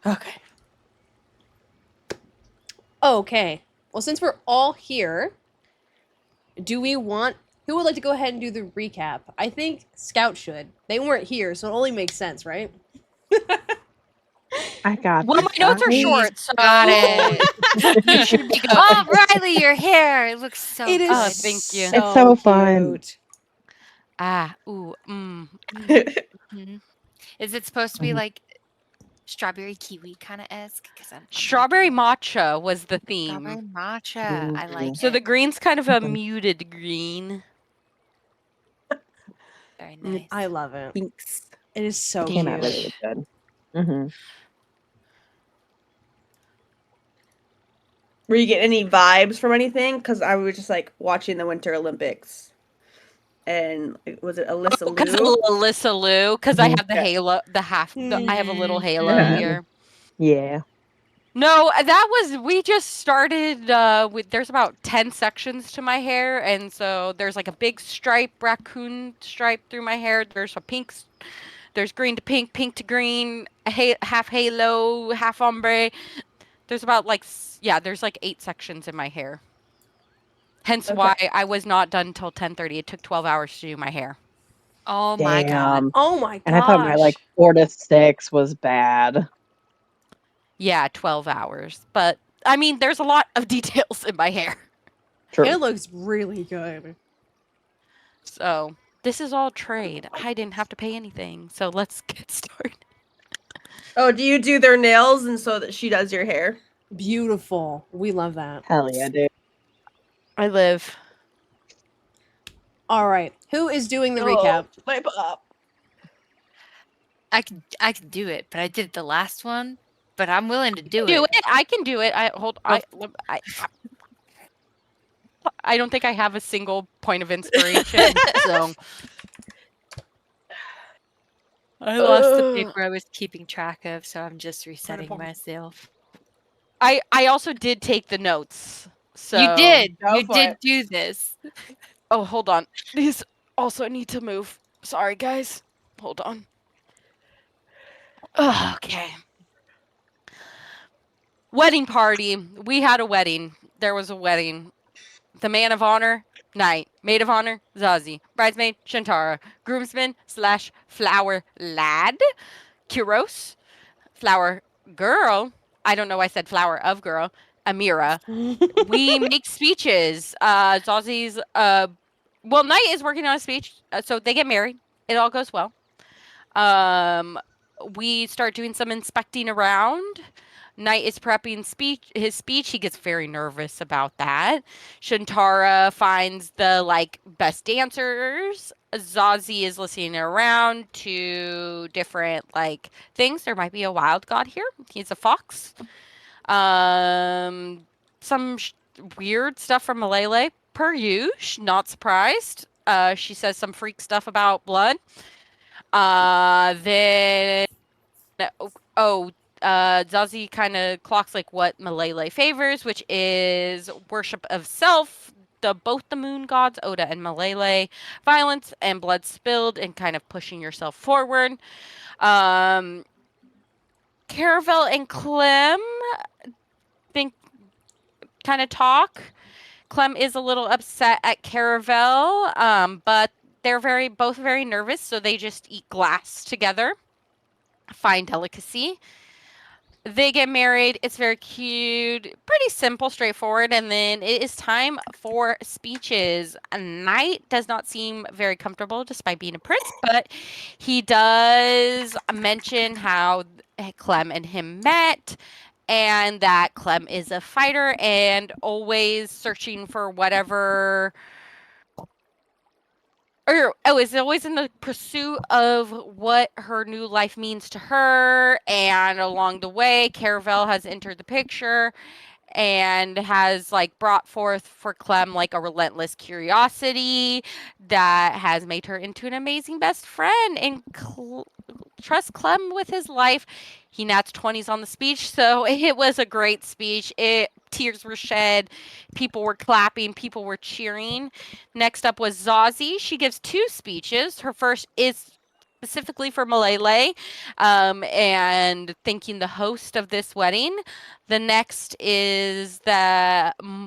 Okay. Okay. Well, since we're all here, who would like to go ahead and do the recap? I think Scout should. They weren't here, so it only makes sense, right? I got Well, this, my notes are guys. short, so Got it. you should be good. Oh, Riley, your hair. It looks so It is good. Oh, thank you. so It's so fun. cute. Mhm. Is it supposed to be Mhm. like strawberry kiwi kind of esque? Strawberry matcha was the theme. Strawberry matcha. I like So it. the green's kind of a Mhm. muted green. Very nice. I love it. Thanks. It is so Came out cute. really good. Mm-hmm. Were you getting any vibes from anything? Because I was just like watching the Winter Olympics. And was it Alyssa Because Liu? Alyssa Liu, because I Mhm. have the Yeah. halo, I have a little halo Yeah. here. Yeah. No, we just started there's about 10 sections to my hair, and so there's like a big raccoon stripe through my hair. There's green to pink, pink to green, half halo, half ombre. There's about there's like 8 sections in my hair. Hence Okay. why I was not done till 10:30. It took 12 hours to do my hair. Oh my god. Damn. Oh my gosh. And I thought my like 4 to 6 was bad. Yeah, 12 hours. But I mean, there's a lot of details in my hair. True. It looks really good. So, this is all trade. I didn't have to pay anything. So, let's get started. Oh, do you do their nails and so that she does your hair? Beautiful. We love that. Hell yeah, dude. I live. All right. Who is doing the recap? My pop. I could do it, but I did the last one. But I'm willing to do Do it. it. I can do it. I don't think I have a single point of inspiration. So I lost the paper I was keeping track of, so I'm just resetting myself. I also did take the notes. So You did. Go You for did it. do this. Oh, hold on. These also need to move. Sorry, guys. Hold on. Okay. Wedding party. We had a wedding. There was a wedding. The man of honor, Knight. Maid of honor, Zazie. Bridesmaid, Shantara. Groomsman / flower lad, Kuros. Flower girl. I don't know why I said flower of girl. Amira. We make speeches. Zazie's Knight is working on a speech, so they get married. It all goes well. We start doing some inspecting around. Knight is prepping his speech. He gets very nervous about that. Shantara finds the best dancers. Zazie is listening around to different things. There might be a wild god here. He's a fox. Some weird stuff from Malele. Per usual, not surprised. She says some freak stuff about blood. Then Zazie kind of clocks what Malele favors, which is worship of self. Both the moon gods, Oda and Malele, violence and blood spilled, and kind of pushing yourself forward. Caravel and Clem kind of talk. Clem is a little upset at Caravel, but they're both very nervous, so they just eat glass together. Fine delicacy. They get married. It's very cute, pretty simple, straightforward, and then it is time for speeches. Knight does not seem very comfortable despite being a prince, but he does mention how Clem and him met, and that Clem is a fighter and always searching for whatever, is always in the pursuit of what her new life means to her. And along the way, Caravel has entered the picture and has brought forth for Clem a relentless curiosity that has made her into an amazing best friend and trust Clem with his life. He nats 20s on the speech, so it was a great speech. Tears were shed, people were clapping, people were cheering. Next up was Zazie. She gives 2 speeches. Her first is specifically for Malele, and thanking the host of this wedding. The next is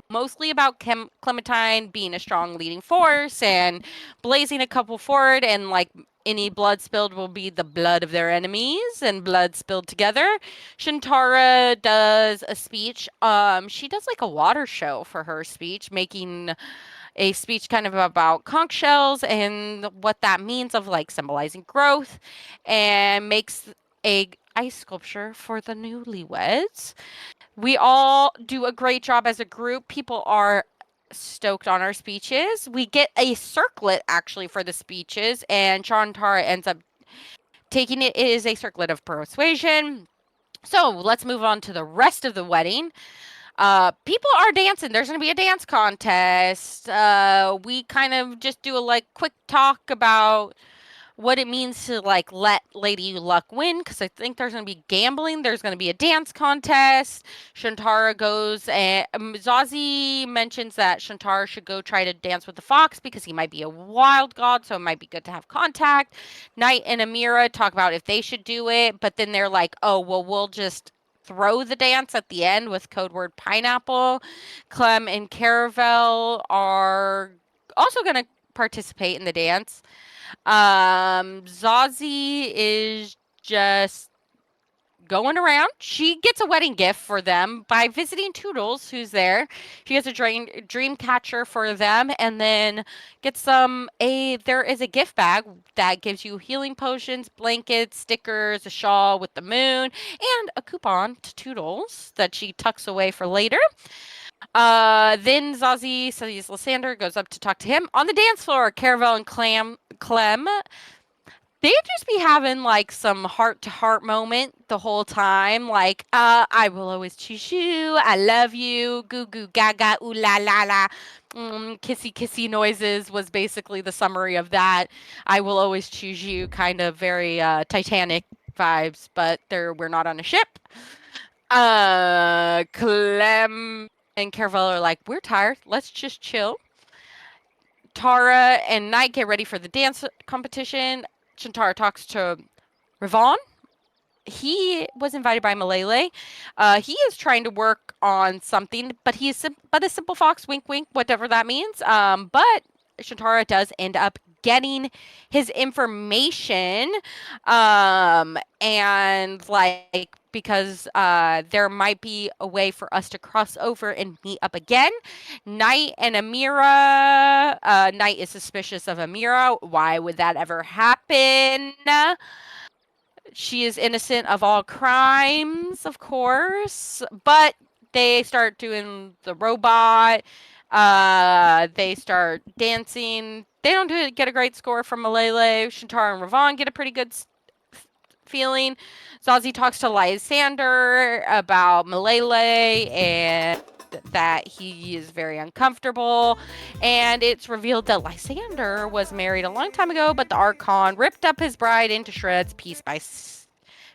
mostly about Clementine being a strong leading force and blazing a couple forward, and like any blood spilled will be the blood of their enemies and blood spilled together. Shantara does a speech. She does like a water show for her speech, making a speech kind of about conch shells and what that means of like symbolizing growth, and makes a ice sculpture for the newlyweds. We all do a great job as a group. People are stoked on our speeches. We get a circlet actually for the speeches, and Shantara ends up taking it. It is a circlet of persuasion. So let's move on to the rest of the wedding. People are dancing. There's going to be a dance contest. We kind of just do a like quick talk about what it means to like let Lady Luck win, because I think there's going to be gambling. There's going to be a dance contest. Shantara goes and Zazie mentions that Shantara should go try to dance with the fox because he might be a wild god, so it might be good to have contact. Knight and Amira talk about if they should do it, but then they're like, oh, well, we'll just throw the dance at the end with code word pineapple. Clem and Caravel are also going to participate in the dance. Zazie is just going around. She gets a wedding gift for them by visiting Toodles, who's there. She gets a dream catcher for them, and then gets there is a gift bag that gives you healing potions, blankets, stickers, a shawl with the moon, and a coupon to Toodles that she tucks away for later. Then Zazie sees Lysander, goes up to talk to him. On the dance floor, Caravel and Clem, they just be having like some heart-to-heart moment the whole time. Like, I will always choose you. I love you. Goo goo gaga ooh la la la. Kissy kissy noises was basically the summary of that. I will always choose you. Kind of very Titanic vibes, but we're not on a ship. Clem and Caravel are like, we're tired. Let's just chill. Tara and Knight get ready for the dance competition. Shantara talks to Ravon. He was invited by Malele. He is trying to work on something, but he's but a simple fox, wink, wink, whatever that means. But Shantara does end up getting his information, and like because there might be a way for us to cross over and meet up again. Knight and Amira. Knight is suspicious of Amira. Why would that ever happen? She is innocent of all crimes, of course, but they start doing the robot. They start dancing. They don't get a great score from Malele. Shantara and Ravon get a pretty good feeling. Zazie talks to Lysander about Malele and that he is very uncomfortable, and it's revealed that Lysander was married a long time ago, but the Archon ripped up his bride into shreds piece by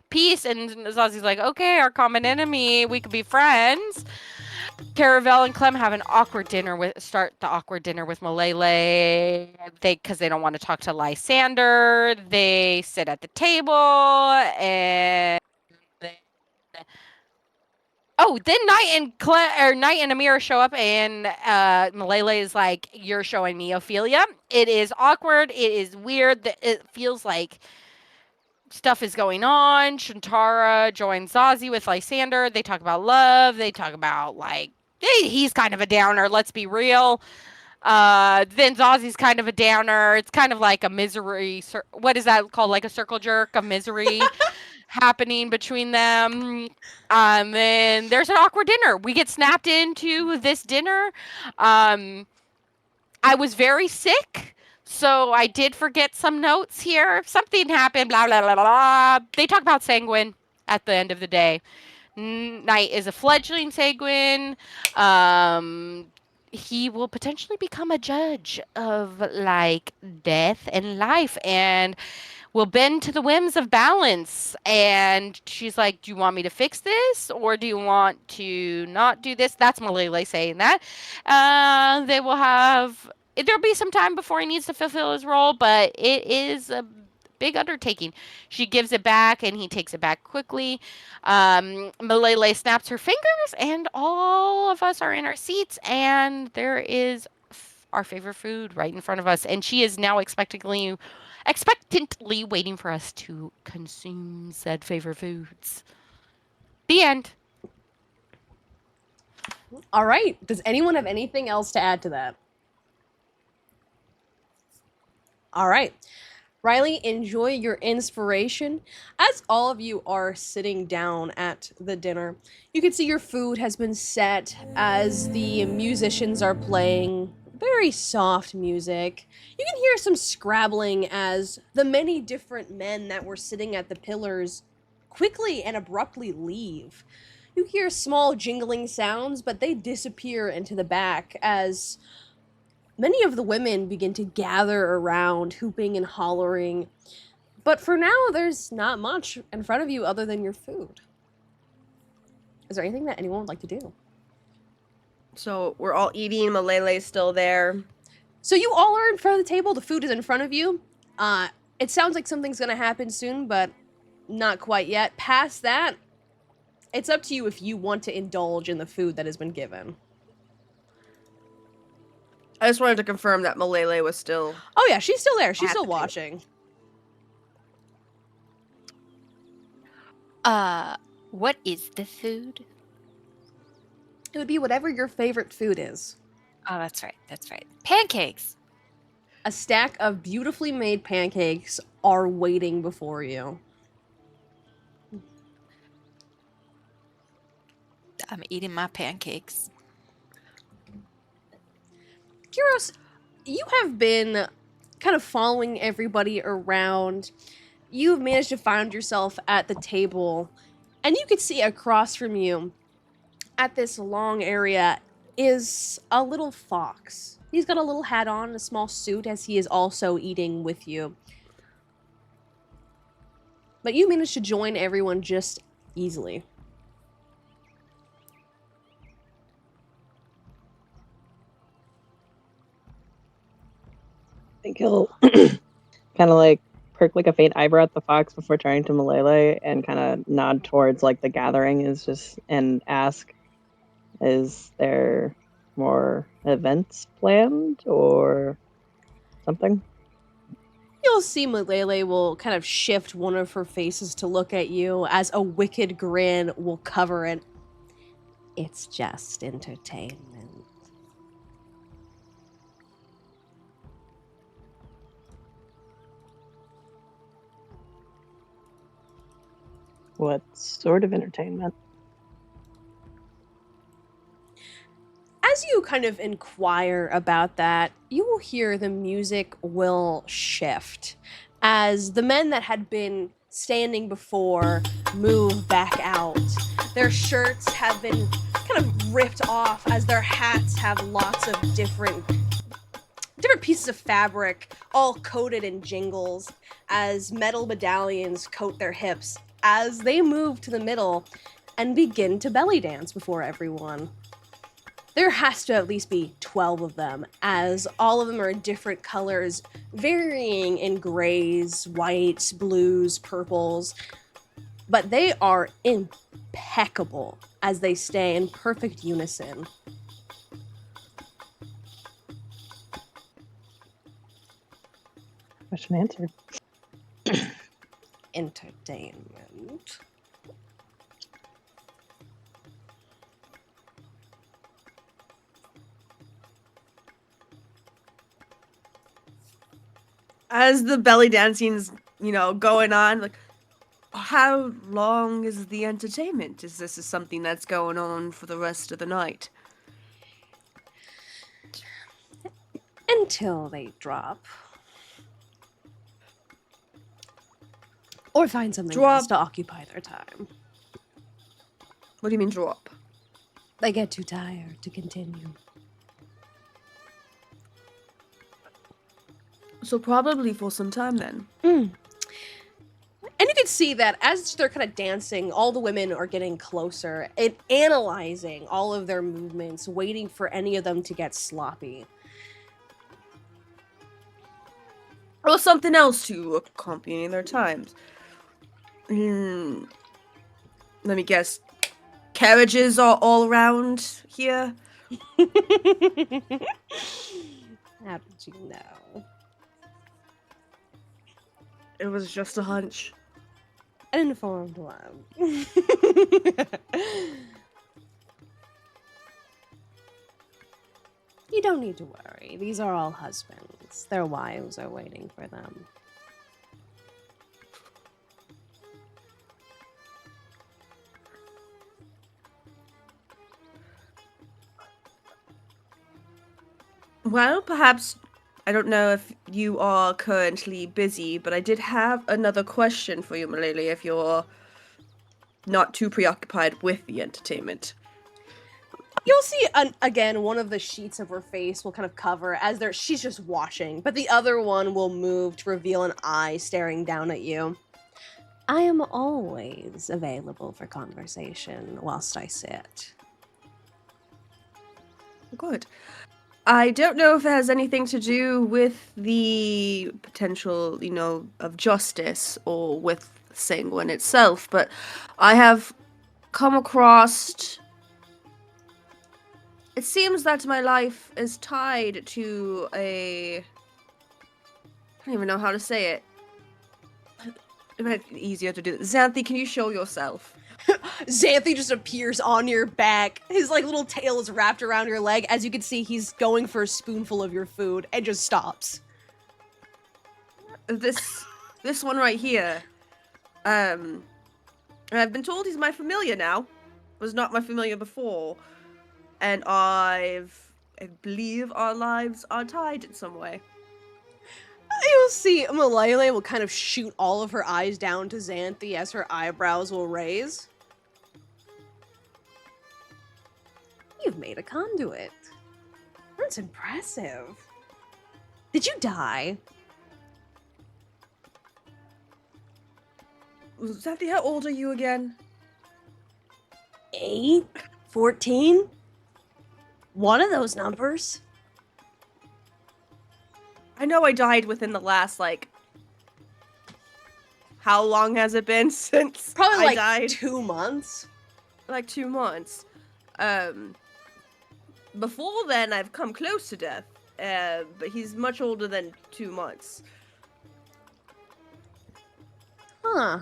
piece, and Zazie's like, okay, our common enemy, we could be friends. Caravel and Clem have an awkward dinner with Malele. Because they don't want to talk to Lysander. They sit at the table and then Knight and Amira show up, and Malele is like, "You're showing me Ophelia." It is awkward. It is weird. It feels like stuff is going on. Shantara joins Zazie with Lysander. They talk about love. They talk about like, hey, he's kind of a downer. Let's be real. Then Zazie's kind of a downer. It's kind of like a misery. What is that called? Like a circle jerk of misery happening between them. Then there's an awkward dinner. We get snapped into this dinner. I was very sick, so I did forget some notes here. Something happened, blah, blah, blah, blah. They talk about Sanguine at the end of the day. Knight is a fledgling Sanguine. He will potentially become a judge of like death and life, and will bend to the whims of balance. And she's like, do you want me to fix this, or do you want to not do this? That's Malele saying that. There'll be some time before he needs to fulfill his role, but it is big undertaking. She gives it back, and he takes it back quickly. Malele snaps her fingers, and all of us are in our seats, and there is our favorite food right in front of us, and she is now expectantly waiting for us to consume said favorite foods. The end. All right. Does anyone have anything else to add to that? All right. Riley, enjoy your inspiration. As all of you are sitting down at the dinner, you can see your food has been set as the musicians are playing very soft music. You can hear some scrabbling as the many different men that were sitting at the pillars quickly and abruptly leave. You hear small jingling sounds, but they disappear into the back as many of the women begin to gather around, hooping and hollering. But for now, there's not much in front of you other than your food. Is there anything that anyone would like to do? So we're all eating. Malele's still there. So you all are in front of the table. The food is in front of you. It sounds like something's going to happen soon, but not quite yet. Past that, it's up to you if you want to indulge in the food that has been given. I just wanted to confirm that Malele was still. Oh yeah, she's still there. She's At still the table. watching. What is the food? It would be whatever your favorite food is. Oh, that's right. That's right. Pancakes. A stack of beautifully made pancakes are waiting before you. I'm eating my pancakes. Kyros, you have been kind of following everybody around. You've managed to find yourself at the table, and you can see across from you at this long area is a little fox. He's got a little hat on, a small suit, as he is also eating with you. But you managed to join everyone just easily. I think he'll kind of like perk like a faint eyebrow at the fox before turning to Malele and kind of nod towards like the gathering is just and ask, is there more events planned or something? You'll see Malele will kind of shift one of her faces to look at you as a wicked grin will cover it. It's just entertainment. What sort of entertainment? As you kind of inquire about that, you will hear the music will shift as the men that had been standing before move back out. Their shirts have been kind of ripped off as their hats have lots of different pieces of fabric all coated in jingles as metal medallions coat their hips as they move to the middle and begin to belly dance before everyone. There has to at least be 12 of them, as all of them are in different colors, varying in grays, whites, blues, purples. But they are impeccable as they stay in perfect unison. Question answered. Entertainment. As the belly dancing's, going on, like, how long is the entertainment? Is this something that's going on for the rest of the night? Until they drop. Or find something else to occupy their time. What do you mean drop? They get too tired to continue. So probably for some time then. And you can see that as they're kind of dancing, all the women are getting closer and analyzing all of their movements, waiting for any of them to get sloppy. or something else to accompany their times. Let me guess. Carriages are all around here. How did you know? It was just a hunch. An informed one. You don't need to worry. These are all husbands. Their wives are waiting for them. Well, perhaps, I don't know if you are currently busy, but I did have another question for you, Malele, if you're not too preoccupied with the entertainment. You'll see again one of the sheets of her face will kind of cover as she's just watching, but the other one will move to reveal an eye staring down at you. I am always available for conversation whilst I sit. Good. I don't know if it has anything to do with the potential, of justice or with Sanguine itself, but I have come across. It seems that my life is tied to I don't even know how to say it. It might be easier to do. Xanthi, can you show yourself? Xanthi just appears on your back. His little tail is wrapped around your leg. As you can see, he's going for a spoonful of your food and just stops. This one right here. I've been told he's my familiar now. Was not my familiar before. And I believe our lives are tied in some way. You'll see Malele will kind of shoot all of her eyes down to Xanthi as her eyebrows will raise. You've made a conduit. That's impressive. Did you die? Xanthi, how old are you again? 8? 14? One of those numbers. I know I died within the last, how long has it been since Probably I died? 2 months. 2 months. Before then, I've come close to death, but he's much older than 2 months. Huh.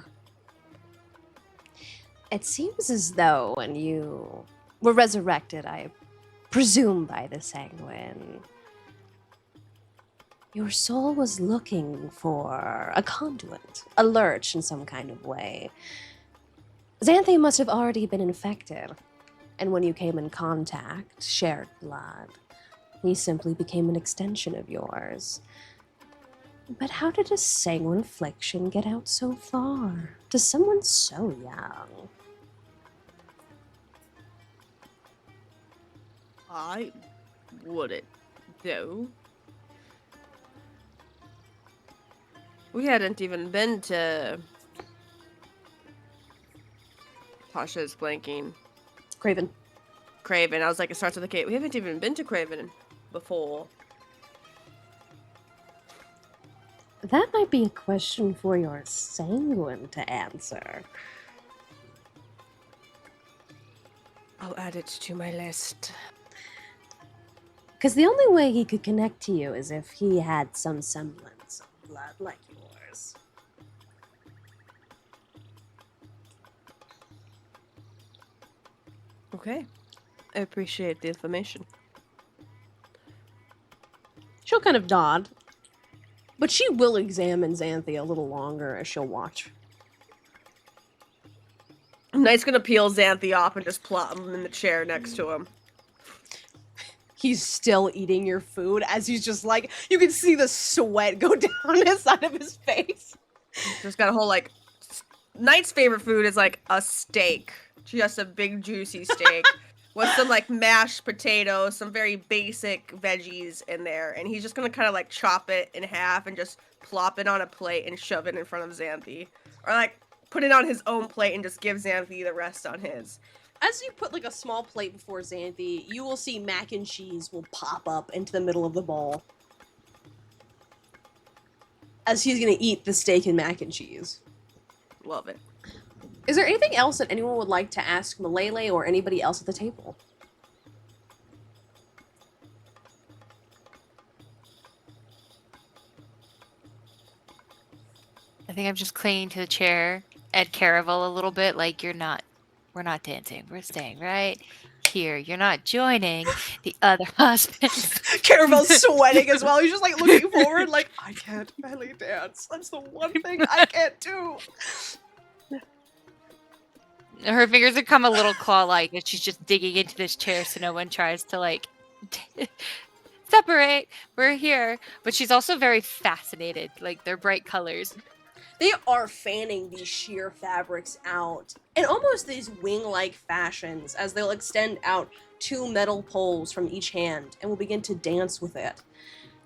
It seems as though when you were resurrected, I presume by the Sanguine, your soul was looking for a conduit, a lurch in some kind of way. Xanthi must have already been infected, and when you came in contact, shared blood, he simply became an extension of yours. But how did a sanguine affliction get out so far to someone so young? I wouldn't know. We hadn't even been to... Tasha's blanking. Craven. Craven. I was like, it starts with a K. We haven't even been to Craven before. That might be a question for your sanguine to answer. I'll add it to my list. Because the only way he could connect to you is if he had some semblance of blood like yours. Okay. I appreciate the information. She'll kind of nod. But she will examine Xanthi a little longer as she'll watch. Knight's gonna peel Xanthi off and just plop him in the chair next to him. He's still eating your food as he's just you can see the sweat go down his side of his face. Just got a whole Knight's favorite food is a steak. Just a big juicy steak. With some mashed potatoes, some very basic veggies in there. And he's just gonna kind of chop it in half and just plop it on a plate and shove it in front of Xanthi. Or put it on his own plate and just give Xanthi the rest on his. As you put a small plate before Xanthi, you will see mac and cheese will pop up into the middle of the bowl. as he's gonna eat the steak and mac and cheese. Love it. Is there anything else that anyone would like to ask Malele or anybody else at the table? I think I'm just clinging to the chair at Caravel a little bit, like we're not dancing, we're staying right here. You're not joining the other husbands. Caravel's sweating as well. He's just like looking forward, like, I can't belly dance. That's the one thing I can't do. Her fingers become a little claw-like, and she's just digging into this chair so no one tries to like separate. We're here, but she's also very fascinated. Like they're bright colors. They are fanning these sheer fabrics out in almost these wing-like fashions as they'll extend out 2 metal poles from each hand and will begin to dance with it.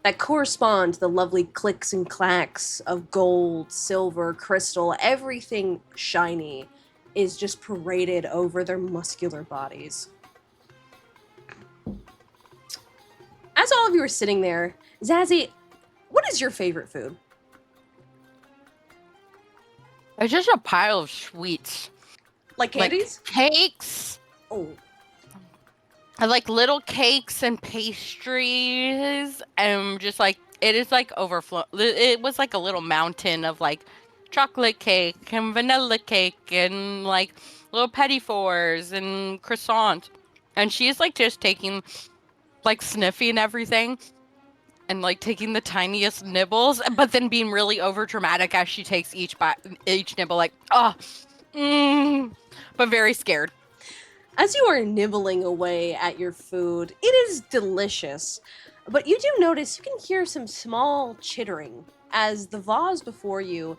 That correspond to the lovely clicks and clacks of gold, silver, crystal, everything shiny is just paraded over their muscular bodies. As all of you are sitting there, Zazzy, what is your favorite food? It's just a pile of sweets. Like candies? Like cakes. Oh, I like little cakes and pastries, and just like it is like overflow. It was like a little mountain of like chocolate cake and vanilla cake and like little petit fours and croissant. And she's like just taking like sniffing everything and like taking the tiniest nibbles, but then being really over dramatic as she takes each nibble, like but very scared. as you are nibbling away at your food, it is delicious. But you do notice you can hear some small chittering as the vase before you,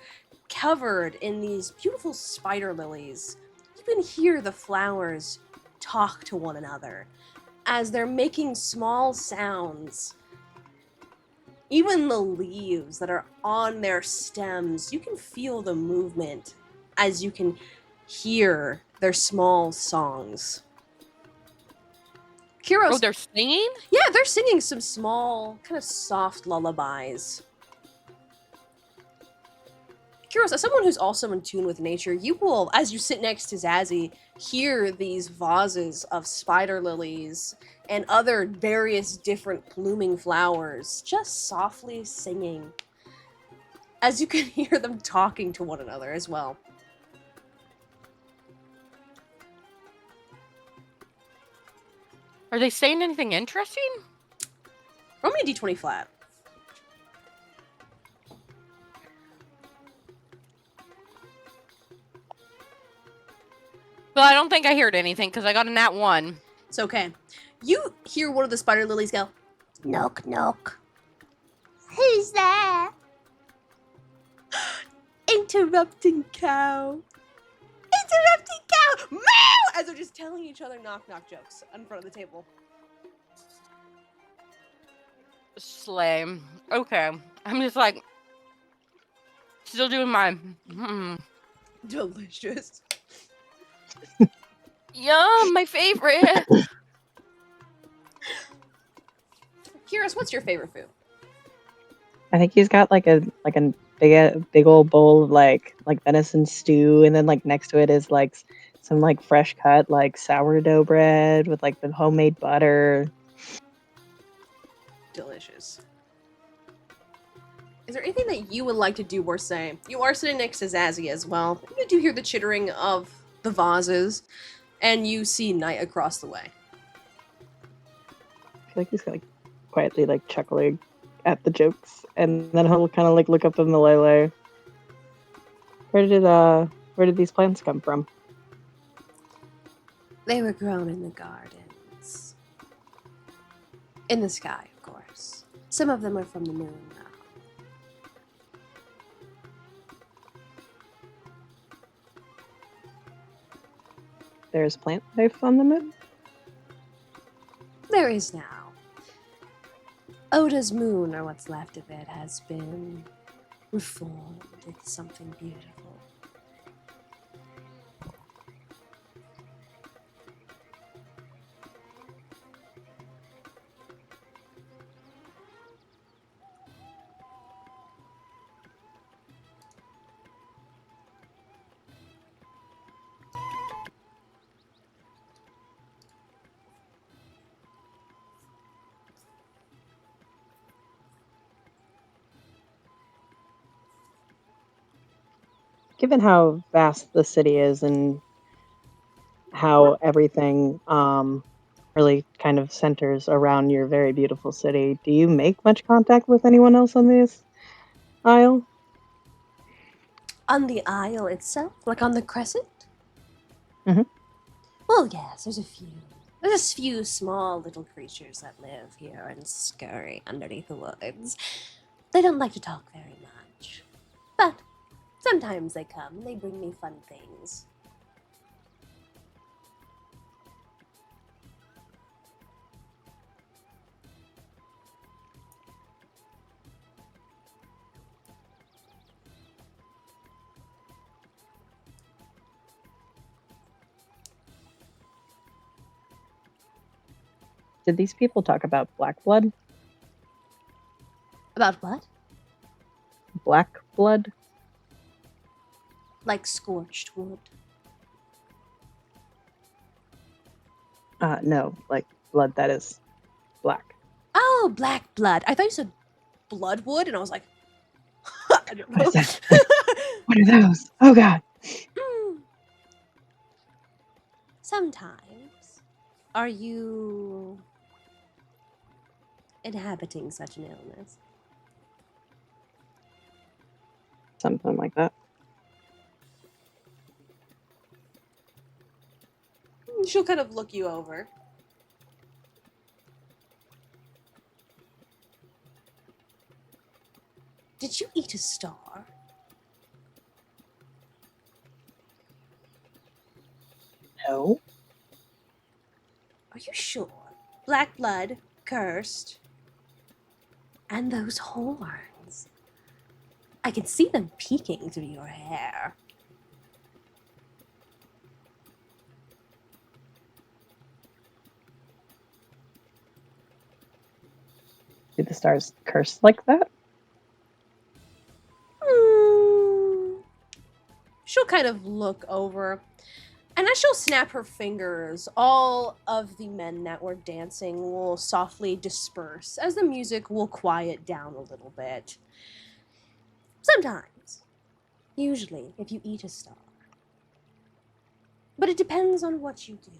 covered in these beautiful spider lilies, you can hear the flowers talk to one another as they're making small sounds. Even the leaves that are on their stems, you can feel the movement as you can hear their small songs. Kiros, Oh, they're singing? yeah, they're singing some small, kind of soft lullabies. Kiros, as someone who's also in tune with nature, you will, as you sit next to Zazzy, hear these vases of spider lilies and other various different blooming flowers just softly singing, as you can hear them talking to one another as well. Are they saying anything interesting? Roll me a d20 flat. Well, I don't think I heard anything because I got a nat 1. It's okay. You hear one of the spider lilies go, knock, knock. Who's there? Interrupting cow. Interrupting cow. Meow! As they're just telling each other knock, knock jokes in front of the table. Slay. Okay. I'm just like, still doing my, Delicious. yum, my favorite. Kiros, what's your favorite food? I think he's got like a big old bowl of like venison stew, and then like next to it is like some like fresh cut like sourdough bread with like the homemade butter. Delicious. Is there anything that you would like to do or say? You are sitting next to Zazzy as well. You do hear the chittering of the vases, and you see Night across the way. I feel like he's like quietly like chuckling at the jokes, and then he'll kind of like look up at Malele. Where did these plants come from? They were grown in the gardens. In the sky, of course. Some of them are from the moon, though. There's plant life on the moon? There is now. Oda's moon, or what's left of it, has been reformed into something beautiful. given how vast the city is and how everything really kind of centers around your very beautiful city, do you make much contact with anyone else on this isle? On the isle itself, like on the crescent? Mhm. Well, yes, there's a few. There's a few small little creatures that live here and scurry underneath the woods. They don't like to talk very much. But sometimes they come and they bring me fun things. Did these people talk about black blood? About what? Black blood? Like scorched wood. No, like blood that is black. Oh, black blood. I thought you said bloodwood, and I was like, I don't What know. is that? What are those? Oh god. Mm. Sometimes. Are you inhabiting such an illness? Something like that. She'll kind of look you over. Did you eat a star? No. Are you sure? Black blood, cursed, and those horns. I can see them peeking through your hair. Do the stars curse like that? She'll kind of look over, and as she'll snap her fingers, all of the men that were dancing will softly disperse as the music will quiet down a little bit. Sometimes. Usually, if you eat a star. But it depends on what you do.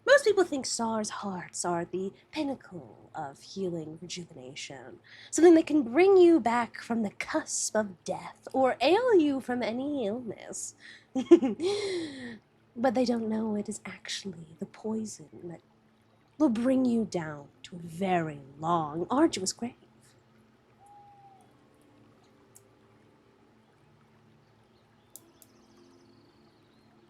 Most people think stars' hearts are the pinnacle of healing rejuvenation, something that can bring you back from the cusp of death or ail you from any illness. But they don't know it is actually the poison that will bring you down to a very long, arduous grave.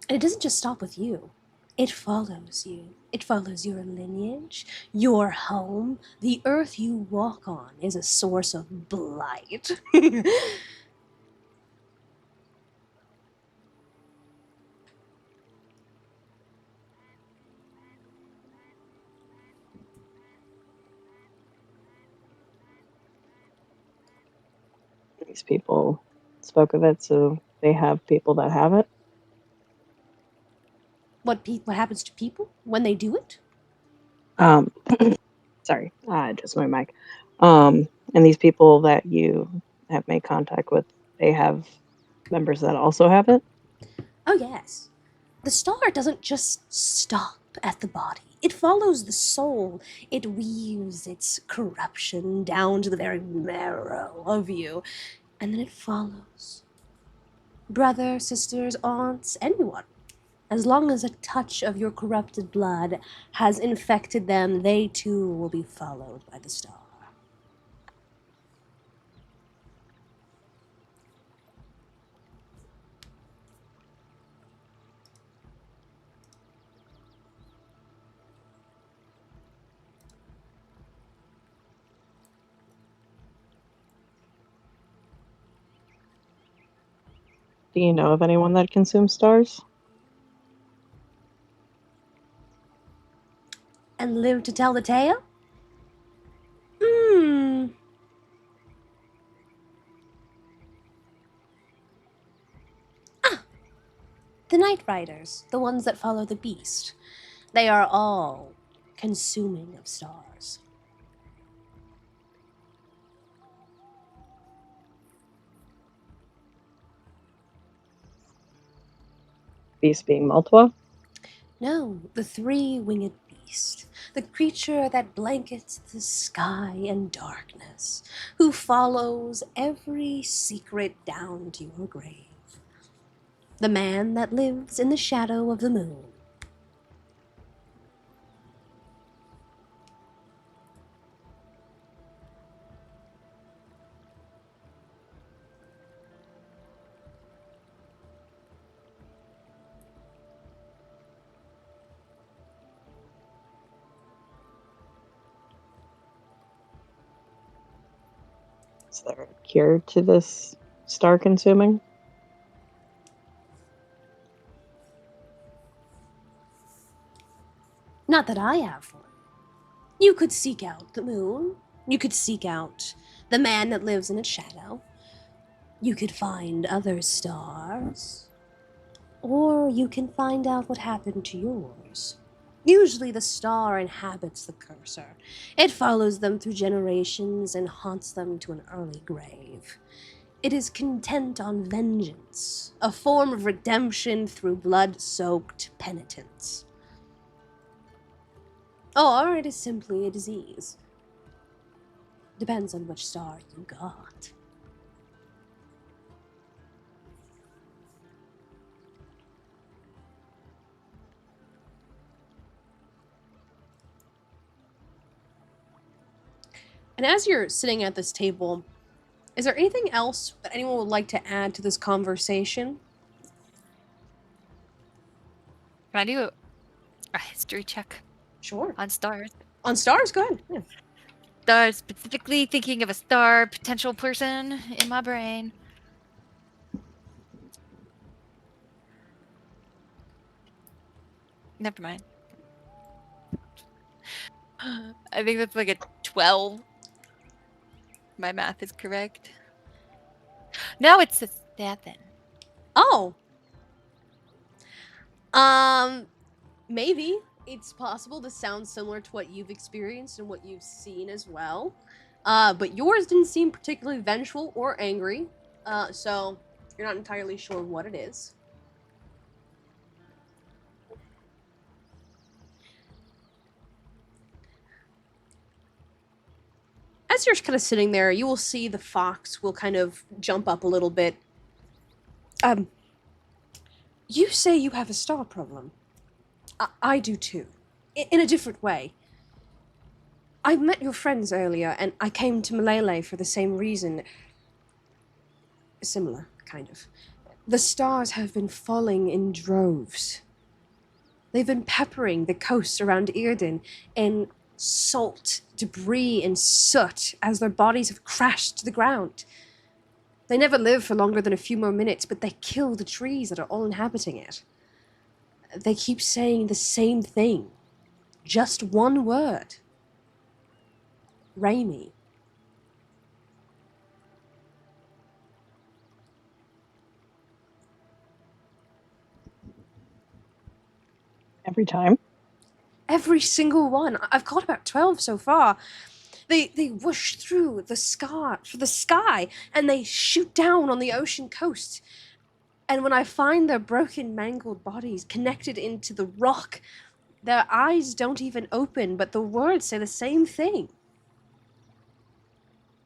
And it doesn't just stop with you. It follows you. It follows your lineage, your home. The earth you walk on is a source of blight. These people spoke of it, so they have people that have it. What happens to people when they do it? Um, sorry, I adjust my mic. And these people that you have made contact with, they have members that also have it. Oh, yes. The star doesn't just stop at the body. It follows the soul. It weaves its corruption down to the very marrow of you. And then it follows. Brother, sisters, aunts, anyone. As long as a touch of your corrupted blood has infected them, they too will be followed by the star. Do you know of anyone that consumes stars? And live to tell the tale? Hmm. The Night Riders, the ones that follow the beast. They are all consuming of stars. beast being Maltua? No, the three-winged beast, the creature that blankets the sky in darkness, who follows every secret down to your grave. The man that lives in the shadow of the moon. Is there a cure to this star consuming? Not that I have one. You could seek out the moon. You could seek out the man that lives in its shadow. You could find other stars. Or you can find out what happened to yours. Usually the star inhabits the cursor. It follows them through generations and haunts them to an early grave. It is content on vengeance, a form of redemption through blood-soaked penitence. Or it is simply a disease. Depends on which star you got. And as you're sitting at this table, is there anything else that anyone would like to add to this conversation? Can I do a history check Sure. on stars? On stars, go ahead. Yeah. Stars, specifically thinking of a star potential person in my brain. Never mind. I think that's like a 12. My math is correct. No, it's a 7. Oh. Maybe it's possible this sounds similar to what you've experienced and what you've seen as well. But yours didn't seem particularly vengeful or angry. So you're not entirely sure what it is. As you're kind of sitting there, you will see the fox will kind of jump up a little bit. You say you have a star problem. I do too. In a different way. I met your friends earlier, and I came to Malele for the same reason. Similar, kind of. The stars have been falling in droves. They've been peppering the coast around Irden in salt, debris, and soot as their bodies have crashed to the ground. They never live for longer than a few more minutes, but they kill the trees that are all inhabiting it. They keep saying the same thing. Just one word. Raimi. Every time? Every single one. I've caught about 12 so far. They whoosh through the sky, and they shoot down on the ocean coast. And when I find their broken, mangled bodies connected into the rock, their eyes don't even open, but the words say the same thing.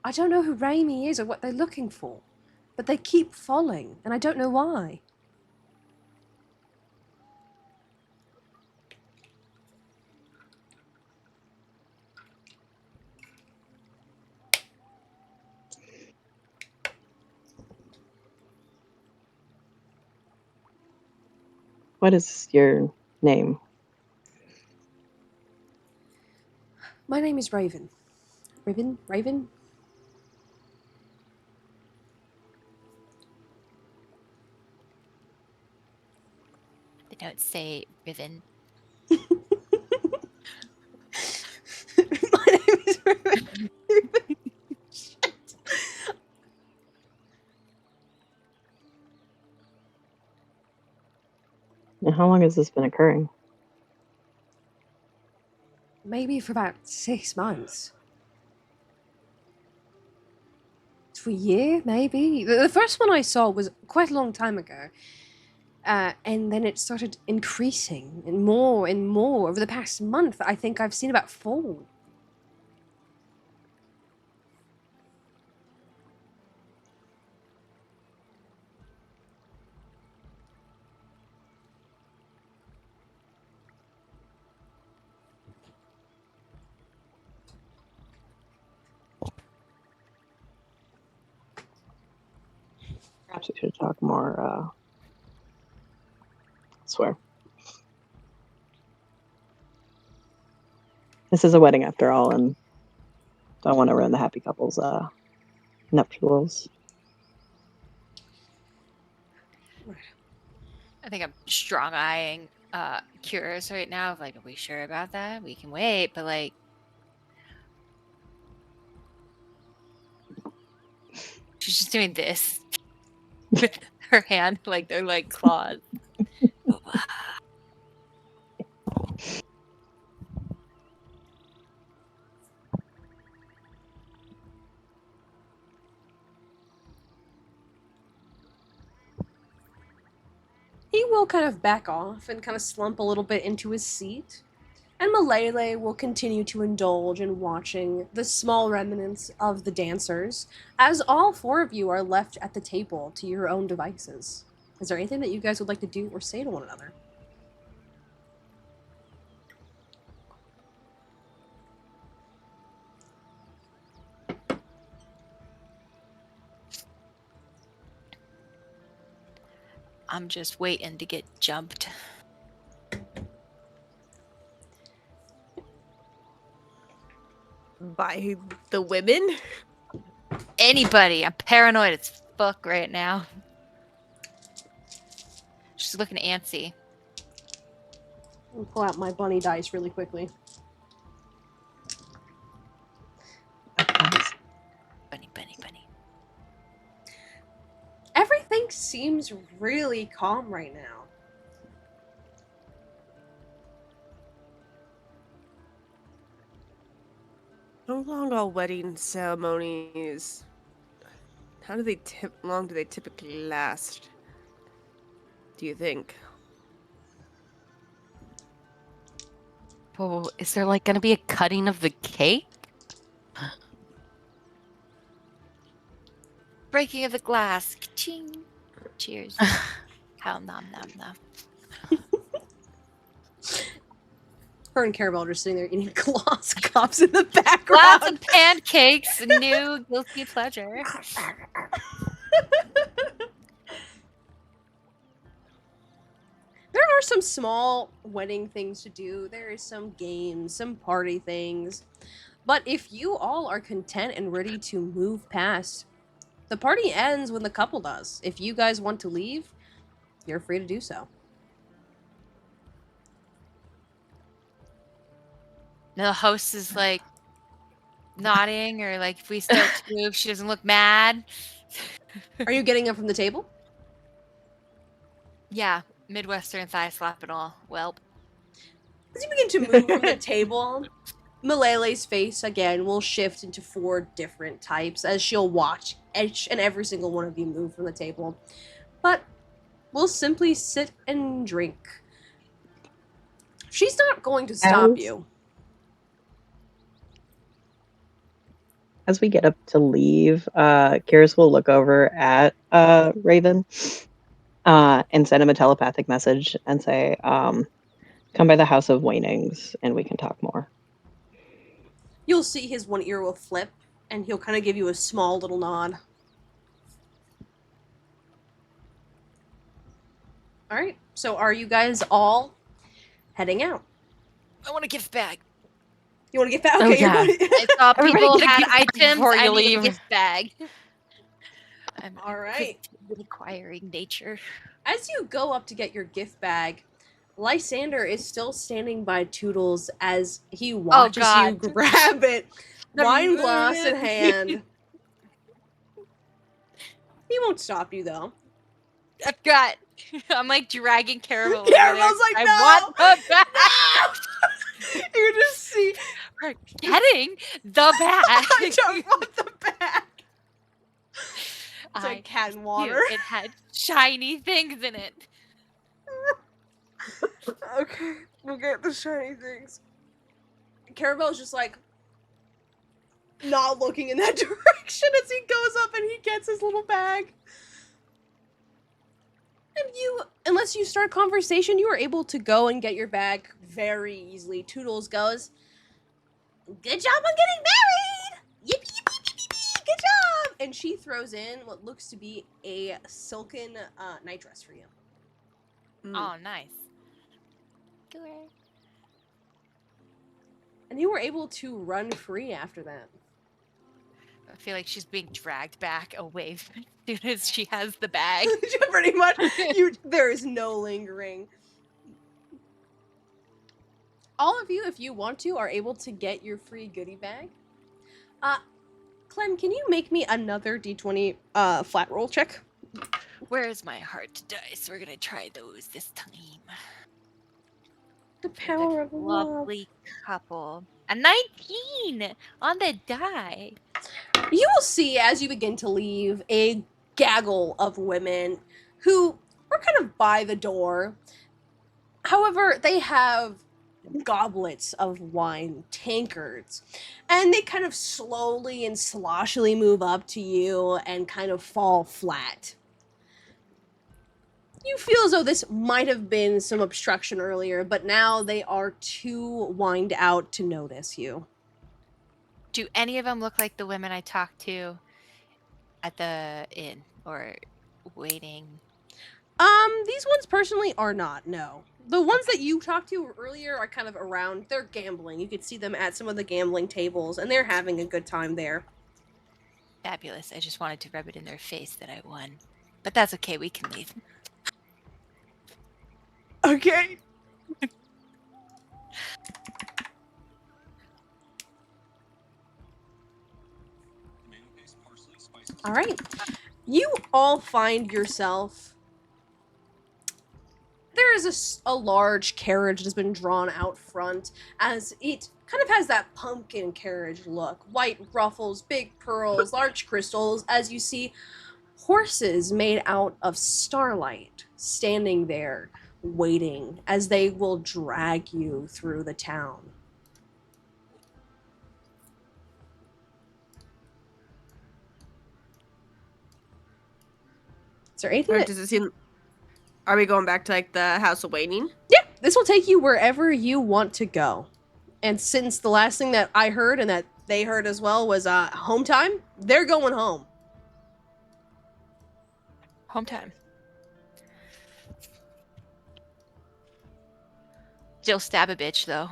I don't know who Raimi is or what they're looking for, but they keep falling, and I don't know why. What is your name? My name is Raven. Raven? They don't say Riven. My name is Raven. Shit. And how long has this been occurring? Maybe for about 6 months. To a year, maybe. The first one I saw was quite a long time ago. And then it started increasing and more over the past month. I think I've seen about 4. Perhaps we should talk more elsewhere. This is a wedding after all, and don't want to ruin the happy couple's nuptials. I think I'm strong eyeing Curious right now. Of like, are we sure about that? We can wait, but like, she's just doing this with her hand, like they're like claws. He will kind of back off and kind of slump a little bit into his seat. And Malele will continue to indulge in watching the small remnants of the dancers as all 4 of you are left at the table to your own devices. Is there anything that you guys would like to do or say to one another? I'm just waiting to get jumped. By the women? Anybody. I'm paranoid as fuck right now. She's looking antsy. I'll pull out my bunny dice really quickly. Bunny, bunny, bunny. Everything seems really calm right now. How long are wedding ceremonies? How do they long do they typically last? Do you think? Oh, is there like going to be a cutting of the cake? Breaking of the glass. Ka-ching. Cheers. How nom nom nom. Her and Caravel are just sitting there eating gloss cups in the Lots background. of pancakes. New guilty pleasure. There are some small wedding things to do. There is some games, some party things. But if you all are content and ready to move past, the party ends when the couple does. If you guys want to leave, you're free to do so. The host is like nodding, or like if we start to move, she doesn't look mad. Are you getting up from the table? Yeah, Midwestern thigh slap and all. Well, As you begin to move from the table, Malele's face again will shift into 4 different types as she'll watch each and every single one of you move from the table. But we'll simply sit and drink. She's not going to stop you. As we get up to leave, Kiris will look over at Raven and send him a telepathic message and say, come by the House of Wanings and we can talk more. You'll see his one ear will flip, and he'll kind of give you a small little nod. Alright, so are you guys all heading out? I want a gift bag. You want to get back? Oh, Okay, yeah. I saw Everybody people get a had gift bag items. before I you need leave. a gift bag. I'm All right. an acquiring nature. As you go up to get your gift bag, Lysander is still standing by Toodles as he watches you God. grab it, The wine glass in movement. hand. He won't stop you though. I've got. I'm like dragging Caravel. over Caravel's there. like, I want the bag. You just see. We're getting the bag. I don't want the bag. It's I like cat and knew water. It had shiny things in it. Okay, we'll get the shiny things. Caravel's just like not looking in that direction as he goes up and he gets his little bag. And you, unless you start conversation, you are able to go and get your bag very easily. Toodles goes, "Good job on getting married! Yippee, yippee, yippee, yippee! Good job!" And she throws in what looks to be a silken night dress for you. Oh, nice. And you were able to run free after that. I feel like she's being dragged back away as soon as she has the bag. Pretty much. There is no lingering. All of you, if you want to, are able to get your free goodie bag. Clem, can you make me another D20 flat roll check? Where's my heart dice? We're gonna try those this time. The For power of love. lovely couple. A 19 on the die. You will see as you begin to leave a gaggle of women who are kind of by the door. However, they have goblets of wine, tankards, and they kind of slowly and sloshily move up to you and kind of fall flat. You feel as though this might have been some obstruction earlier, but now they are too wined out to notice you. Do any of them look like the women I talked to at the inn or waiting? These ones personally are not, no. The ones that you talked to earlier are kind of around, they're gambling. You could see them at some of the gambling tables, and they're having a good time there. Fabulous. I just wanted to rub it in their face that I won. But that's okay, we can leave. Okay. All right. You all find yourself. There is a large carriage that has been drawn out front as it kind of has that pumpkin carriage look. White ruffles, big pearls, large crystals, as you see horses made out of starlight standing there waiting as they will drag you through the town. Is there anything that... Does it seem? Are we going back to like the House of Waiting? Yeah, this will take you wherever you want to go. And since the last thing that I heard and that they heard as well was home time, they're going home. Home time. Still stab a bitch, though.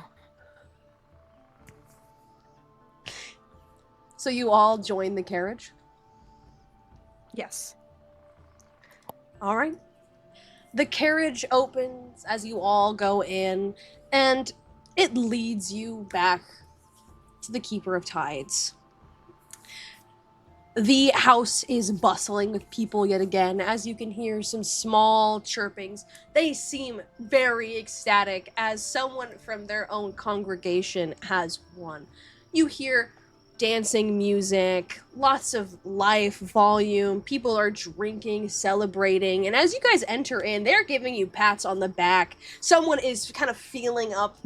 So you all join the carriage? Yes. All right. The carriage opens as you all go in, and it leads you back to the Keeper of Tides. The house is bustling with people yet again, as you can hear some small chirpings. They seem very ecstatic as someone from their own congregation has won. You hear dancing music, lots of life, volume, people are drinking, celebrating, and as you guys enter in, they're giving you pats on the back. Someone is kind of feeling up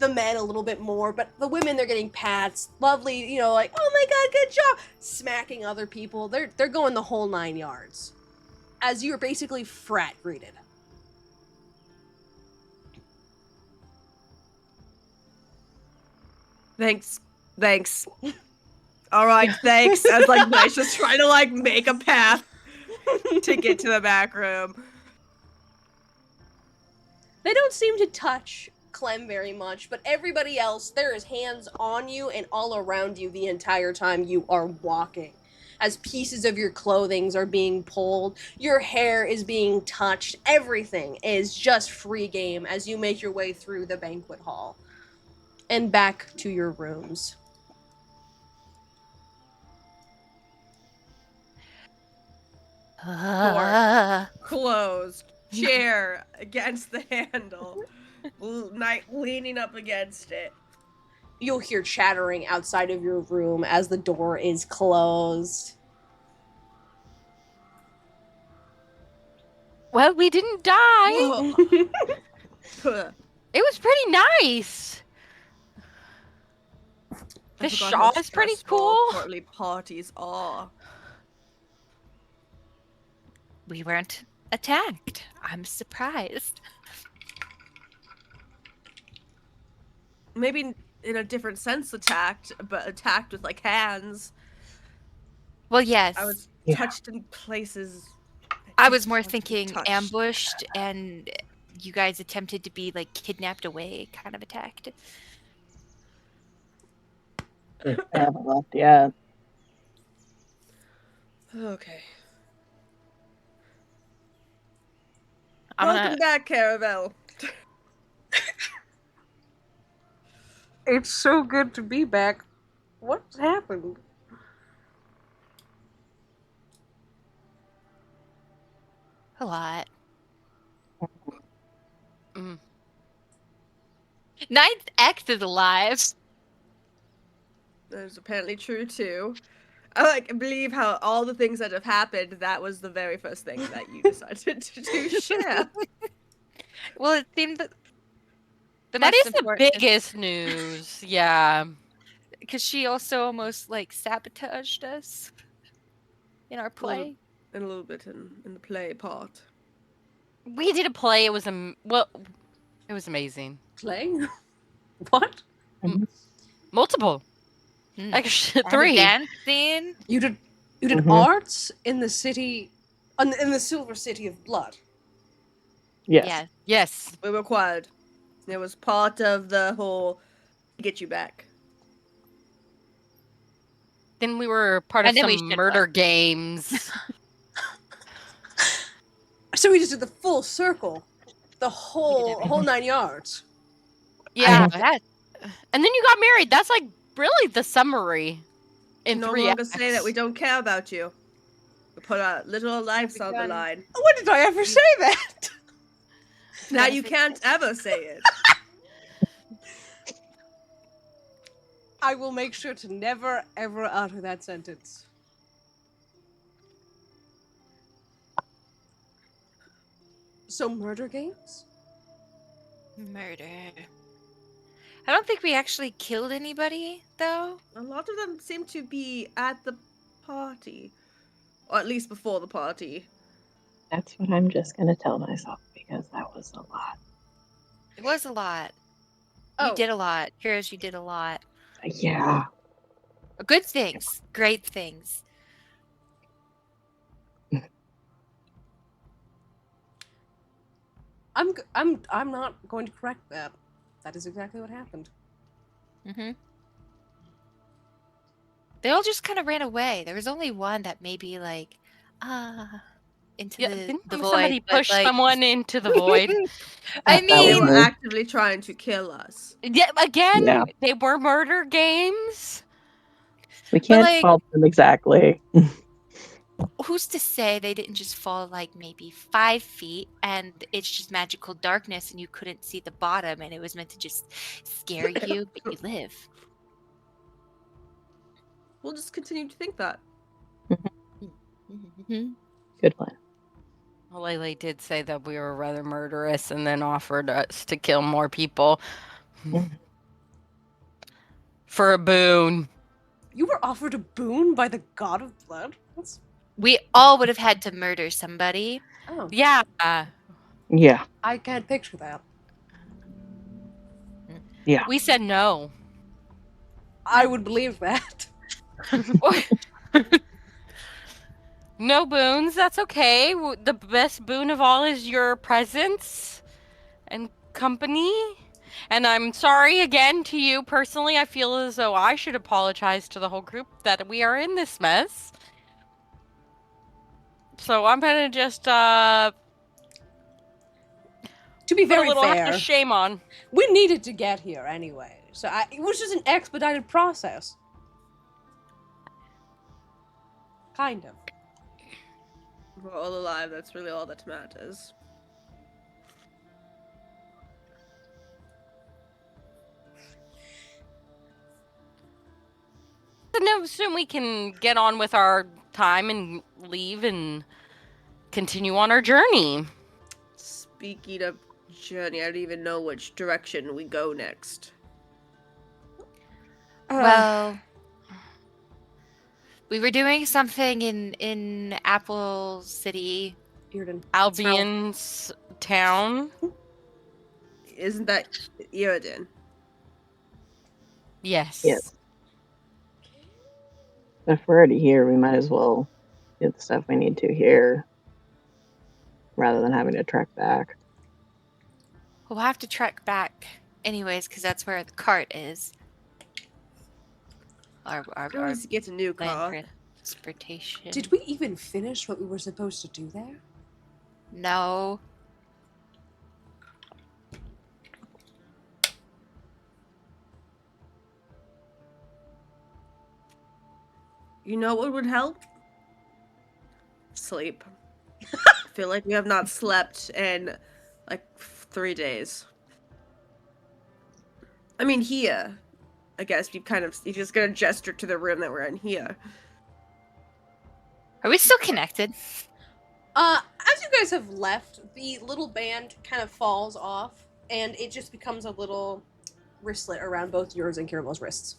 the men a little bit more, but the women, they're getting pats, lovely, you know, like, oh my god, good job, smacking other people. They're going the whole 9 yards as you're basically frat greeted. Thanks. All right, thanks. I was like, nice, just trying to like make a path to get to the back room. They don't seem to touch Clem very much, but everybody else, there is hands on you and all around you the entire time you are walking. As pieces of your clothing are being pulled, your hair is being touched, everything is just free game as you make your way through the banquet hall and back to your rooms. Closed. Chair against the handle. Knight leaning up against it. You'll hear chattering outside of your room as the door is closed. Well, we didn't die. Huh. It was pretty nice. I The forgot Shaw how is pretty stressful cool. Quarterly parties are. We weren't attacked. I'm surprised. Maybe in a different sense attacked, but attacked with like hands. Well, yes. I was Yeah. touched in places. I didn't was more want to be thinking touched. ambushed and you guys attempted to be like kidnapped away, kind of attacked. I haven't left yet. Okay. I'm Welcome gonna back, Caravel. It's so good to be back. What's happened? a lot. Mm. Ninth X is alive. That is apparently true too. I believe how all the things that have happened. That was the very first thing that you decided to share. Well, it seemed that That is the biggest news. Yeah. because she also almost like sabotaged us in our play. And a little bit in the play part. We did a play. It was well, it was amazing. Playing? What? Multiple. Mm. Actually, And a 3. dance scene. You did Mhm. arts in the city, in the Silver City of Blood. Yes. Yes. Yes. We were required. It was part of the whole get you back. Then we were part of And then we some should murder games. So we just did the full circle, the whole 9 yards. Yeah. That And then you got married. That's like really the summary in No 3 longer acts. say that we don't care about you. We put our little lives on the Begun. line. When did I ever say that? Now you can't ever say it. I will make sure to never ever utter that sentence. So murder games? murder. I don't think we actually killed anybody, though. A lot of them seem to be at the party. Or at least before the party. That's what I'm just gonna tell myself because that was a lot. It was a lot. Oh. You did a lot. Heroes, you did a lot. Yeah. Good things. Great things. I'm not going to correct that. That is exactly what happened. Mm-hmm. They all just kind of ran away. There was only one that maybe like, into Yeah, the didn't void. somebody but, push like, someone into the void? I That They was mean, were me. actively trying to kill us. Yeah, again, Yeah. they were murder games. We can't like- fault them exactly. who's to say they didn't just fall like maybe 5 feet and it's just magical darkness and you couldn't see the bottom and it was meant to just scare you, but you live. We'll just continue to think that. Mm-hmm. Good plan. Well, Lele did say that we were rather murderous and then offered us to kill more people. Mhm. For a boon. You were offered a boon by the god of blood? That's We all would have had to murder somebody. oh, Yeah. Yeah. I can't picture that. Yeah. We said no. I would believe that. No boons, that's okay. The best boon of all is your presence and company. And I'm sorry again to you personally. I feel as though I should apologize to the whole group that we are in this mess. So I'm gonna just To be put a very little fair, extra shame on. we needed to get here anyway, so it was just an expedited process. Kind of. We're all alive. That's really all that matters. No, soon we can get on with our time and leave and continue on our journey. speaking of journey, I don't even know which direction we go next. Well, we were doing something in Apple City. Irden. Albion's town. Isn't that Iriden? Yes. Yes. If we're already here, we might as well get the stuff we need to here rather than having to trek back. We'll have to trek back anyways, because that's where the cart is. Our Always get a new car. transportation. Did we even finish what we were supposed to do there? No. You know what would help? Sleep. I feel like we have not slept in like 3 days. I mean, here. I guess you're just gonna gesture to the room that we're in here. Are we still connected? As you guys have left, the little band kind of falls off, and it just becomes a little wristlet around both yours and Caravel's wrists.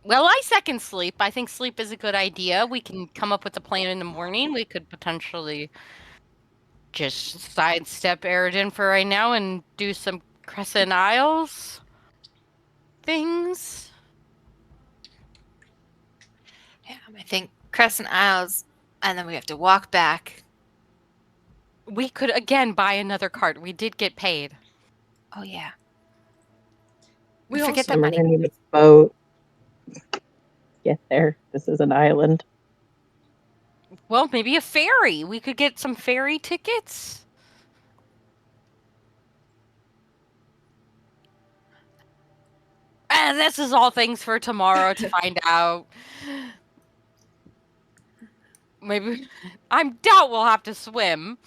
Well, I second sleep. I think sleep is a good idea. We can come up with a plan in the morning. We could potentially just sidestep Eridan for right now and do some Crescent Isles things. Yeah, I think Crescent Isles, and then we have to walk back. We could again buy another cart. We did get paid. Oh yeah. We Forget also- that We're money. gonna need a boat. Get there. This is an island. Well, maybe a ferry. We could get some ferry tickets. And this is all things for tomorrow to find out. Maybe I doubt we'll have to swim.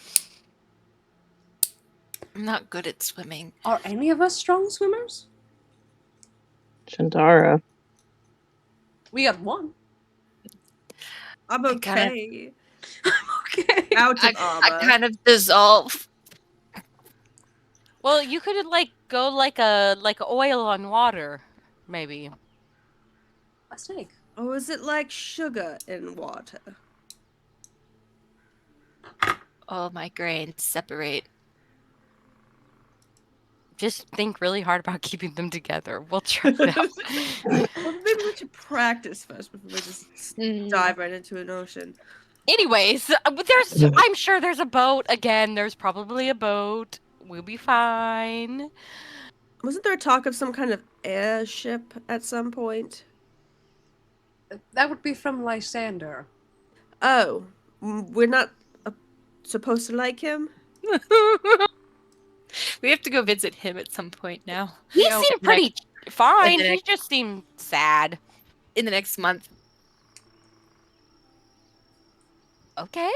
I'm not good at swimming. Are any of us strong swimmers? Shantara. We got one. I'm I kinda- okay. Okay. Out of I armor. kind of dissolve. Well, you could go like oil on water, maybe. A snake. Or is it like sugar in water? All my grains separate. Just think really hard about keeping them together. We'll try it out. Well, maybe we should practice first before we just dive right into an ocean. Anyways, I'm sure there's a boat. Again, there's probably a boat. We'll be fine. Wasn't there talk of some kind of airship at some point? That would be from Lysander. Oh, we're not supposed to like him? We have to go visit him at some point now. He No, seemed pretty fine. the He next- just seemed sad. in the next month. Okay,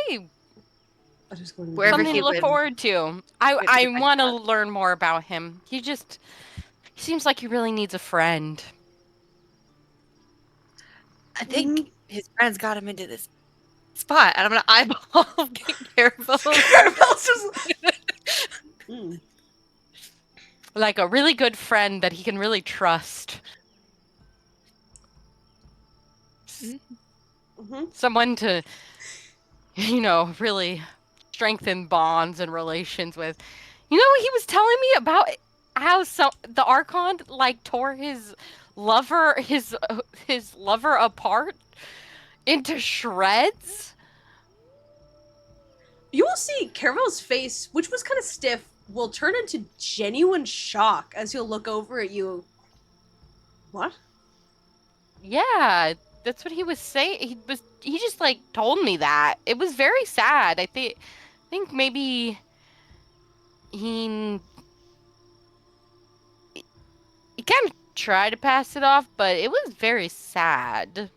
I just going Wherever something he to look lives. forward to. have to I find want to out. learn more about him. He seems like he really needs a friend. I think his friends got him into this spot, and I'm gonna eyeball get careful. Caravel's just Mm. Like a really good friend that he can really trust. Mm-hmm. Someone to, really strengthen bonds and relations with. You know what he was telling me about how the Archon tore his lover apart into shreds? You will see Caravel's face, which was kind of stiff, will turn into genuine shock as he'll look over at you. What? Yeah, that's what he was saying. He just told me that. It was very sad. I think maybe he kind of tried to pass it off, but it was very sad.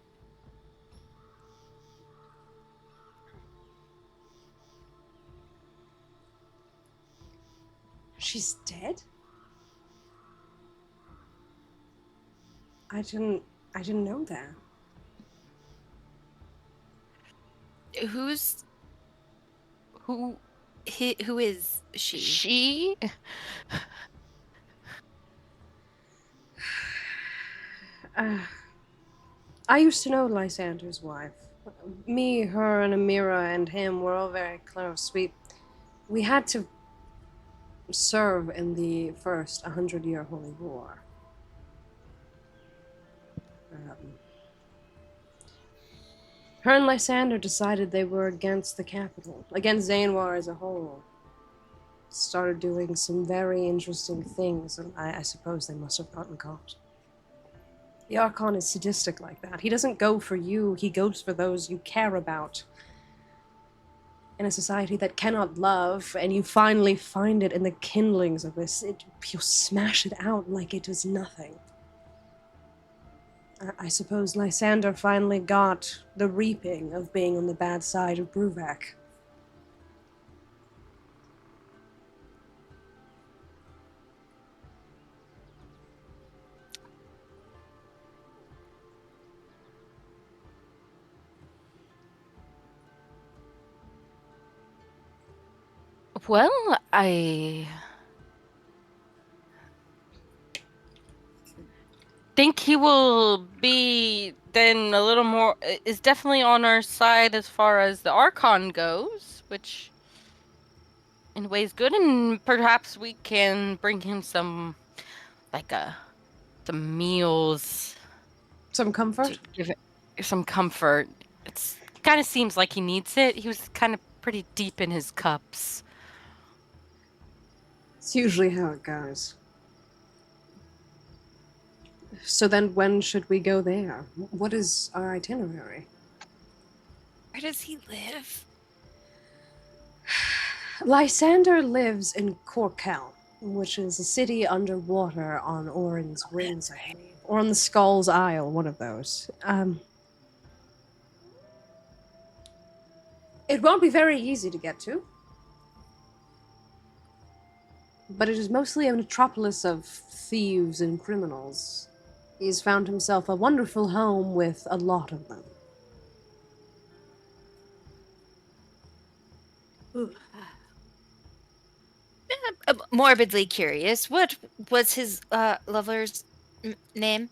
She's dead? I didn't know that. Who's who? Who is she? She? I used to know Lysander's wife. Me, her, and Amira and him were all very close. We had to serve in the first 100-year Holy War. Her and Lysander decided they were against the capital, against Zanwar as a whole. Started doing some very interesting things, and I suppose they must have gotten caught. The Archon is sadistic like that. He doesn't go for you, he goes for those you care about. In a society that cannot love, and you finally find it in the kindlings of this, you smash it out like it was nothing. I suppose Lysander finally got the reaping of being on the bad side of Bruvak. Well, I think he will be then a little more, is definitely on our side as far as the Archon goes, which in a way is good, and perhaps we can bring him some, like, some meals Some comfort? to give it some comfort. It's kind of seems like he needs it. He was kind of pretty deep in his cups. It's usually how it goes. So then when should we go there? What is our itinerary? Where does he live? Lysander lives in Corkel, which is a city underwater on Orin's Rings, I believe. Or on the Skull's Isle, one of those. It won't be very easy to get to. But it is mostly a metropolis of thieves and criminals. He's found himself a wonderful home with a lot of them. Morbidly curious. What was his lover's name?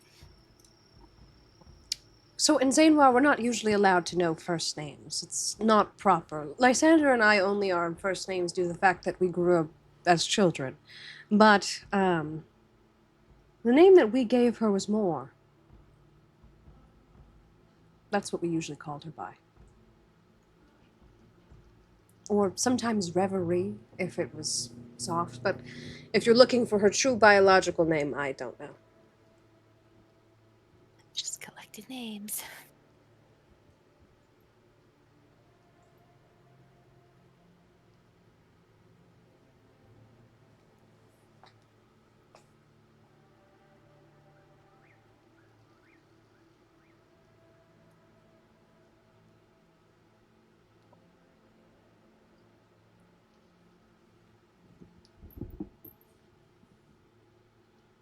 So in Zanwar, we're not usually allowed to know first names. It's not proper. Lysander and I only are on first names due to the fact that we grew up as children. But, the name that we gave her was Moore. That's what we usually called her by. Or sometimes Reverie, if it was soft. But if you're looking for her true biological name, I don't know. Just collected names.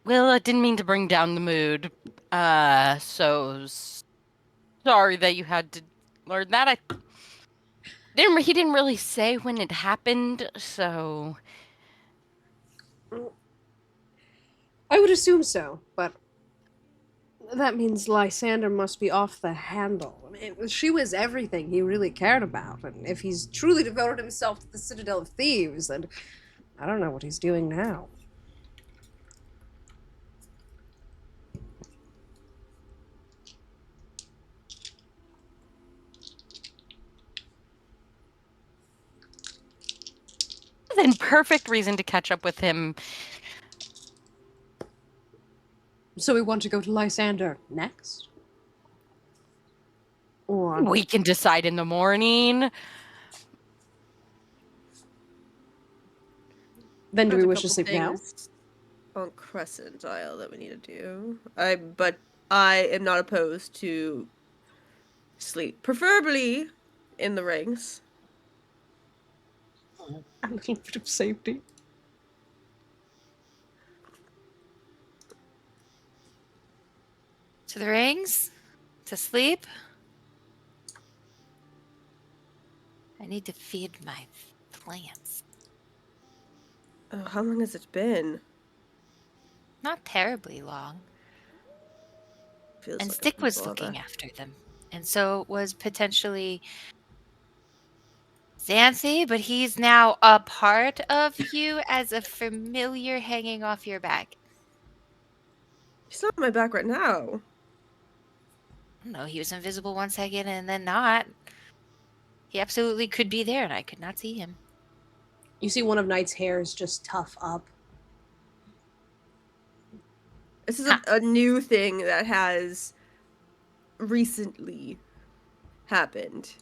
Well, I didn't mean to bring down the mood. So sorry that you had to learn that. He didn't really say when it happened, so I would assume so, but that means Lysander must be off the handle. I mean, she was everything he really cared about, and if he's truly devoted himself to the Citadel of Thieves, then I don't know what he's doing now. then perfect reason to catch up with him. So we want to go to Lysander next? Or We can decide in the morning. then do There's we a wish to couple sleep now? things on Crescent Isle that we need to do. But I am not opposed to sleep, preferably in the rings. A little bit of safety. To the rings? To sleep? I need to feed my plants. How long has it been? Not terribly long. Feels And like Stick was forever. looking after them. And so was potentially Xanthi, but he's now a part of you as a familiar hanging off your back. He's not on my back right now. I don't know, he was invisible 1 second and then not. He absolutely could be there and I could not see him. You see one of Knight's hairs just tough up. This is a new thing that has recently happened.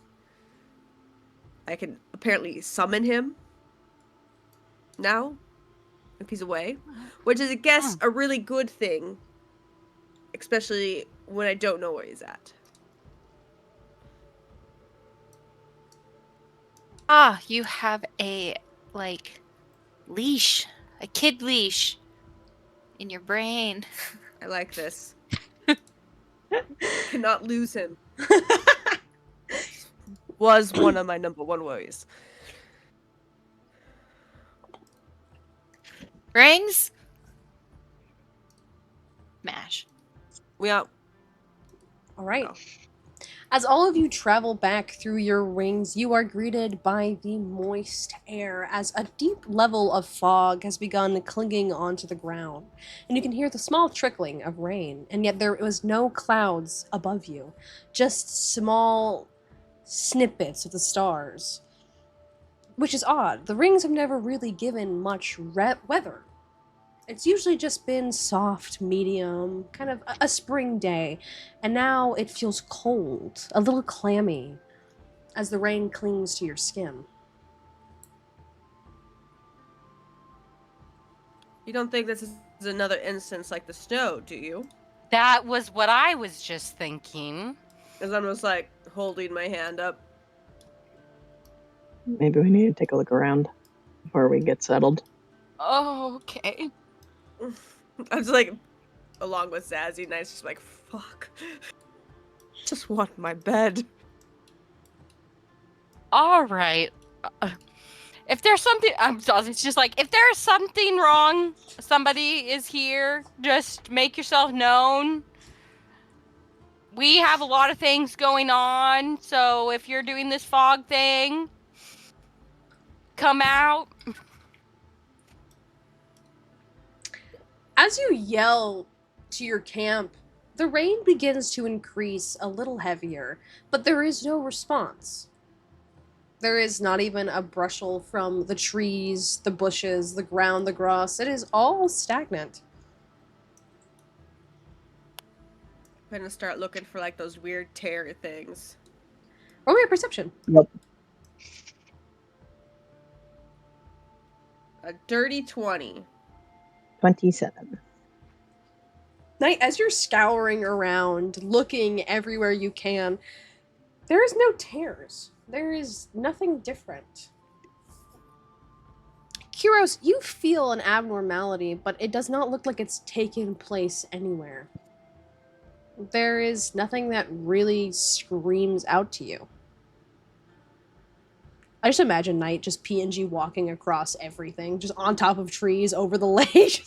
I can apparently summon him now if he's away, which is, I guess, a really good thing, especially when I don't know where he's at. Ah, you have a, leash. A kid leash. In your brain. I like this. Cannot lose him. Was one of my number one worries. Rings? Mash. We out. All right. Oh. As all of you travel back through your rings, you are greeted by the moist air as a deep level of fog has begun clinging onto the ground. And you can hear the small trickling of rain, and yet there was no clouds above you, just small snippets of the stars. Which is odd. The rings have never really given much weather. It's usually just been soft, medium, kind of a spring day, and now it feels cold, a little clammy, as the rain clings to your skin. You don't think this is another instance like the snow, do you? That was what I was just thinking. As I'm just like holding my hand up. Maybe we need to take a look around before we get settled. Oh, okay. I'm just like, along with Zazzy, and I was just like, fuck. Just want my bed. All right. If there's something, it's just like, if there's something wrong, somebody is here, just make yourself known. We have a lot of things going on, so if you're doing this fog thing, come out. As you yell to your camp, the rain begins to increase a little heavier, but there is no response. There is not even a brushel from the trees, the bushes, the ground, the grass. It is all stagnant. I'm gonna start looking for like those weird tear things. Roll me a perception. Yep. A dirty 20. 27. Night, as you're scouring around, looking everywhere you can, there is no tears. There is nothing different. Kyros, you feel an abnormality, but it does not look like it's taken place anywhere. There is nothing that really screams out to you. I just imagine Night just PNG walking across everything, just on top of trees over the lake.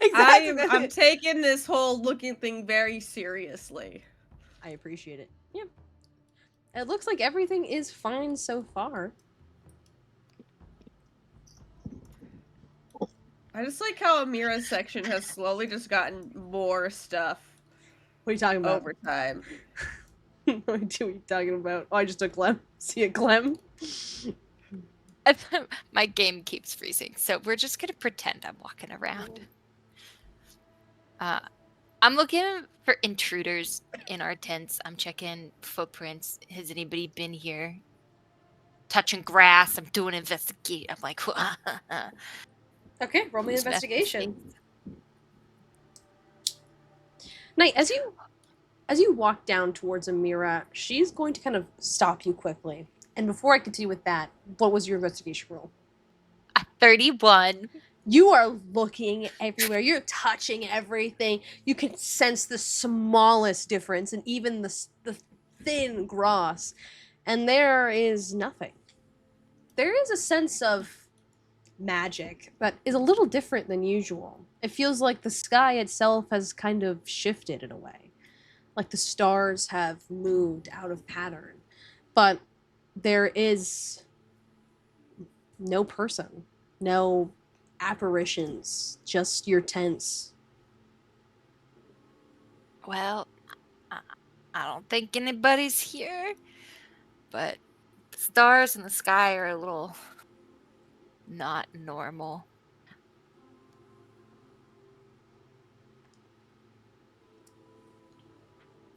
Exactly. I'm taking this whole looking thing very seriously. I appreciate it. Yeah. It looks like everything is fine so far. I just like how Amira's section has slowly just gotten more stuff What are you talking about? over time. What are you talking about? Oh, I just took Clem. See it, Clem? My game keeps freezing, so we're just gonna pretend I'm walking around. I'm looking for intruders in our tents. I'm checking footprints. Has anybody been here? Touching grass. I'm doing investigate. I'm like, Okay, roll me an who's messing with investigation. things? Night, as you walk down towards Amira, she's going to kind of stop you quickly. And before I continue with that, what was your investigation roll? A 31. You are looking everywhere. You're touching everything. You can sense the smallest difference, and even the thin grass. And there is nothing. There is a sense of magic that is a little different than usual. It feels like the sky itself has kind of shifted in a way. Like the stars have moved out of pattern. But there is no person, no apparitions, just your tents. Well, I don't think anybody's here, but the stars in the sky are a little not normal.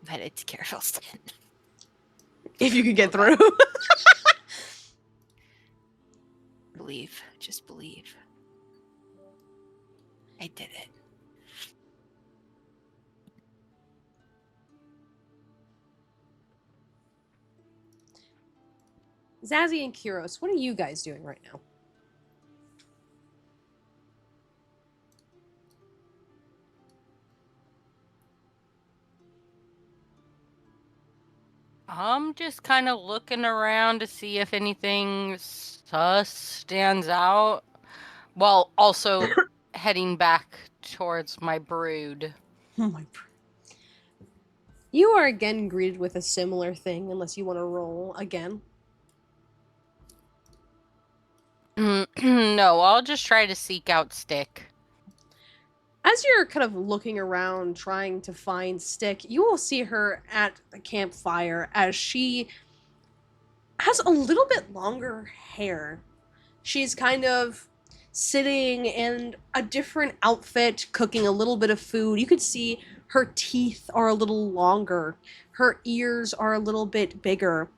I'm headed to Caravel's tent. If you could get through. Believe. Just believe. I did it. Zazzy and Kuros, what are you guys doing right now? I'm just kind of looking around to see if anything sus stands out, while also heading back towards my brood. Oh my. You are again greeted with a similar thing, unless you want to roll again. No, I'll just try to seek out Stick. As you're kind of looking around trying to find Stick, you will see her at the campfire as she has a little bit longer hair. She's kind of sitting in a different outfit, cooking a little bit of food. You could see her teeth are a little longer. Her ears are a little bit bigger.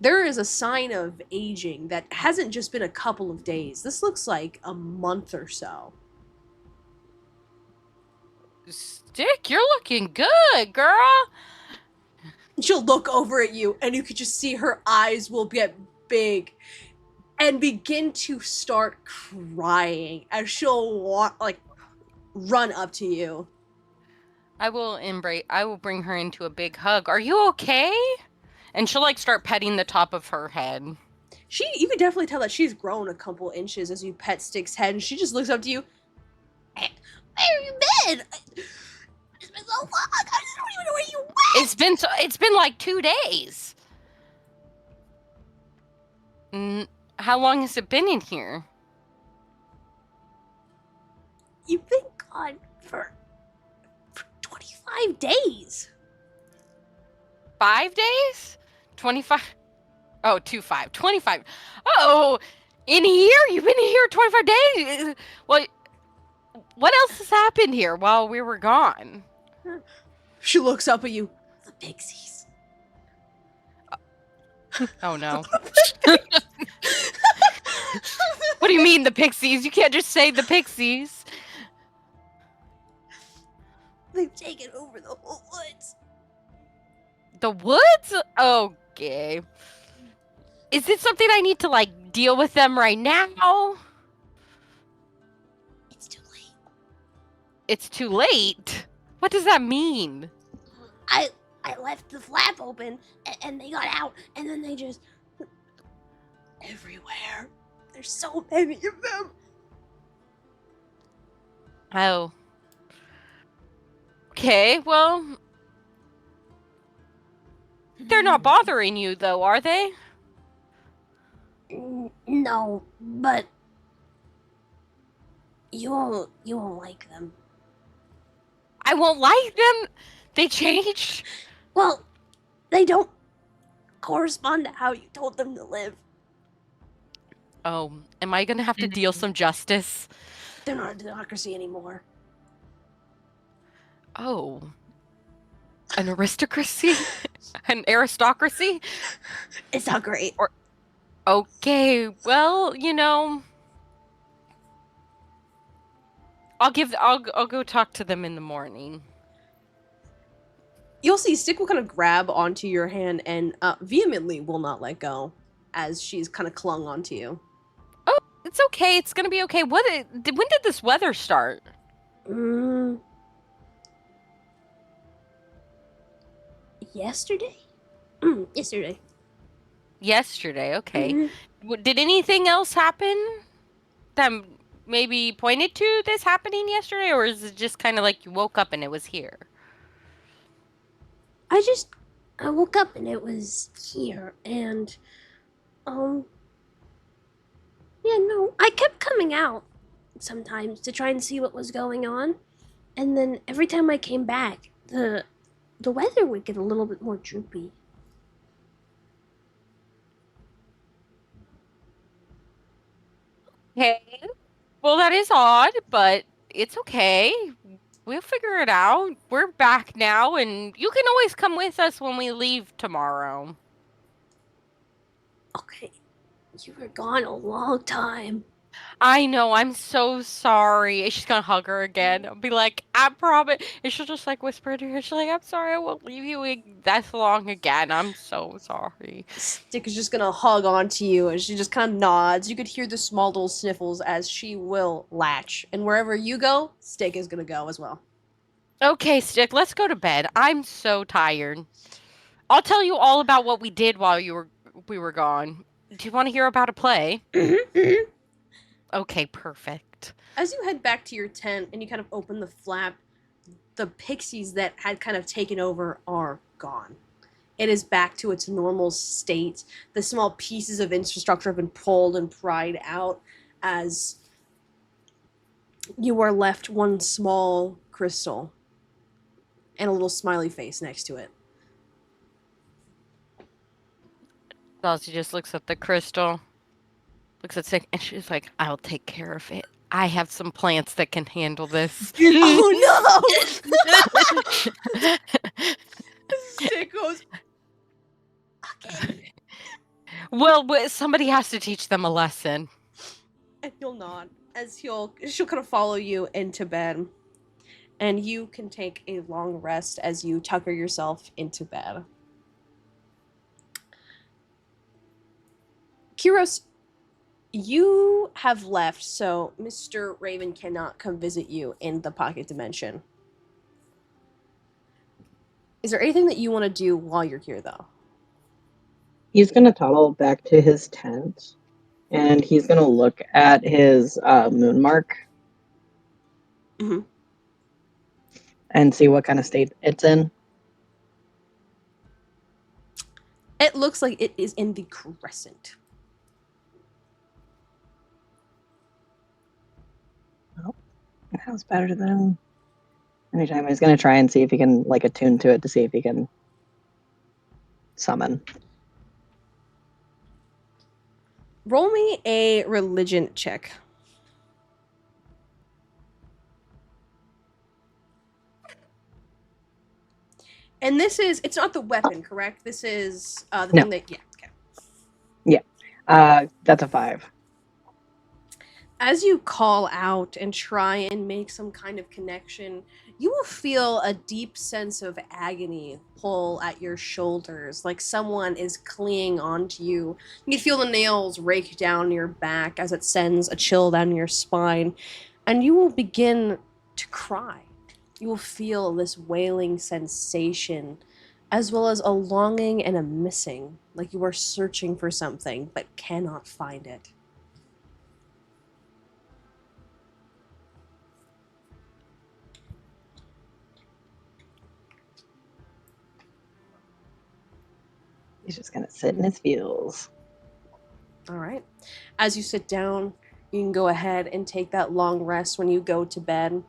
There is a sign of aging that hasn't just been a couple of days. This looks like a month or so. Stick, you're looking good, girl. She'll look over at you, and you could just see her eyes will get big and begin to start crying as she'll run up to you. I will bring her into a big hug. Are you okay? And she'll start petting the top of her head. You can definitely tell that she's grown a couple inches as you pet Stick's head, and she just looks up to you. Where have you been? It's been so long. I don't even know where you went. It's been like 2 days. How long has it been in here? You've been gone for 25 days. 5 days? 25? Oh, 25. 25. Oh, in here? You've been here 25 days? Well, what else has happened here while we were gone? She looks up at you. The pixies. Oh, no. What do you mean, the pixies? You can't just say the pixies. They've taken over the whole woods. The woods? Okay. Is it something I need to, deal with them right now? It's too late. It's too late? What does that mean? I left the flap open, and they got out, and then they just... everywhere. There's so many of them. Oh. Okay, well... They're not bothering you, though, are they? No, but... You won't like them. I won't like them? They changed? Well, they don't correspond to how you told them to live. Oh, am I gonna have to deal some justice? They're not a democracy anymore. Oh. An aristocracy? An aristocracy? It's not great. Okay, well, I'll go talk to them in the morning. You'll see Stick will kind of grab onto your hand and vehemently will not let go as she's kind of clung onto you. It's okay. It's gonna be okay. When did this weather start? Mm, yesterday? Yesterday. Yesterday. Okay. Mhm. Did anything else happen that maybe pointed to this happening yesterday, or is it just kind of like you woke up and it was here? I woke up and it was here, and, um, yeah, no, I kept coming out sometimes to try and see what was going on, and then every time I came back, the weather would get a little bit more droopy. Okay. Well, that is odd, but it's okay. We'll figure it out. We're back now, and you can always come with us when we leave tomorrow. Okay, you were gone a long time. I know, I'm so sorry. And she's gonna hug her again. I'll be like, I promise. And she'll just like whisper to her, she's like, I'm sorry, I won't leave you that long again. I'm so sorry. Stick is just gonna hug onto you, and she just kind of nods. You could hear the small little sniffles as she will latch, and wherever you go, Stick is gonna go as well. Okay, Stick, let's go to bed. I'm so tired. I'll tell you all about what we did while we were gone. Do you want to hear about a play? Okay, perfect. As you head back to your tent and you kind of open the flap, the pixies that had kind of taken over are gone. It is back to its normal state. The small pieces of infrastructure have been pulled and pried out as you are left one small crystal and a little smiley face next to it. Dulcie just looks at the crystal, looks at Stick, and she's like, I'll take care of it. I have some plants that can handle this. Oh no! Stick goes, okay. Well, somebody has to teach them a lesson. And he'll nod as she'll kind of follow you into bed. And you can take a long rest as you tucker yourself into bed. Kyros, you have left, so Mr. Raven cannot come visit you in the pocket dimension. Is there anything that you want to do while you're here, though? He's gonna toddle back to his tent, and he's gonna look at his moon mark Mhm. and see what kind of state it's in. It looks like it is in the crescent. That was better than anytime. He's gonna try and see if he can like attune to it to see if he can summon. Roll me a religion check. And it's not the weapon, correct? This is the No. thing that, yeah, okay. That's a 5. As you call out and try and make some kind of connection, you will feel a deep sense of agony pull at your shoulders, like someone is clinging onto you. You can feel the nails rake down your back as it sends a chill down your spine, and you will begin to cry. You will feel this wailing sensation, as well as a longing and a missing, like you are searching for something but cannot find it. He's just gonna sit in his feels. All right. As you sit down, you can go ahead and take that long rest when you go to bed.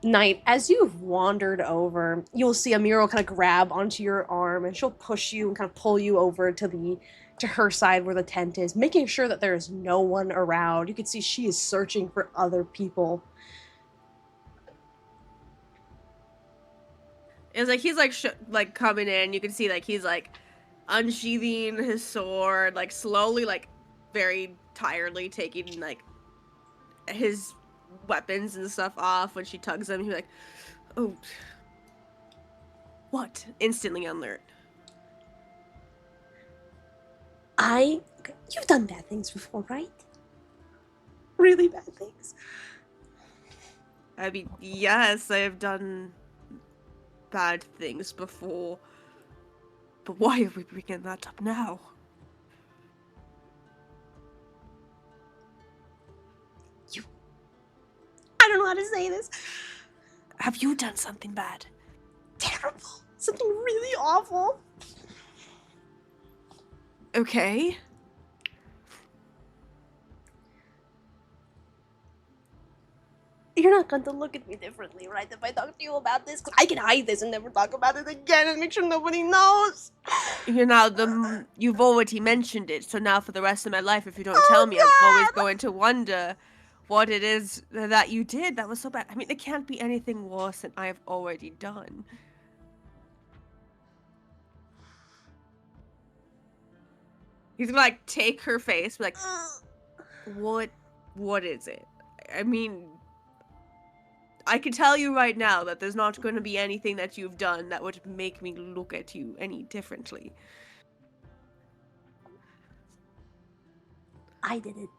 Night, as you've wandered over, you'll see Amira kind of grab onto your arm and she'll push you and kind of pull you over to her side where the tent is, making sure that there is no one around. You can see she is searching for other people. It's like he's like coming in. You can see like he's like unsheathing his sword, like slowly, like very tiredly taking like his weapons and stuff off. When she tugs him, he's like, "Oh, what?" Instantly alert. You've done bad things before, right? really bad things. I mean, yes, I have done bad things before. But why are we bringing that up now? I don't know how to say this. Have you done something bad? Terrible. Something really awful. Okay. You're not going to look at me differently, right? If I talk to you about this, 'cause I can hide this and never talk about it again and make sure nobody knows. You know, you've already mentioned it, so now for the rest of my life, if you don't tell me, I'm always God! going to wonder what it is that you did that was so bad. I mean, it can't be anything worse than I have already done. He's gonna, like, take her face, be like, what is it? I mean, I can tell you right now that there's not going to be anything that you've done that would make me look at you any differently. I did it.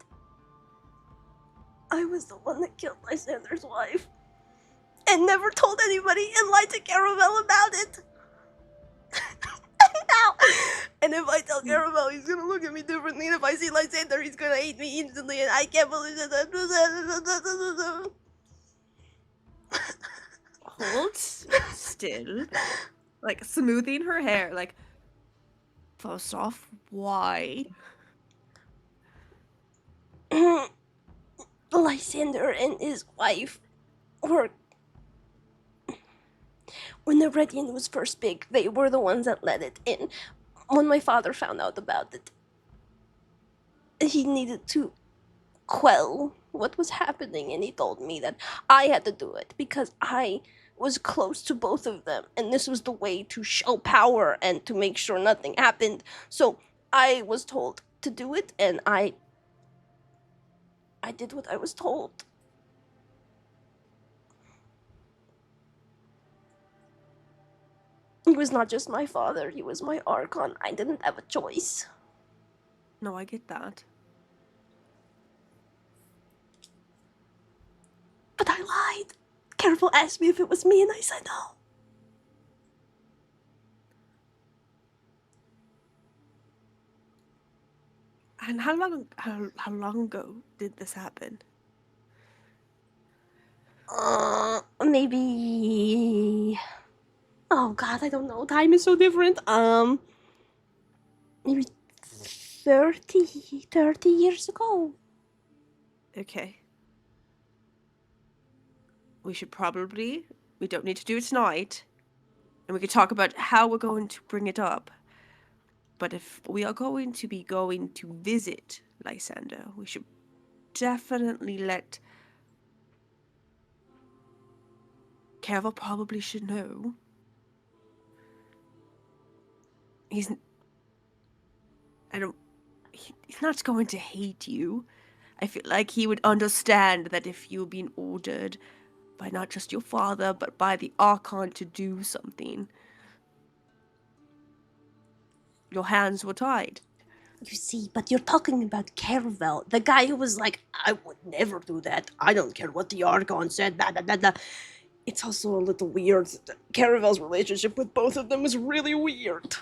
I was the one that killed Lysander's wife. And never told anybody and lied to Caravel about it. Now, and if I tell Caravel, he's gonna look at me differently. And if I see Lysander, he's gonna hate me instantly. And I can't believe that. Hold still. Like, smoothing her hair. Like, first off, why? Lysander and his wife were... When the Redian was first big, they were the ones that let it in. When my father found out about it, he needed to quell what was happening, and he told me that I had to do it because I was close to both of them, and this was the way to show power and to make sure nothing happened. So I was told to do it, and I did what I was told. He was not just my father, he was my Archon. I didn't have a choice. No, I get that. But I lied. Caravel asked me if it was me, and I said no. And how long ago did this happen? Maybe... Oh god, I don't know. Time is so different. Maybe 30 years ago. Okay. We don't need to do it tonight. And we could talk about how we're going to bring it up. But if we are going to visit Lysander, we should definitely let... Caravel probably should know. He's not going to hate you. I feel like he would understand that if you've been ordered by not just your father, but by the Archon to do something, your hands were tied. You see, but you're talking about Caravel, the guy who was like, I would never do that. I don't care what the Archon said, blah, blah, blah, blah. It's also a little weird. Caravel's relationship with both of them is really weird.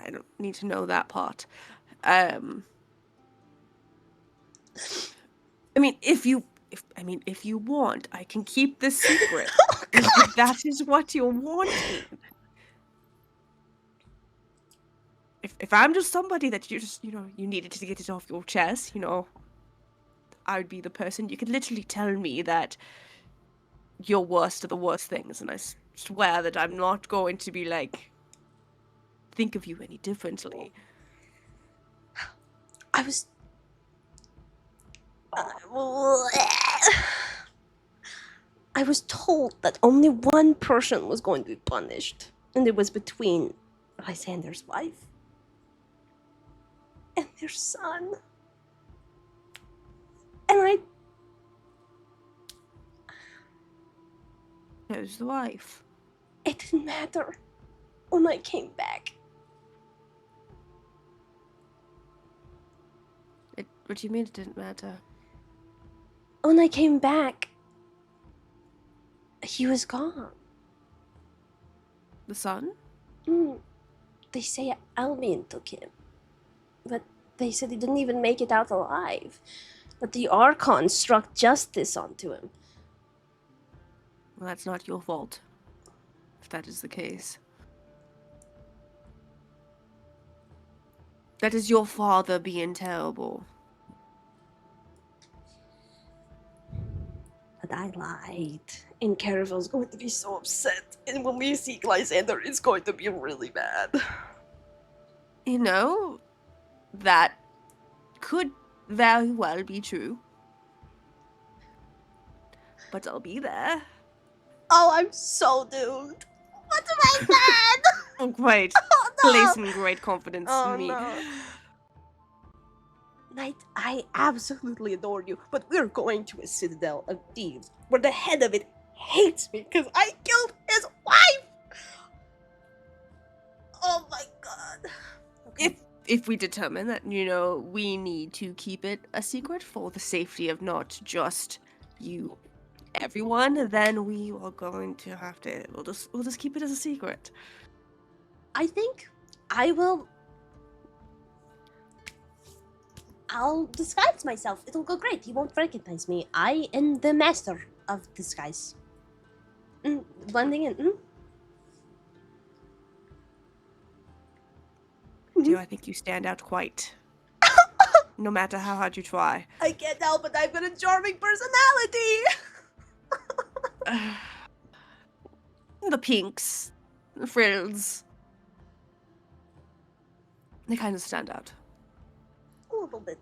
I don't need to know that part. I mean, if you want, I can keep this secret. If that is what you're wanting. If I'm just somebody that you just, you needed to get it off your chest, I would be the person. You could literally tell me that your worst of the worst things, and I swear that I'm not going to be like, think of you any differently. I was... I was told that only one person was going to be punished, and it was between Lysander's wife and their son. And Who's the wife? it didn't matter when I came back. What do you mean it didn't matter? When I came back, he was gone. The sun? Mm, they say Albion took him. But they said he didn't even make it out alive. That the Archon struck justice onto him. Well, that's not your fault, if that is the case. That is your father being terrible. But I lied. And Caravel's going to be so upset. And when we see Lysander, it's going to be really bad. You know, that could very well be true. But I'll be there. Oh, I'm so doomed. What have I done? Oh, great. Oh, no. Placing great confidence in me. No. Knight, I absolutely adore you, but we're going to a citadel of thieves where the head of it hates me because I killed his wife. Oh my god. Okay. If we determine that, you know, we need to keep it a secret for the safety of not just you, everyone, then we are going to have to. We'll just keep it as a secret. I think I'll disguise myself. It'll go great. He won't recognize me. I am the master of disguise. Blending in. Do I think you stand out quite? No matter how hard you try. I can't help it. I've got a charming personality. The pinks, the frills, they kind of stand out. A little bit.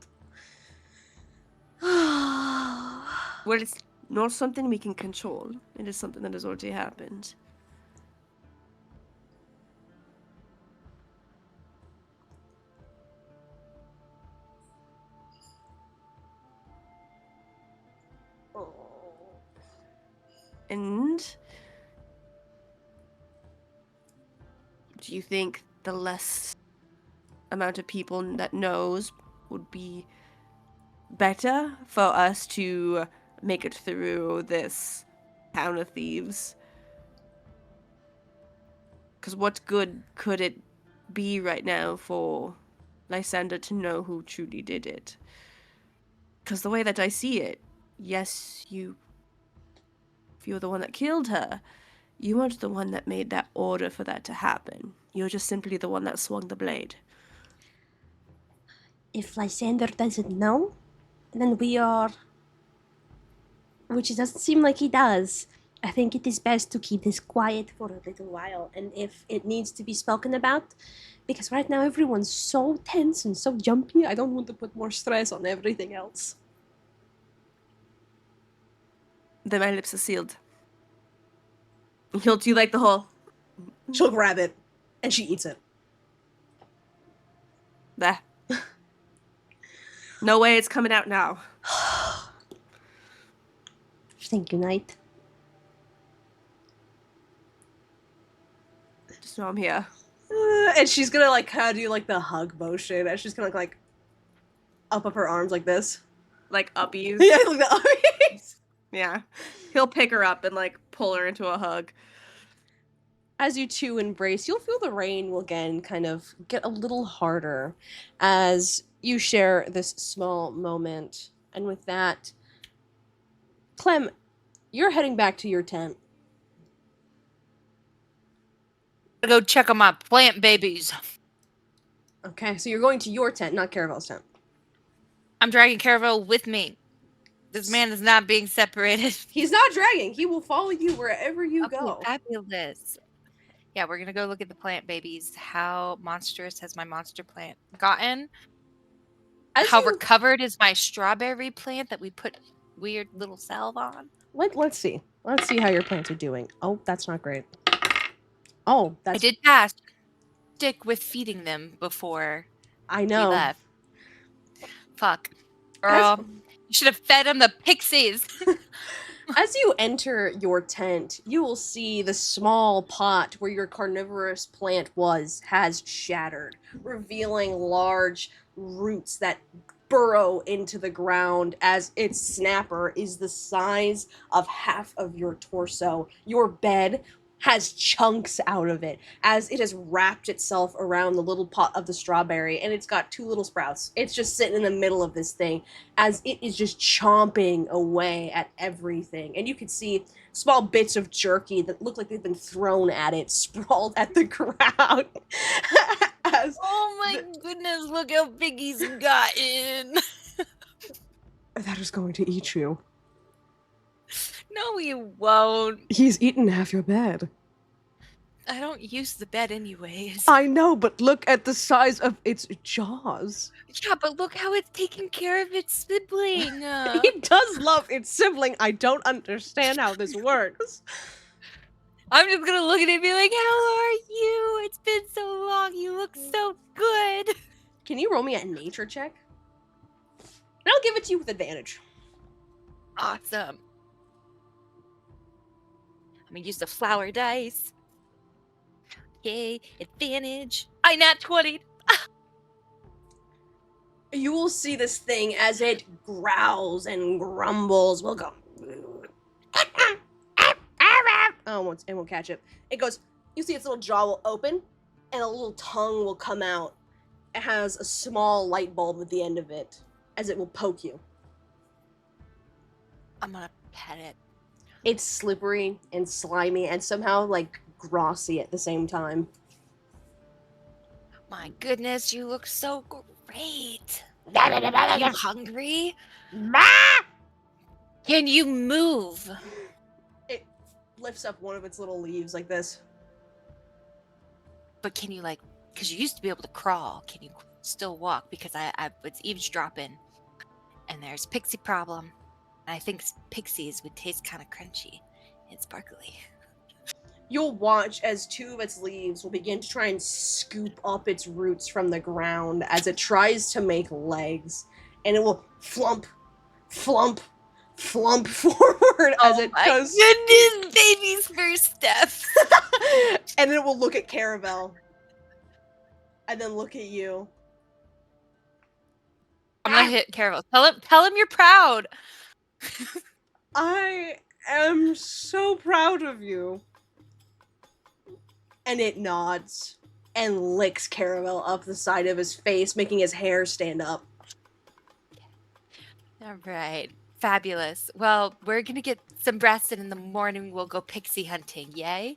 Well, it's not something we can control. It is something that has already happened. And do you think the less amount of people that knows would be better for us to make it through this town of thieves? Because what good could it be right now for Lysander to know who truly did it? Because the way that I see it, yes, if you're the one that killed her, you weren't the one that made that order for that to happen. You're just simply the one that swung the blade. If Lysander doesn't know, then we are... Which it doesn't seem like he does. I think it is best to keep this quiet for a little while, and if it needs to be spoken about, because right now everyone's so tense and so jumpy, I don't want to put more stress on everything else. Then my lips are sealed. He'll do like the whole... She'll grab it, and she eats it. There. No way it's coming out now. Thank you, Knight. Just know I'm here. And she's gonna like kind of do like the hug motion, and she's gonna like up her arms like this. Like uppies. Yeah, like the uppies. Yeah. He'll pick her up and like pull her into a hug. As you two embrace, you'll feel the rain will again kind of get a little harder as you share this small moment. And with that, Clem, you're heading back to your tent. Go check on my plant babies. Okay, so you're going to your tent, not Caravel's tent. I'm dragging Caravel with me. This man is not being separated. He's not dragging. He will follow you wherever you Okay, go. fabulous. Yeah, we're gonna go look at the plant babies. How monstrous has my monster plant gotten? How recovered is my strawberry plant that we put weird little salve on? Let's see. Let's see how your plants are doing. Oh, that's not great. Oh, I that's... did task Dick with feeding them before I we know. left. Fuck. Girl, you should have fed him the pixies. As you enter your tent, you will see the small pot where your carnivorous plant has shattered, revealing large roots that burrow into the ground as its snapper is the size of half of your torso. Your bed has chunks out of it as it has wrapped itself around the little pot of the strawberry, and it's got 2 little sprouts. It's just sitting in the middle of this thing as it is just chomping away at everything. And you can see small bits of jerky that look like they've been thrown at it sprawled at the ground. As Oh my goodness, look how big he's gotten. that is going to eat you. No, he won't. He's eaten half your bed. I don't use the bed anyways. I know, but look at the size of its jaws. Yeah, but look how it's taking care of its sibling. He does love its sibling. I don't understand how this works. I'm just gonna look at it and be like, how are you? It's been so long. You look so good. Can you roll me a nature check? And I'll give it to you with advantage. Awesome. I'm gonna use the flower dice. Yay, advantage. I nat 20. You will see this thing as it growls and grumbles. We'll go. Oh, it won't catch it. It goes. You see its little jaw will open, and a little tongue will come out. It has a small light bulb at the end of it, as it will poke you. I'm gonna pet it. It's slippery and slimy, and somehow like grossy at the same time. My goodness, you look so great. Are you hungry? Can you move? It lifts up one of its little leaves like this. But can you because you used to be able to crawl, can you still walk? Because I was eavesdropping, and there's Pixie problem. And I think pixies would taste kind of crunchy and sparkly. You'll watch as 2 of its leaves will begin to try and scoop up its roots from the ground as it tries to make legs. And it will flump, flump, flump forward as it goes. Goodness, baby's first steps. And then it will look at Caravel. And then look at you. I'm gonna hit Carol. Tell him you're proud. I am so proud of you. And it nods and licks Caravel up the side of his face, making his hair stand up. All right. Fabulous. Well, we're going to get some rest, and in the morning we'll go pixie hunting. Yay?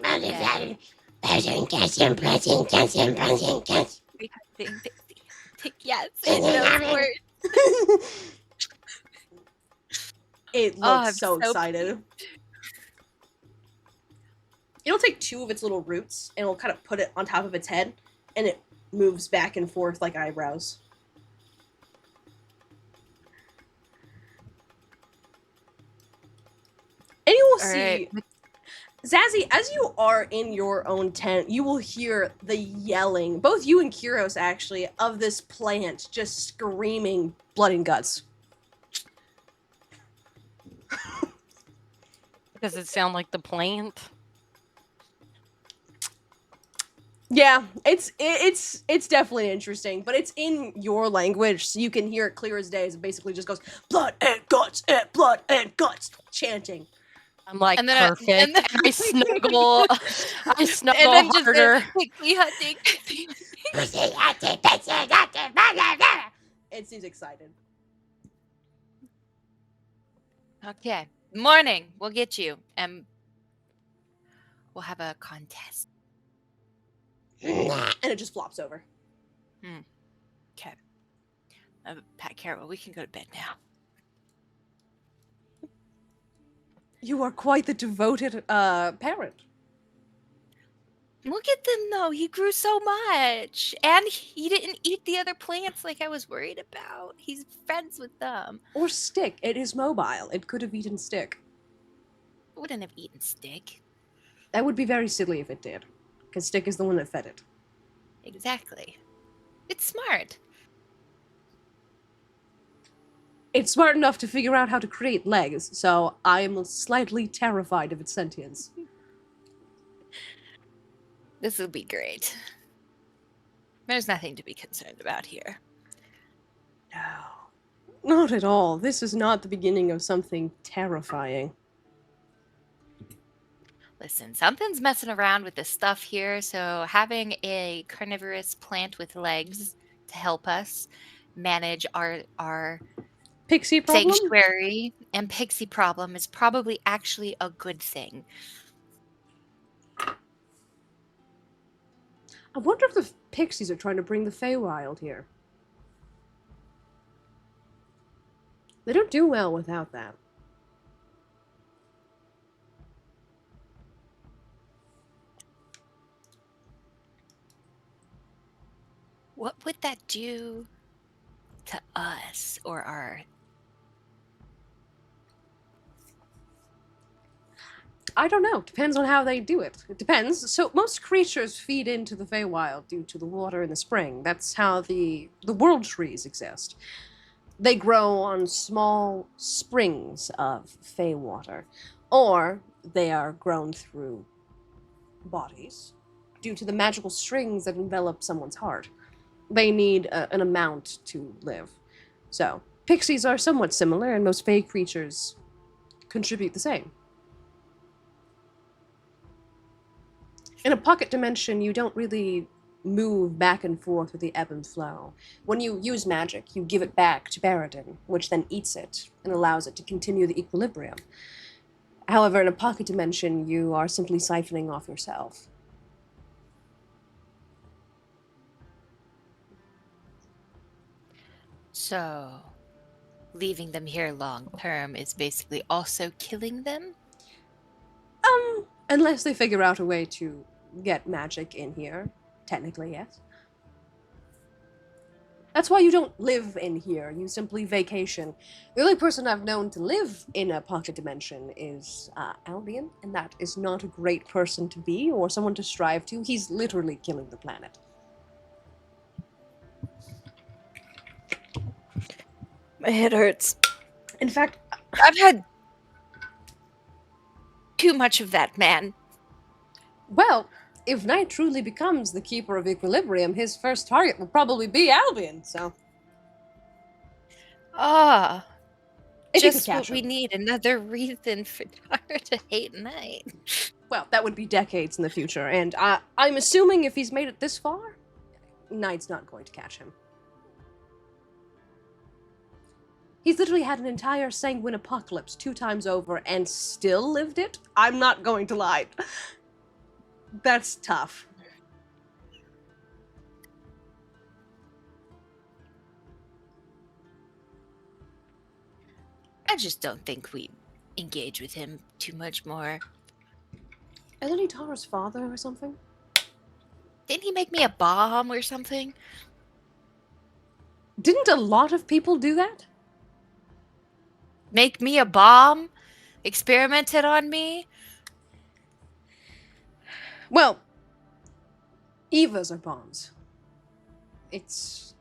Yay. Yes, it knows words. It looks I'm so so excited. It'll take 2 of its little roots and it'll kind of put it on top of its head, and it moves back and forth like eyebrows. And you will see, right. Zazie, as you are in your own tent, you will hear the yelling, both you and Kyros actually, of this plant just screaming blood and guts. Does it sound like the plant? Yeah, it's definitely interesting, but it's in your language, so you can hear it clear as day. It basically just goes blood and guts, chanting. I'm like, And then perfect. and then- I snuggle. I snuggle and then just harder. pixie hunting. It seems excited. Okay. Morning. We'll get you. And we'll have a contest. And it just flops over. Okay. Pat Carol, we can go to bed now. You are quite the devoted parent. Look at them, though. He grew so much. And he didn't eat the other plants like I was worried about. He's friends with them. Or stick. It is mobile. It could have eaten stick. I wouldn't have eaten stick. That would be very silly if it did. Because stick is the one that fed it. Exactly. It's smart. It's smart enough to figure out how to create legs, so I am slightly terrified of its sentience. This will be great. There's nothing to be concerned about here. No. Not at all. This is not the beginning of something terrifying. Listen, something's messing around with this stuff here, so having a carnivorous plant with legs to help us manage our Pixie problem? sanctuary and pixie problem is probably actually a good thing. I wonder if the pixies are trying to bring the Feywild here. They don't do well without that. What would that do to us or our... I don't know. Depends on how they do it. It depends. So most creatures feed into the Feywild due to the water in the spring. That's how the world trees exist. They grow on small springs of Fey water, or they are grown through bodies due to the magical strings that envelop someone's heart. They need an amount to live. So pixies are somewhat similar, and most Fey creatures contribute the same. In a pocket dimension, you don't really move back and forth with the ebb and flow. When you use magic, you give it back to Baradin, which then eats it and allows it to continue the equilibrium. However, in a pocket dimension, you are simply siphoning off yourself. So, leaving them here long term is basically also killing them? Unless they figure out a way to get magic in here. Technically, yes. That's why you don't live in here. You simply vacation. The only person I've known to live in a pocket dimension is Albion, and that is not a great person to be or someone to strive to. He's literally killing the planet. My head hurts. In fact, I've had too much of that man. well, if Knight truly becomes the keeper of equilibrium, his first target will probably be Albion, so... Ah, If you could just what catch we him. need, another reason for Tara to hate Knight. Well, that would be decades in the future, and I'm assuming if he's made it this far, Knight's not going to catch him. He's literally had an entire sanguine apocalypse 2 times over and still lived it? I'm not going to lie. That's tough. I just don't think we engage with him too much more. Isn't he Tara's father or something? Didn't he make me a bomb or something? Didn't a lot of people do that? Make me a bomb? Experimented on me? Well, Evas are bombs. It's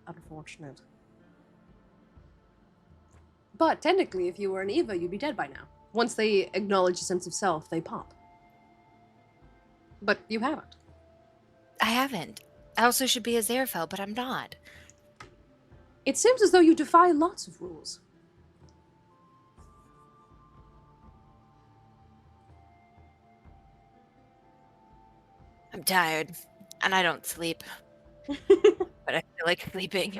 unfortunate. But technically, if you were an Eva, you'd be dead by now. Once they acknowledge a sense of self, they pop. But you haven't. I haven't. I also should be a Zerfel, but I'm not. It seems as though you defy lots of rules. I'm tired, and I don't sleep. But I feel like sleeping.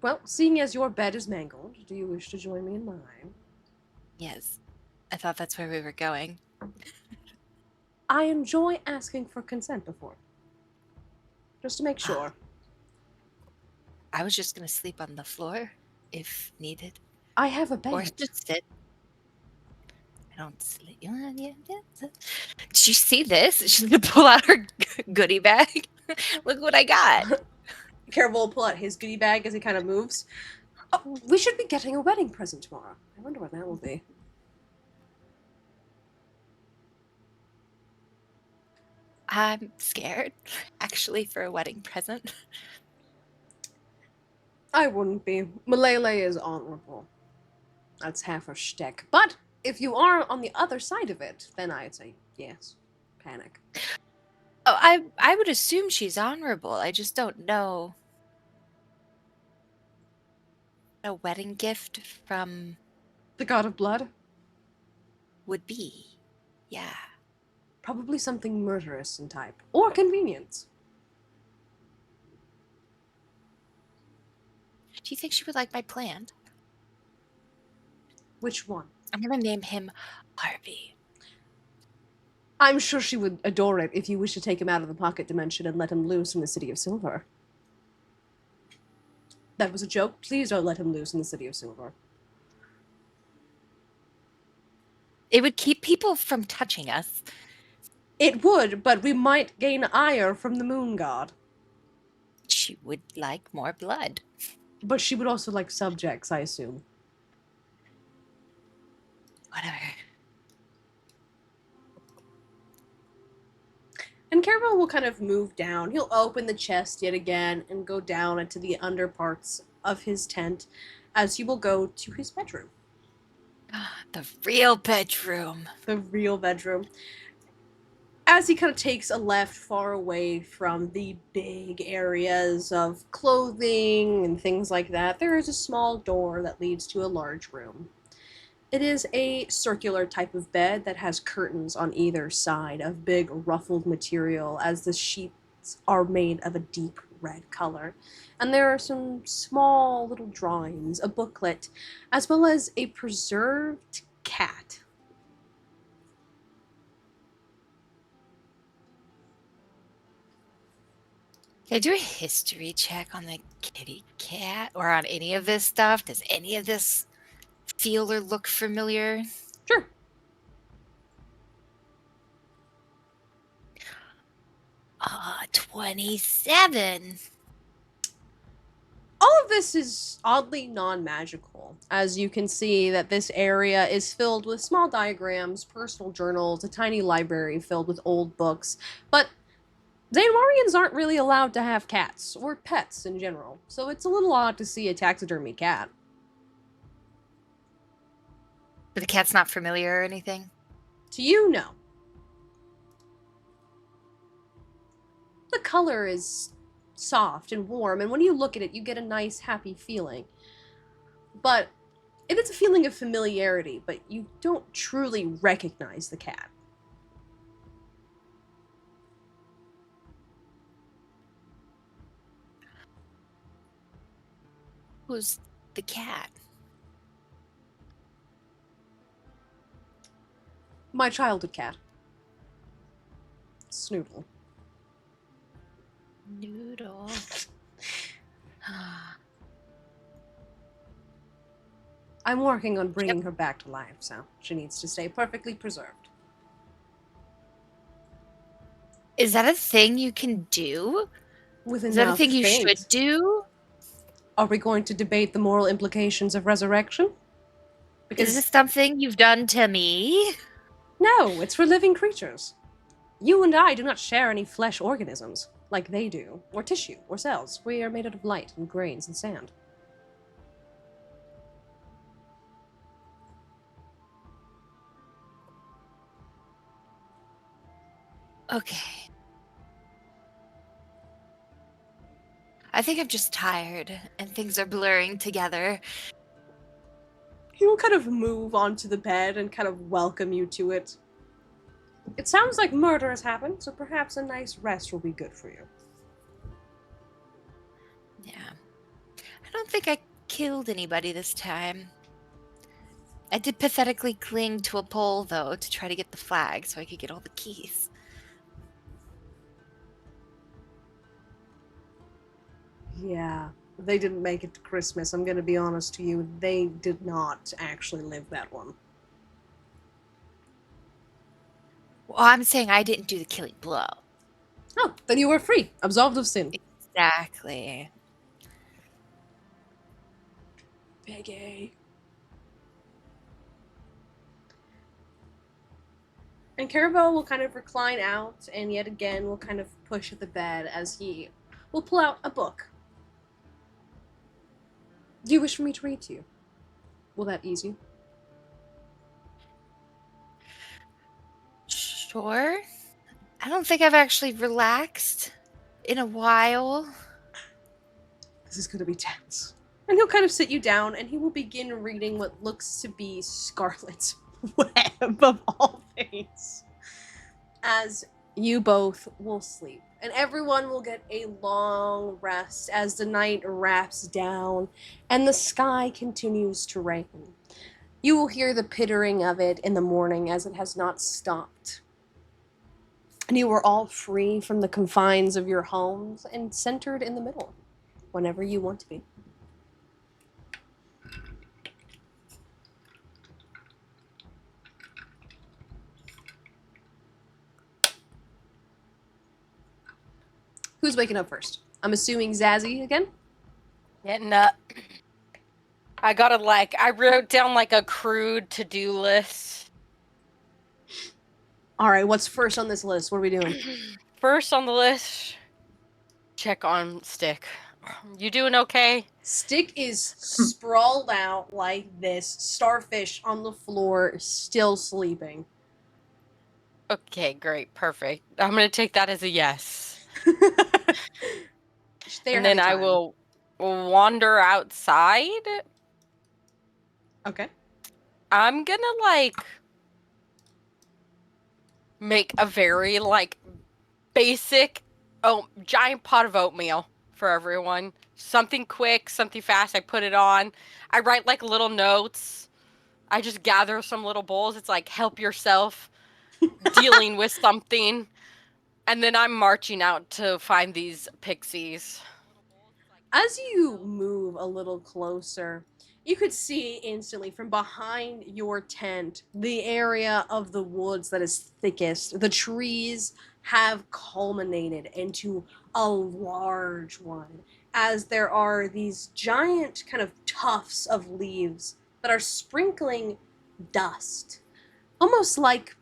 Well, seeing as your bed is mangled, do you wish to join me in mine? Yes. I thought that's where we were going. I enjoy asking for consent before. Just to make sure. I was just gonna sleep on the floor, if needed. I have a bed. Or just sit. I don't sleep. Did you see this? She's gonna pull out her goodie bag. Look what I got. Careful, pull out his goodie bag as he kind of moves. Oh, we should be getting a wedding present tomorrow. I wonder what that will be. I'm scared, actually, for a wedding present. I wouldn't be. Malele is honorable. That's half her shtick. But if you are on the other side of it, then I'd say yes. Panic. Oh, I would assume she's honorable. I just don't know. A wedding gift from The god of blood? would be. Yeah. Probably something murderous in type. Or convenience. Do you think she would like my plant? Which one? I'm gonna name him Harvey. I'm sure she would adore it if you wish to take him out of the pocket dimension and let him loose in the City of Silver. That was a joke. Please don't let him loose in the City of Silver. It would keep people from touching us. It would, but we might gain ire from the moon god. She would like more blood. But she would also like subjects, I assume. Whatever. And Caravel will kind of move down. He'll open the chest yet again and go down into the under parts of his tent as he will go to his bedroom. The real bedroom. The real bedroom. As he kind of takes a left far away from the big areas of clothing and things like that, there is a small door that leads to a large room. It is a circular type of bed that has curtains on either side of big ruffled material as the sheets are made of a deep red color. And there are some small little drawings, a booklet, as well as a preserved cat. Can I do a history check on the kitty cat or on any of this stuff? Does any of this feel or look familiar? Sure. Ah, 27. All of this is oddly non-magical, as you can see that this area is filled with small diagrams, personal journals, a tiny library filled with old books, but Xanwarians aren't really allowed to have cats, or pets in general, so it's a little odd to see a taxidermy cat. But the cat's not familiar or anything? To you, no. The color is soft and warm, and when you look at it, you get a nice, happy feeling. But it is a feeling of familiarity, but you don't truly recognize the cat. Who's the cat? My childhood cat. Snoodle. Noodle. I'm working on bringing her back to life, so she needs to stay perfectly preserved. Is that a thing you can do? With Is that a enough thing you things. should do? Are we going to debate the moral implications of resurrection? Is this something you've done to me? No, it's for living creatures. You and I do not share any flesh organisms, like they do, or tissue, or cells. We are made out of light and grains and sand. Okay. I think I'm just tired and things are blurring together. He will kind of move onto the bed and kind of welcome you to it. It sounds like murder has happened, so perhaps a nice rest will be good for you. Yeah. I don't think I killed anybody this time. I did pathetically cling to a pole, though, to try to get the flag so I could get all the keys. Yeah, they didn't make it to Christmas. I'm gonna be honest to you. They did not actually live that one. Well, I'm saying I didn't do the killing blow. Oh, then you were free, absolved of sin. Exactly. Peggy. And Caravel will kind of recline out, and yet again will kind of push at the bed as he will pull out a book. Do you wish for me to read to you? Will that ease you? Sure. I don't think I've actually relaxed in a while. This is gonna be tense. And he'll kind of sit you down, and he will begin reading what looks to be Scarlet's Web of all things. As you both will sleep. And everyone will get a long rest as the night wraps down and the sky continues to rain. You will hear the pittering of it in the morning as it has not stopped. And you are all free from the confines of your homes and centered in the middle, whenever you want to be. Who's waking up first? I'm assuming Zazzy again? Getting up. I wrote down like a crude to-do list. All right, what's first on this list? What are we doing? First on the list, check on Stick. You doing okay? Stick is sprawled out like this, starfish on the floor, still sleeping. Okay, great, perfect. I'm gonna take that as a yes. And then I will wander outside. Okay. I'm gonna make a very basic giant pot of oatmeal for everyone. Something quick, something fast. I put it on. I write little notes. I just gather some little bowls. It's like help yourself dealing with something. And then I'm marching out to find these pixies. As you move a little closer, you could see instantly from behind your tent the area of the woods that is thickest. The trees have culminated into a large one, as there are these giant kind of tufts of leaves that are sprinkling dust, almost like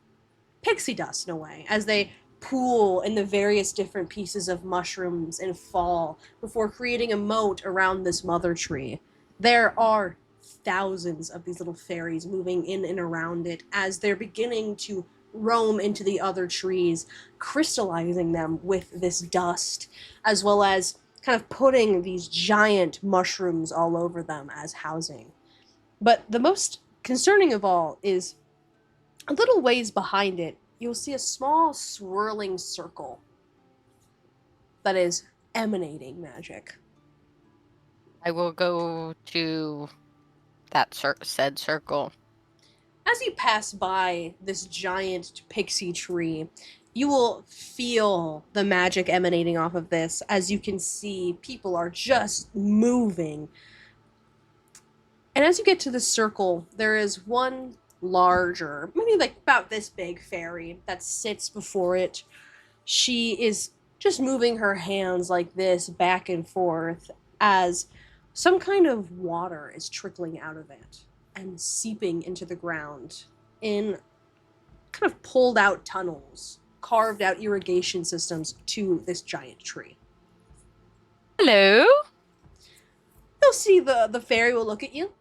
pixie dust in a way, as they pool in the various different pieces of mushrooms and fall before creating a moat around this mother tree. There are thousands of these little fairies moving in and around it as they're beginning to roam into the other trees, crystallizing them with this dust, as well as kind of putting these giant mushrooms all over them as housing. But the most concerning of all is a little ways behind it, you'll see a small swirling circle that is emanating magic. I will go to that said circle. As you pass by this giant pixie tree, you will feel the magic emanating off of this. As you can see, people are just moving. And as you get to the circle, there is one larger, maybe about this big fairy that sits before it. She is just moving her hands like this back and forth as some kind of water is trickling out of it and seeping into the ground in kind of pulled out tunnels, carved out irrigation systems to this giant tree. Hello? You'll see the fairy will look at you.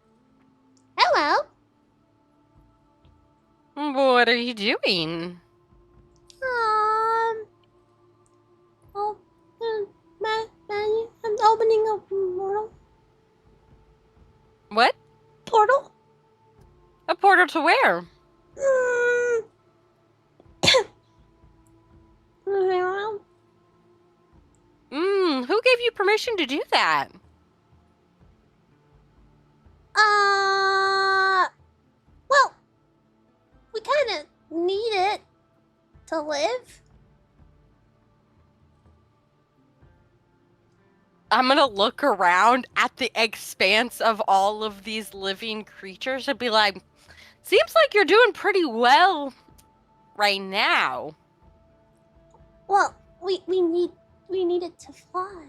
Hello. What are you doing? I'm opening a portal. What? Portal? A portal to where? Who gave you permission to do that? Well, we kind of need it to live. I'm gonna look around at the expanse of all of these living creatures and be like, seems like you're doing pretty well right now. Well, we need it to fly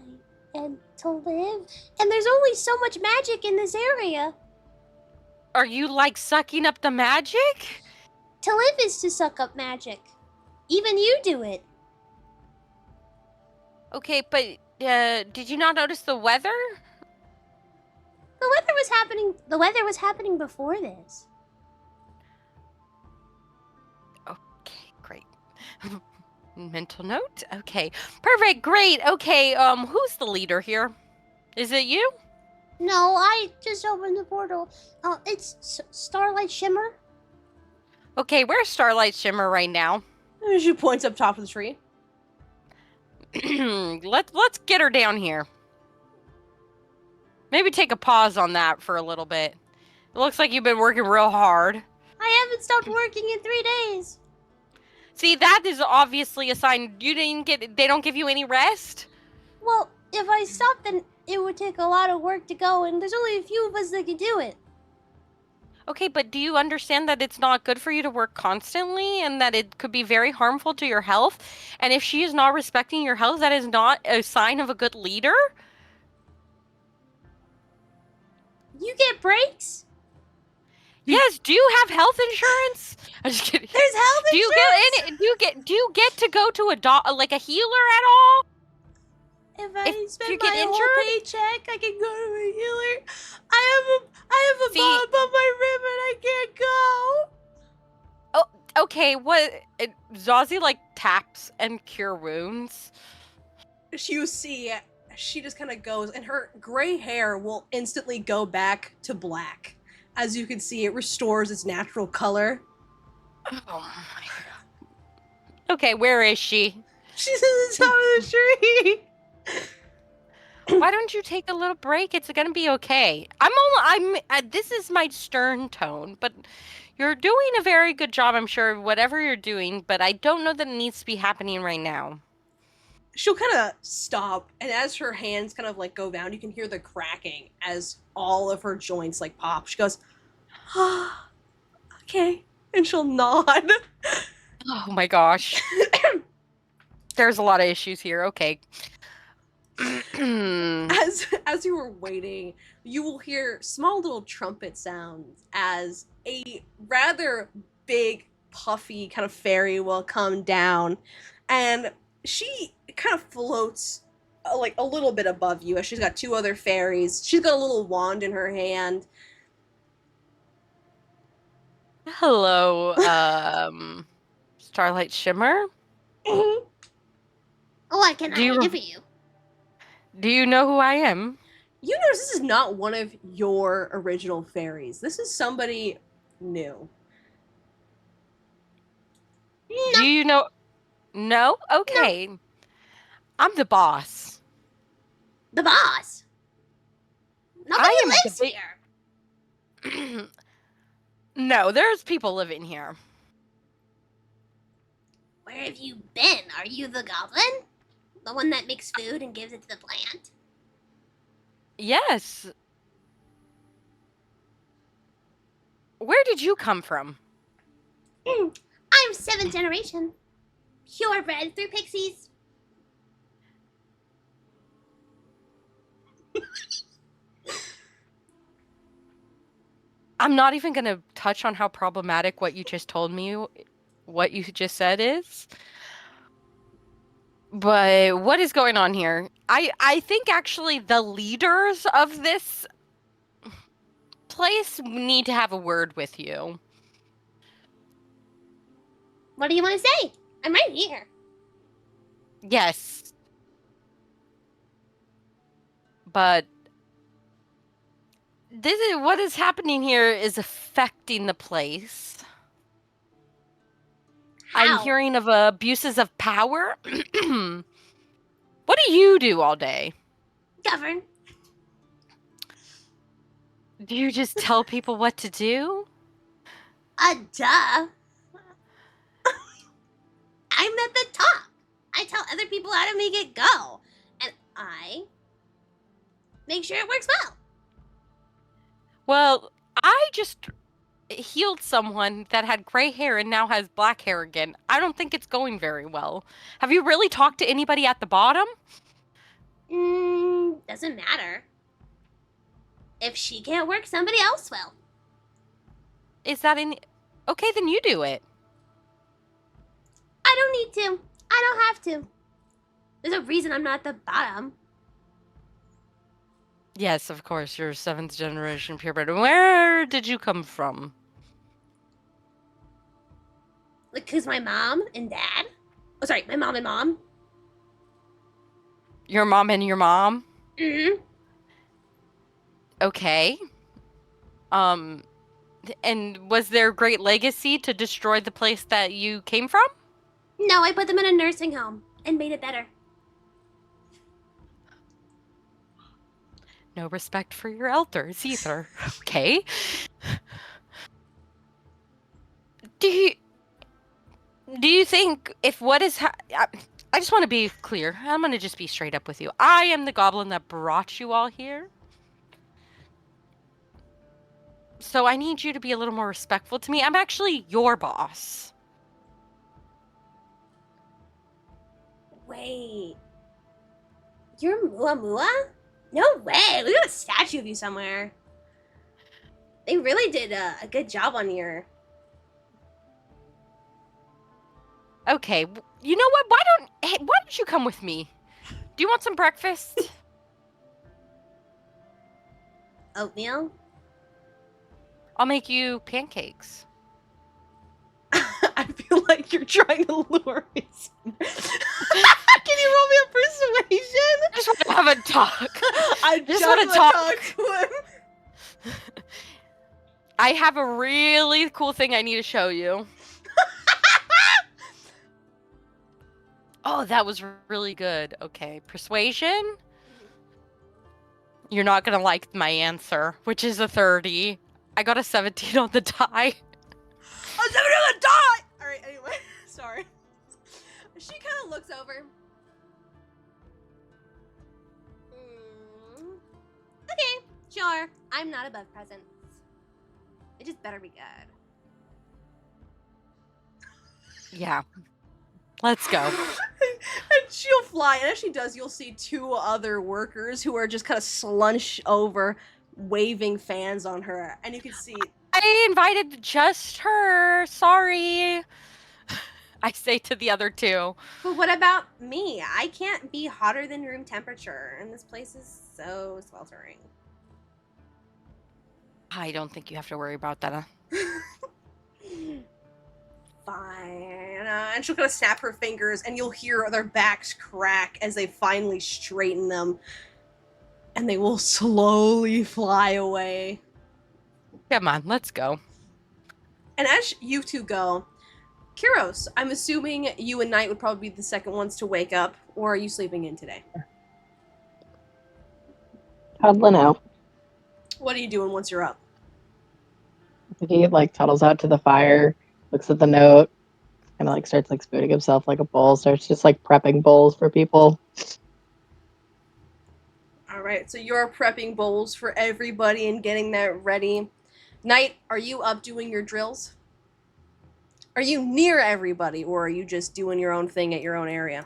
and to live, and there's only so much magic in this area. Are you sucking up the magic? To live is to suck up magic. Even you do it. Okay, but did you not notice the weather? The weather was happening before this. Okay, great. Mental note. Okay, perfect, great. Okay, who's the leader here? Is it you? No, I just opened the portal. It's Starlight Shimmer. Okay, where's Starlight Shimmer right now? She points up top of the tree. Let's get her down here. Maybe take a pause on that for a little bit. It looks like you've been working real hard. I haven't stopped working in 3 days. See, that is obviously a sign they don't give you any rest. Well, if I stopped, then it would take a lot of work to go, and there's only a few of us that can do it. Okay, but do you understand that it's not good for you to work constantly and that it could be very harmful to your health? And if she is not respecting your health, that is not a sign of a good leader? You get breaks? Yes, do you have health insurance? I'm just kidding. There's health Do you insurance? get any, do you get to go to a healer at all? If I If spend you my get whole injured? paycheck, I can go to a healer. I have a See- bump on my rib and I can't go. Okay, what Zazie like taps and cure wounds. You see, she just kind of goes, and her gray hair will instantly go back to black. As you can see, it restores its natural color. Oh my god. Okay, where is she? She's in the top of the tree. Why don't you take a little break? It's gonna be okay. This is my stern tone, but you're doing a very good job, I'm sure, of whatever you're doing, but I don't know that it needs to be happening right now. She'll kind of stop, and as her hands kind of like go down, you can hear the cracking as all of her joints like pop. She goes, "Ah, okay," and she'll nod. Oh my gosh. There's a lot of issues here. Okay. As you were waiting, you will hear small little trumpet sounds as a rather big, puffy kind of fairy will come down, and she kind of floats like a little bit above you as she's got 2 other fairies. She's got a little wand in her hand. Hello, Starlight Shimmer. What can Do I you- do for you? Do you know who I am? You notice this is not one of your original fairies. This is somebody new. Do you know? No? Okay. I'm the boss. The boss. Nobody I am lives the here. No, there's people living here. Where have you been? Are you the goblin? The one that makes food and gives it to the plant? Yes. Where did you come from? I'm 7th generation. Purebred through pixies. I'm not even going to touch on how problematic what you just told me, what you just said is. But what is going on here? I think actually the leaders of this place need to have a word with you. What do you want to say? I'm right here. Yes. But what is happening here is affecting the place. I'm How? hearing of abuses of power. What do you do all day? Govern. Do you just tell people what to do? Duh. I'm at the top. I tell other people how to make it go. And I make sure it works well. Well, I just healed someone that had gray hair and now has black hair again. I don't think it's going very well. Have you really talked to anybody at the bottom? Doesn't matter. If she can't work, somebody else will. Is that in... Okay, then you do it. I don't need to. I don't have to. There's a reason I'm not at the bottom. Yes, of course, you're 7th generation purebred. Where did you come from? Like, cause my mom and dad. Oh, sorry, my mom and mom. Your mom and your mom? Mm-hmm. Okay. And was there great legacy to destroy the place that you came from? No, I put them in a nursing home and made it better. No respect for your elders either. Okay. Do you think if what is I just want to be clear. I'm going to just be straight up with you. I am the goblin that brought you all here. So I need you to be a little more respectful to me. I'm actually your boss. Wait. You're Muamua? No way. We got a statue of you somewhere. They really did a good job on your. Okay, you know what? Why don't you come with me? Do you want some breakfast? Oatmeal? I'll make you pancakes. I feel like you're trying to lure me somewhere. Can you roll me a persuasion? I just want to have a talk. I just want to talk. to him. I have a really cool thing I need to show you. Oh, that was really good. Okay, persuasion. You're not gonna like my answer, which is a 30. I got a 17 on the die. I'm gonna die! Alright, anyway, sorry. She kind of looks over. Okay, sure. I'm not above presents. It just better be good. Yeah. Let's go. And she'll fly, and as she does, you'll see two other workers who are just kind of slunch over, waving fans on her, and you can see. I invited just her. Sorry. I say to the other two. But what about me? I can't be hotter than room temperature, and this place is so sweltering. I don't think you have to worry about that. Fine. And she'll kind of snap her fingers, and you'll hear their backs crack as they finally straighten them. And they will slowly fly away. Come on, let's go. And as you two go, Kyros, I'm assuming you and Knight would probably be the second ones to wake up, or are you sleeping in today? Toddling out. What are you doing once you're up? He like toddles out to the fire, looks at the note, kind of like starts like spooning himself like a bowl, starts just like prepping bowls for people. All right, so you're prepping bowls for everybody and getting that ready. Knight, are you up doing your drills? Are you near everybody, or are you just doing your own thing at your own area?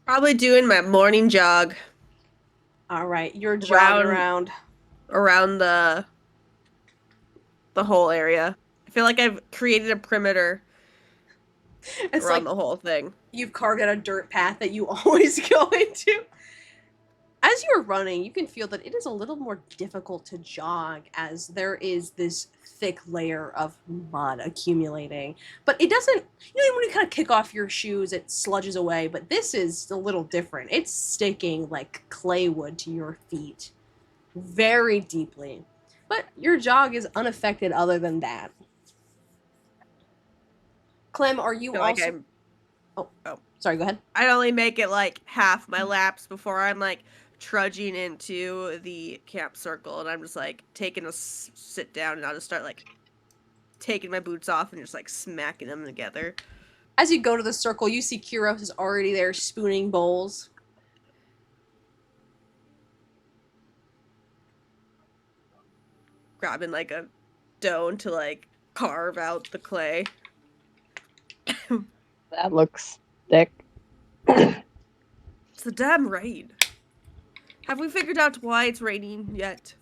Probably doing my morning jog All right, you're jogging around. around the whole area. I feel like I've created a perimeter It's around like the whole thing. you've carved out a dirt path that you always go into. As you're running, you can feel that it is a little more difficult to jog as there is this thick layer of mud accumulating. But it doesn't, when you kind of kick off your shoes, it sludges away. But this is a little different. It's sticking like clay wood to your feet very deeply. But your jog is unaffected other than that. Clem, are you I feel like also... Sorry, go ahead. I only make it like half my laps before I'm like trudging into the camp circle, and I'm just like taking a sit down, and I'll just start like taking my boots off and just like smacking them together. As you go to the circle, you see Kyros is already there spooning bowls. Grabbing like a stone to like carve out the clay. That looks thick. It's the damn rain. Have we figured out why it's raining yet?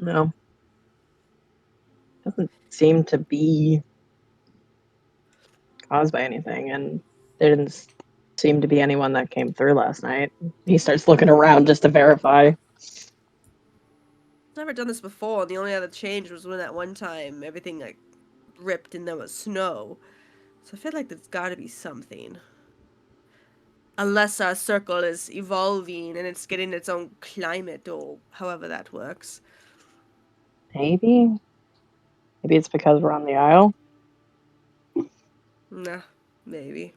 No. Doesn't seem to be caused by anything, and there didn't seem to be anyone that came through last night. He starts looking around just to verify. I've never done this before, and the only other change was when that one time everything like ripped and there was snow. So I feel like there's gotta be something. unless our circle is evolving and it's getting its own climate or however that works. Maybe it's because we're on the Isle. Nah, maybe.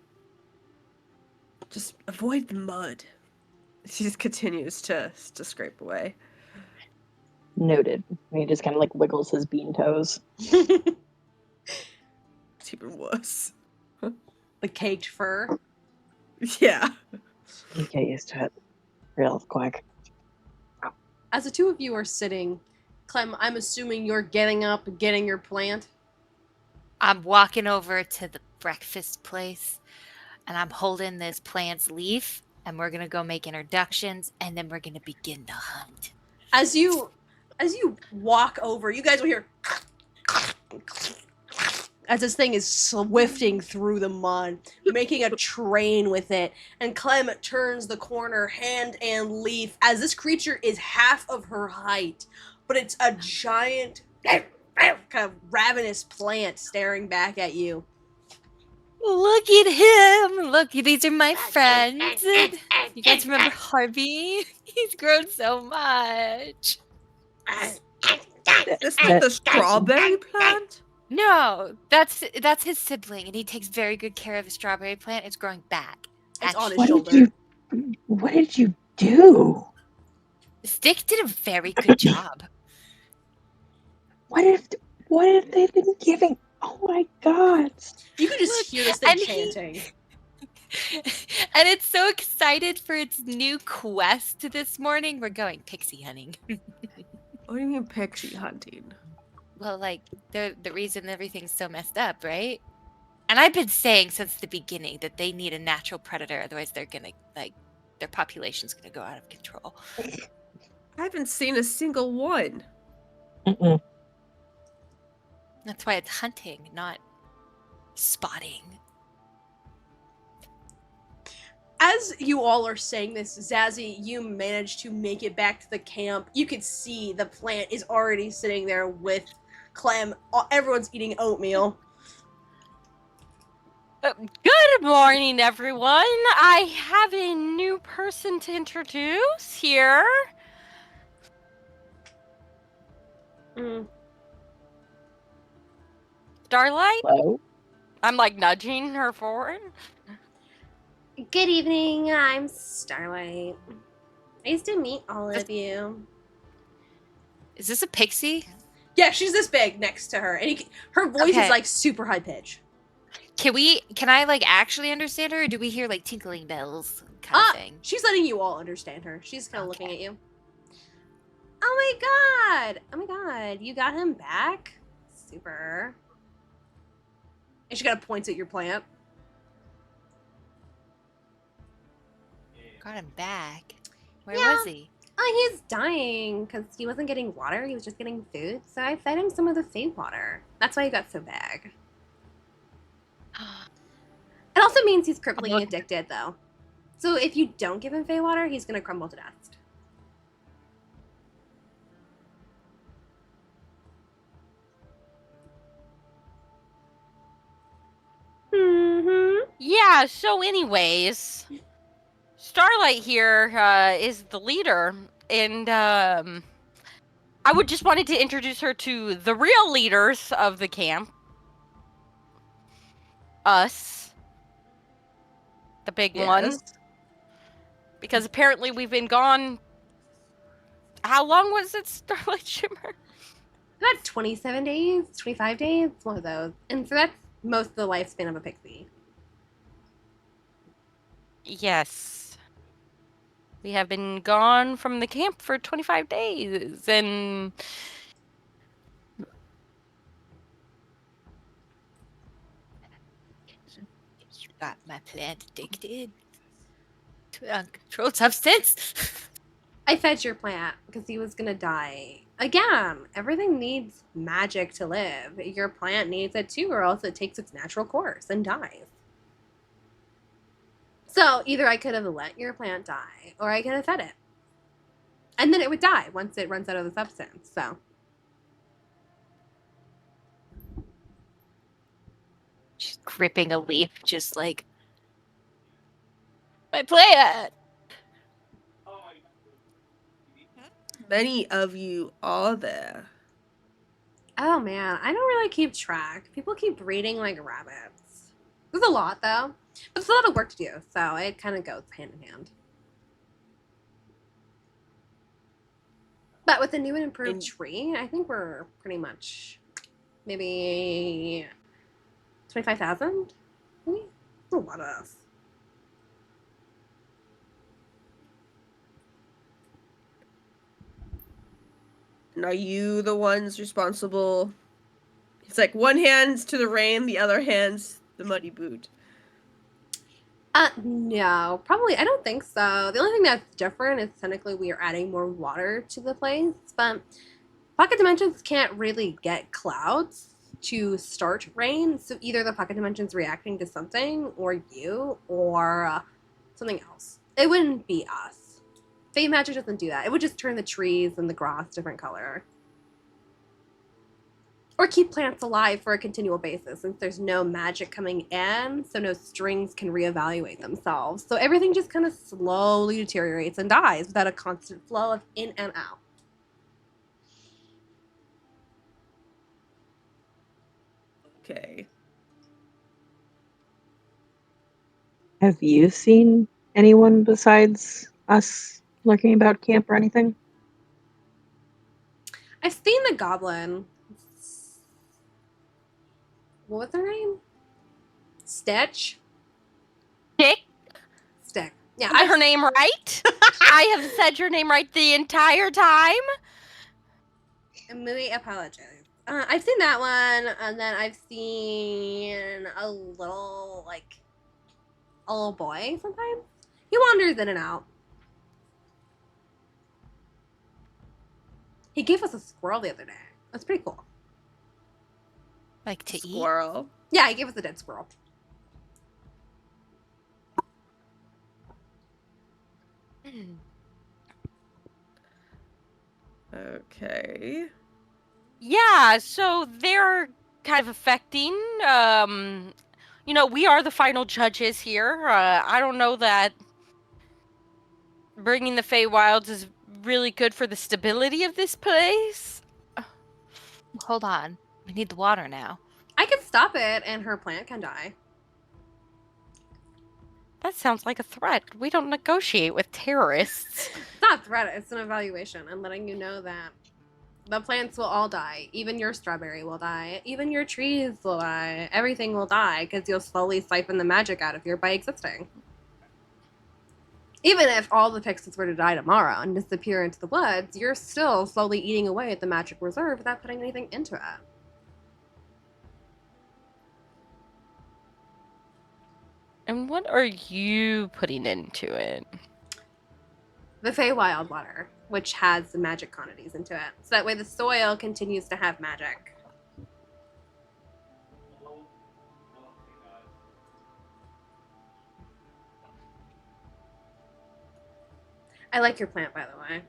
Just avoid the mud. She just continues to scrape away. Noted. He just kind of like wiggles his bean toes. It's even worse. The caked fur. Yeah. You get used to it real quick. As the two of you are sitting, Clem, I'm assuming you're getting up, getting your plant. I'm walking over to the breakfast place and I'm holding this plant's leaf and we're going to go make introductions and then we're going to begin the hunt. As you walk over, you guys will hear as this thing is swifting through the mud, making a train with it, and Clem turns the corner, hand and leaf, as this creature is half of her height, but it's a giant, kind of ravenous plant staring back at you. Look at him. Look, these are my friends. You guys remember Harvey? He's grown so much. This is the strawberry plant? No, that's his sibling, and he takes very good care of the strawberry plant. It's growing back. It's on his What shoulder. did you do? Stick did a very good job. What have they been giving? Oh my god! You can just Look, hear this thing and chanting. And it's so excited for its new quest this morning. We're going pixie hunting. What do you mean pixie hunting? Well, like the reason everything's so messed up, right? And I've been saying since the beginning that they need a natural predator, otherwise they're gonna their population's gonna go out of control. I haven't seen a single one. Mm-mm. That's why it's hunting, not spotting. As you all are saying this, Zazie, you manage to make it back to the camp. You can see the plant is already sitting there with Clem. Everyone's eating oatmeal. Good morning, everyone. I have a new person to introduce here. Starlight? Hello? I'm like nudging her forward. Good evening, I'm Starlight. Nice to meet all of you. Is this a pixie? Yeah, she's this big next to her, and her voice Okay. is like super high pitch. Can I like actually understand her, or do we hear like tinkling bells kind of thing? She's letting you all understand her. She's kind of looking Okay. at you. Oh my god! Oh my god! You got him back? Super. And she kind of points at your plant. Got him back. Where Yeah. was he? Oh, he's dying because he wasn't getting water. He was just getting food. So I fed him some of the food water. That's why he got so big. It also means he's crippling Look. addicted, though. So if you don't give him Fey water, he's gonna crumble to dust. Mm-hmm. Yeah, so anyways, Starlight here is the leader, and I would just wanted to introduce her to the real leaders of the camp. Us. The big one. Yes. Because apparently we've been gone. How long was it, Starlight Shimmer? About 27 days, 25 days, one of those. And so that's most of the lifespan of a pixie. Yes. We have been gone from the camp for 25 days, and You got my plant addicted to an uncontrolled substance. I fed your plant because he was gonna die. Again, everything needs magic to live. Your plant needs it too, or else it takes its natural course and dies. So either I could have let your plant die, or I could have fed it. And then it would die once it runs out of the substance, so. She's gripping a leaf, just like My plant. Many of you are there. Oh man, I don't really keep track. People keep breeding like rabbits. There's a lot though, but it's a lot of work to do, so it kind of goes hand in hand. But with the new and improved And- tree, I think we're pretty much maybe 25,000. Maybe that's a lot of us. And are you the ones responsible? It's like one hand's to the rain, the other hand's the muddy boot. No, probably. I don't think so. The only thing that's different is technically we are adding more water to the place, but pocket dimensions can't really get clouds to start rain. So either the pocket dimension's reacting to something, or you, or something else. It wouldn't be us. Fey magic doesn't do that. It would just turn the trees and the grass different color. Or keep plants alive for a continual basis, since there's no magic coming in, so no strings can reevaluate themselves. So everything just kind of slowly deteriorates and dies without a constant flow of in and out. Okay. Have you seen anyone besides us lurking about camp or anything? I've seen the goblin. What was her name? Stitch? Dick, Stick. Yeah, is her name right? I have said your name right the entire time. Really apologize. I've seen that one, and then I've seen a little boy sometimes. He wanders in and out. He gave us a squirrel the other day. That's pretty cool. Like to eat. Squirrel. Yeah, he gave us a dead squirrel. Okay. Yeah, so they're kind of affecting. We are the final judges here. I don't know that bringing the Feywilds is really good for the stability of this place. Hold on. We need the water now. I could stop it, and her plant can die. That sounds like a threat. We don't negotiate with terrorists. It's not a threat, it's an evaluation. I'm letting you know that the plants will all die. Even your strawberry will die. Even your trees will die. Everything will die because you'll slowly siphon the magic out of here by existing. Even if all the Pixies were to die tomorrow and disappear into the woods, you're still slowly eating away at the magic reserve without putting anything into it. And what are you putting into it? The Feywild water, which has the magic quantities into it. So that way the soil continues to have magic. I like your plant, by the way.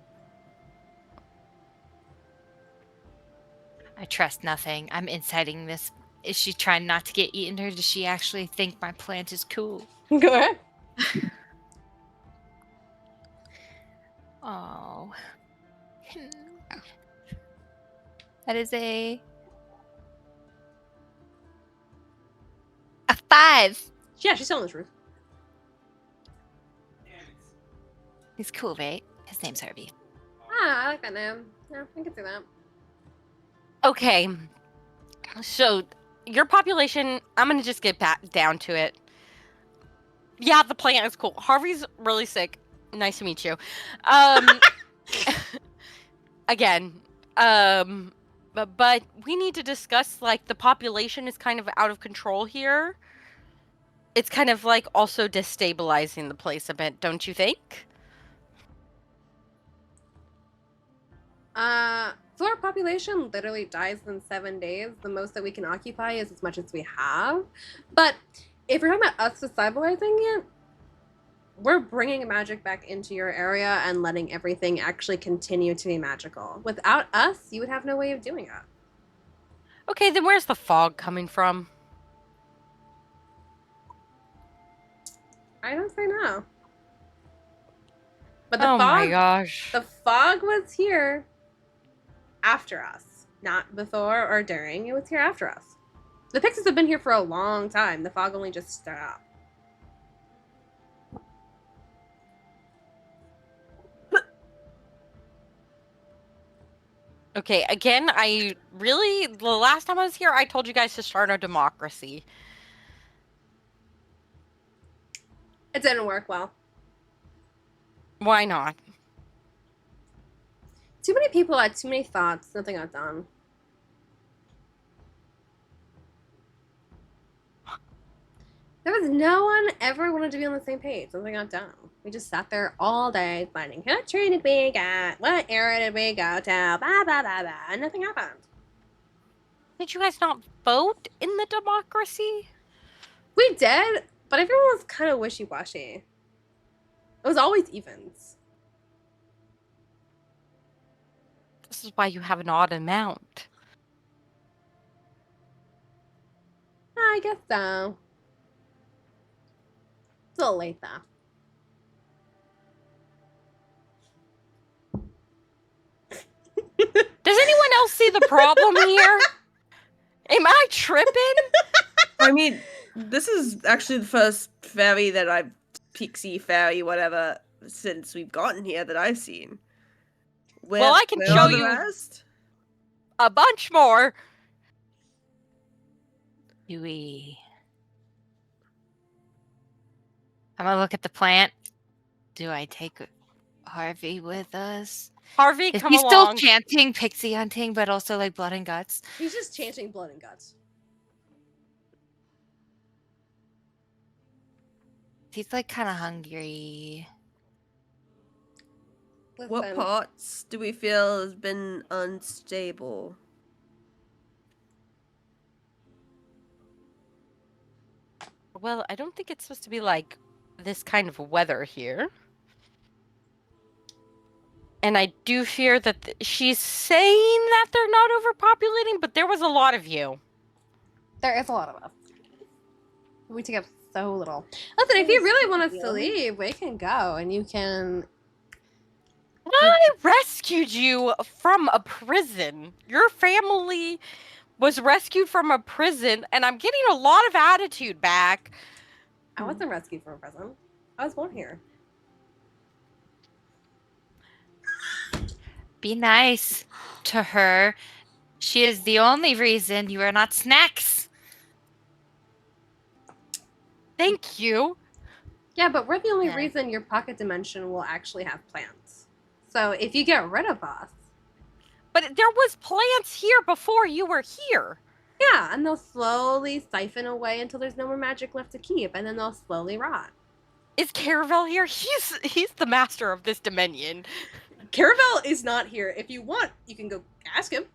I trust nothing. I'm inciting this. Is she trying not to get eaten, or does she actually think my plant is cool? Go ahead. Oh. That is a 5. Yeah, she's telling the truth. He's cool, right? His name's Harvey. Ah, I like that name. Yeah, I can see that. Okay. So, your population, I'm going to just get back down to it. Yeah, the plant is cool. Harvey's really sick. Nice to meet you. Again, but we need to discuss, like, the population is kind of out of control here. It's kind of, like, also destabilizing the place a bit, don't you think? So our population literally dies in 7 days. The most that we can occupy is as much as we have. But if you're talking about us destabilizing it, we're bringing magic back into your area and letting everything actually continue to be magical. Without us, you would have no way of doing it. Okay, then where's the fog coming from? I don't say no. But the Oh my fog, gosh. the fog was here after us, not before or during. It was here after us. The pixies have been here for a long time. The fog only just stopped. Okay, again, the last time I was here, I told you guys to start a democracy. It didn't work well. Why not? Too many people had too many thoughts. Nothing got done. There was no one ever wanted to be on the same page. Nothing got done. We just sat there all day planning. What train did we get? What era did we go to? Blah, blah, blah, blah. And nothing happened. Did you guys not vote in the democracy? We did, but everyone was kind of wishy-washy. It was always evens. This is why you have an odd amount. I guess so. It's a little late, though. Does anyone else see the problem here? Am I tripping? I mean, this is actually the first fairy that I've pixie fairy whatever since we've gotten here that I've seen. Well, I can where show are the you- rest? A bunch more. Yui. I'm gonna look at the plant. Do I take Harvey with us? Harvey, Is come he along. still chanting pixie hunting, but also like blood and guts? He's just chanting blood and guts. He's like kind of hungry. What Listen, parts do we feel has been unstable? Well, I don't think it's supposed to be like this kind of weather here. And I do fear that she's saying that they're not overpopulating, but there was a lot of you. there is a lot of us. We take up so little. Listen, if you really want us to leave, we can go, and you can. I rescued you from a prison. Your family was rescued from a prison, and I'm getting a lot of attitude back. I wasn't rescued from a prison. I was born here. Be nice to her. She is the only reason you are not snacks. Thank you. Yeah, but we're the only Yeah. reason your pocket dimension will actually have plants. So if you get rid of us, But there was plants here before you were here. yeah, and they'll slowly siphon away until there's no more magic left to keep, and then they'll slowly rot. Is Caravel here? He's the master of this dominion. Caravel is not here. If you want, you can go ask him.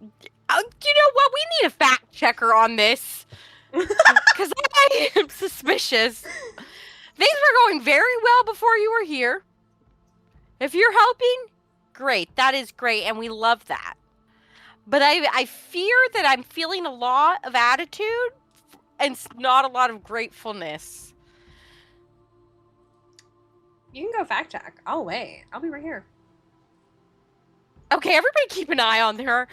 You know what? We need a fact checker on this. Because I am suspicious. Things were going very well before you were here. If you're helping, great. That is great, and we love that. But I fear that I'm feeling a lot of attitude and not a lot of gratefulness. You can go fact check. I'll wait. I'll be right here. Okay, everybody keep an eye on her.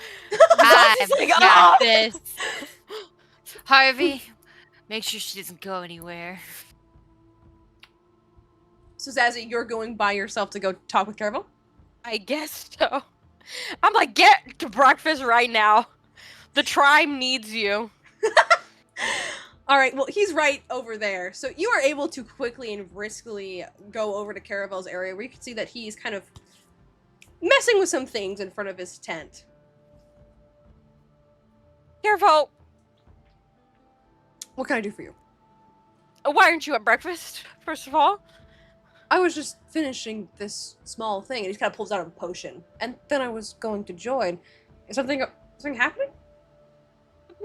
I've Like, got "Oh!" this. Harvey, make sure she doesn't go anywhere. So Zazie, you're going by yourself to go talk with Caravel? I guess so. I'm like, get to breakfast right now. The tribe needs you. All right, well, he's right over there. So you are able to quickly and briskly go over to Caravel's area where you can see that he's kind of messing with some things in front of his tent. Careful. What can I do for you? Why aren't you at breakfast, first of all? I was just finishing this small thing, and he kind of pulls out a potion. And then I was going to join. Is something happening?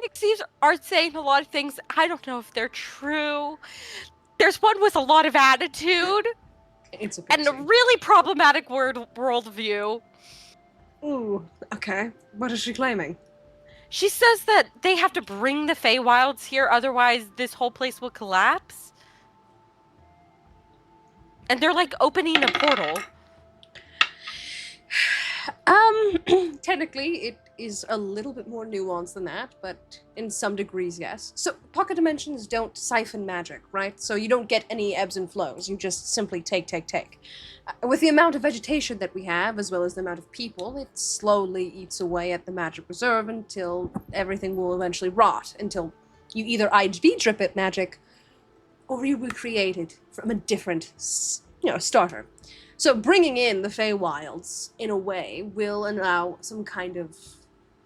Pixies are saying a lot of things. I don't know if they're true. There's one with a lot of attitude It's a and a really problematic worldview. Ooh, okay. What is she claiming? She says that they have to bring the Feywilds here, otherwise this whole place will collapse. And they're like opening a portal. Technically, it is a little bit more nuanced than that, but in some degrees, yes. So, pocket dimensions don't siphon magic, right? So you don't get any ebbs and flows. You just simply take. With the amount of vegetation that we have, as well as the amount of people, it slowly eats away at the magic reserve until everything will eventually rot, until you either IB drip it magic, or you recreate it from a different, starter. So bringing in the Feywilds, in a way, will allow some kind of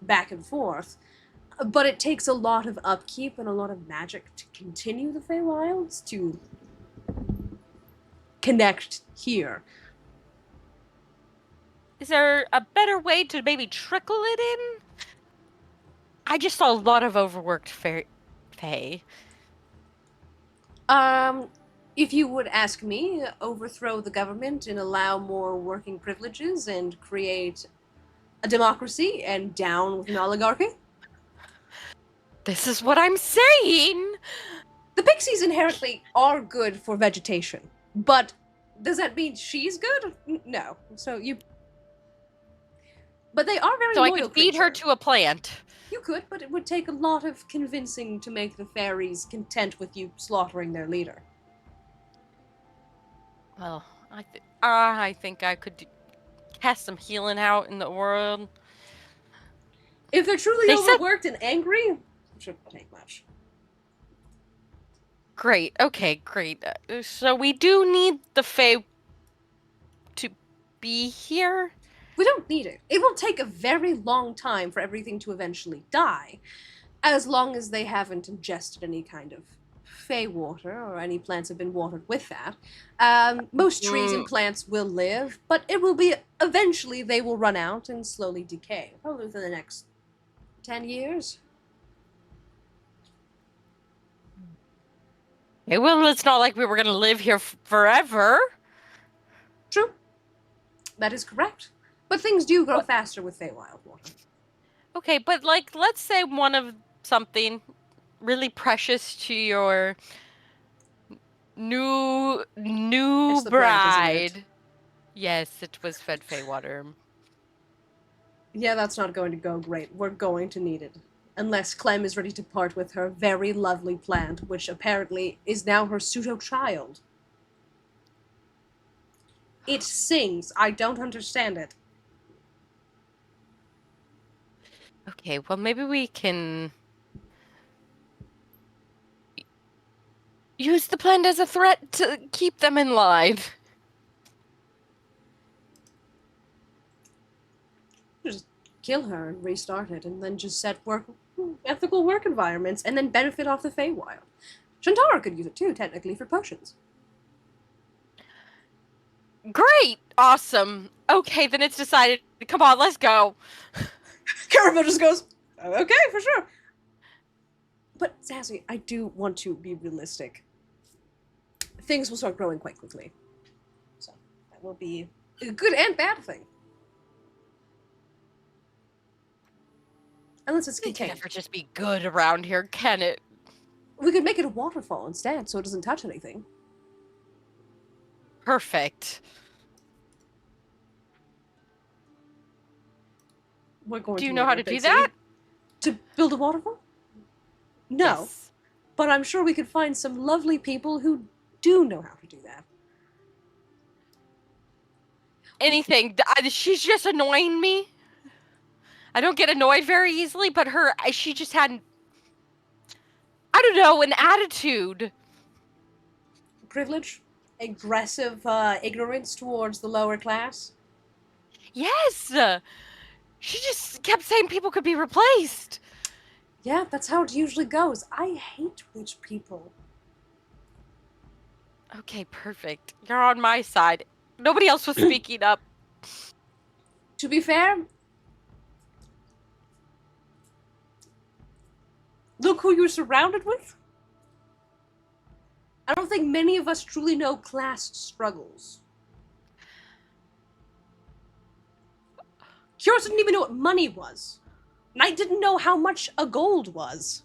back and forth, but it takes a lot of upkeep and a lot of magic to continue the Feywilds, to connect here. Is there a better way to maybe trickle it in? I just saw a lot of overworked Fae. If you would ask me, overthrow the government and allow more working privileges and create a democracy and down with an oligarchy. This is what I'm saying! The pixies inherently are good for vegetation, but does that mean she's good? No. But they are very So I loyal could feed her creatures. to a plant. You could, but it would take a lot of convincing to make the fairies content with you slaughtering their leader. Well, I think I could cast some healing out in the world. If they're truly They said- overworked and angry, it shouldn't take much. Great. Okay, great. So we do need the Fae to be here? We don't need it. It will take a very long time for everything to eventually die, as long as they haven't ingested any kind of Fey water or any plants have been watered with that. Most trees and plants will live, but it will be eventually they will run out and slowly decay, probably within the next 10 years. Okay, well, it's not like we were going to live here forever. True. That is correct. But things do grow faster with Feywild water. Okay, but like, let's say one of something really precious to your new It's the plant, isn't bride. it? Yes, it was fed Feywater. Yeah, that's not going to go great. We're going to need it. Unless Clem is ready to part with her very lovely plant, which apparently is now her pseudo-child. It sings. I don't understand it. Okay, well, maybe we can use the plant as a threat to keep them in line. Just kill her and restart it, and then just set ethical work environments, and then benefit off the Feywild. Shantara could use it too, technically, for potions. Great! Awesome. Okay, then it's decided. Come on, let's go. Caravel just goes, okay, for sure. But, Sassy, I do want to be realistic. Things will start growing quite quickly. So, that will be a good and bad thing. Unless it's It can contained. never just be good around here, can it? We could make it a waterfall instead, so it doesn't touch anything. Perfect. We're going Do you to know need how it, to do Pixie. that? To build a waterfall? No. Yes. But I'm sure we could find some lovely people who do know how to do that. Anything. She's just annoying me. I don't get annoyed very easily, but she just had, I don't know, an attitude. Privilege? Aggressive ignorance towards the lower class? Yes! She just kept saying people could be replaced. Yeah, that's how it usually goes. I hate rich people. Okay, perfect. You're on my side. Nobody else was speaking up. To be fair, look who you're surrounded with. I don't think many of us truly know class struggles. Kyros didn't even know what money was. Knight didn't know how much a gold was.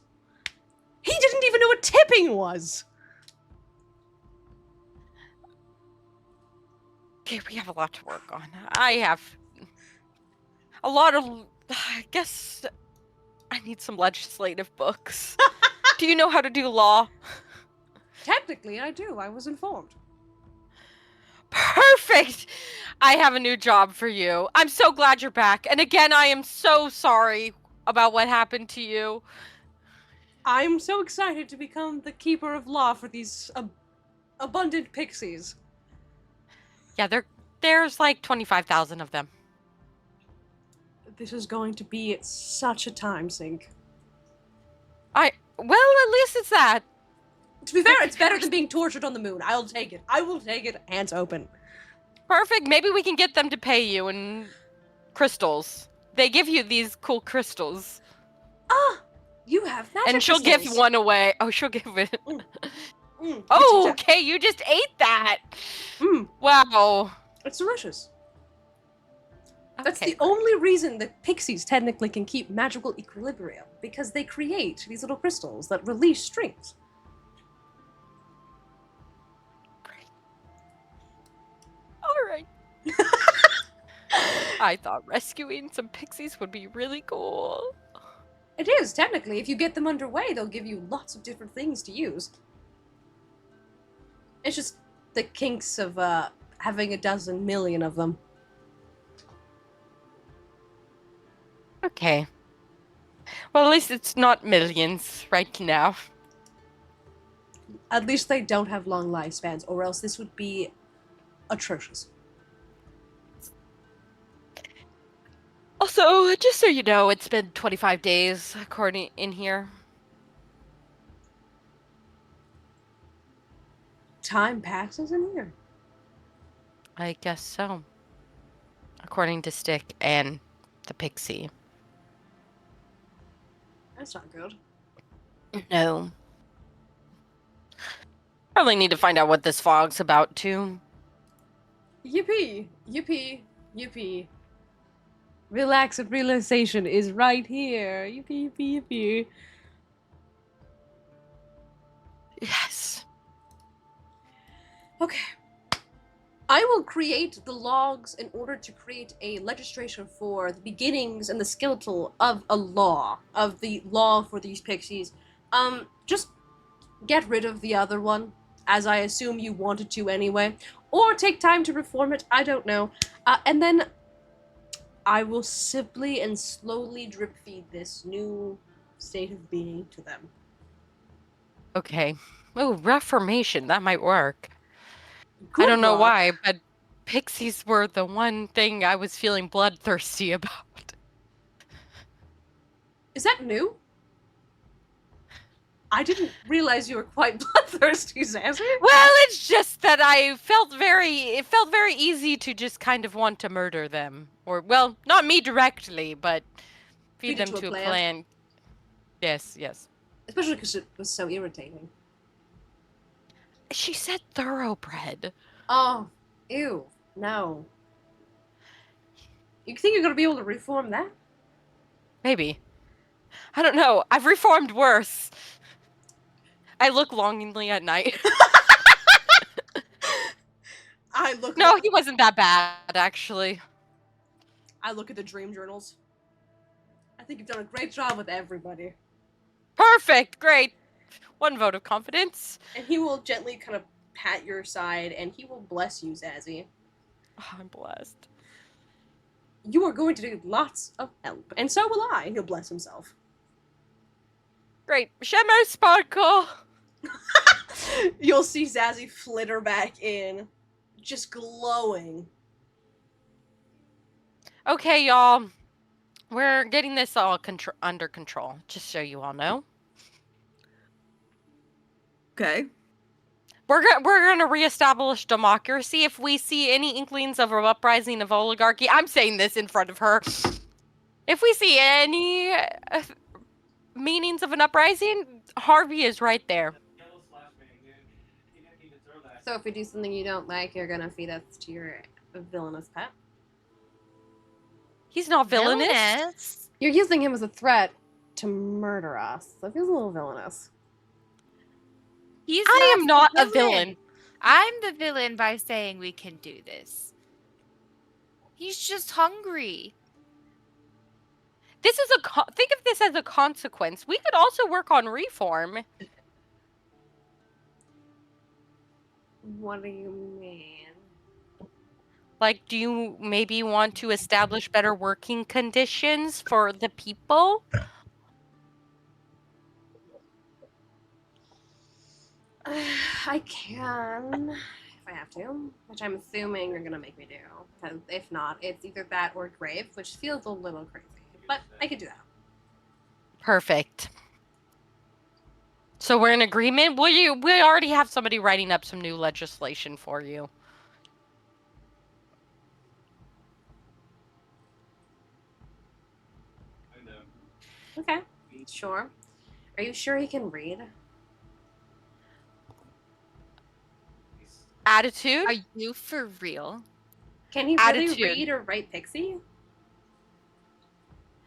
He didn't even know what tipping was. Okay, we have a lot to work on. I have a lot of. I guess I need some legislative books. Do you know how to do law? Technically, I do. I was informed. Perfect! I have a new job for you. I'm so glad you're back. And again, I am so sorry about what happened to you. I'm so excited to become the keeper of law for these abundant pixies. Yeah, there's like 25,000 of them. This is going to be such a time sink. Well, at least it's that. To be fair, it's better than being tortured on the moon. I'll take it. I will take it, hands open. Perfect. Maybe we can get them to pay you in crystals. They give you these cool crystals. Ah! You have magic And she'll crystals. give one away. Oh, she'll give it. Mm, Oh, cha-cha. okay. You just ate that. Mm, Wow. it's delicious. That's Okay, the only reason that pixies technically can keep magical equilibrium, because they create these little crystals that release strings. All right. I thought rescuing some pixies would be really cool. It is, technically. If you get them underway, they'll give you lots of different things to use. It's just the kinks of having a dozen million of them. Okay. Well, at least it's not millions right now. At least they don't have long lifespans, or else this would be atrocious. Also, just so you know, it's been 25 days according in here. Time passes in here. I guess so. According to Stick and the pixie. That's not good. No. Probably need to find out what this fog's about, too. Yippee! Yippee! Yippee! Relax and realization is right here. Yippee! Yippee! Yippee! Yes. Okay. I will create the logs in order to create a legislation for the beginnings and the skeletal of a law, of the law for these pixies. Just get rid of the other one, as I assume you wanted to anyway, or take time to reform it, I don't know. And then I will simply and slowly drip feed this new state of being to them. Okay. Oh, reformation. That might work. I Good don't know luck. why, but pixies were the one thing I was feeling bloodthirsty about. Is that new? I didn't realize you were quite bloodthirsty, Zazie. Well, it's just that it felt very easy to just kind of want to murder them. Or, well, not me directly, but feed Feed it them to to a a plant. plant. Yes, yes. Especially because it was so irritating. She said thoroughbred. Oh, ew, no. You think you're gonna be able to reform that? Maybe. I don't know. I've reformed worse. I look longingly at night. I look. No, he wasn't that bad, actually. I look at the dream journals. I think you've done a great job with everybody. Perfect. Great. One vote of confidence. And he will gently kind of pat your side, and he will bless you, Zazie. Oh, I'm blessed. You are going to need lots of help, and so will I. And he'll bless himself. Great. Shimmer sparkle. You'll see Zazie flitter back in, just glowing. Okay, y'all. We're getting this all under control, just so you all know. Okay. We're gonna reestablish democracy. If we see any inklings of an uprising of oligarchy, I'm saying this in front of her. If we see any meanings of an uprising, Harvey is right there. So if we do something you don't like, you're gonna feed us to your villainous pet? He's not villainous. You're using him as a threat to murder us. That feels a little villainous. He's I am not the a villain. I'm the villain by saying we can do this. He's just hungry. This is think of this as a consequence. We could also work on reform. What do you mean? Like, do you maybe want to establish better working conditions for the people? I can, if I have to, which I'm assuming you're gonna make me do. Because if not, it's either that or grave, which feels a little crazy. But I could do that. Perfect. So we're in agreement. We already have somebody writing up some new legislation for you. Okay, sure. Are you sure he can read? Attitude. Are you for real? Can he really Attitude. read or write Pixie?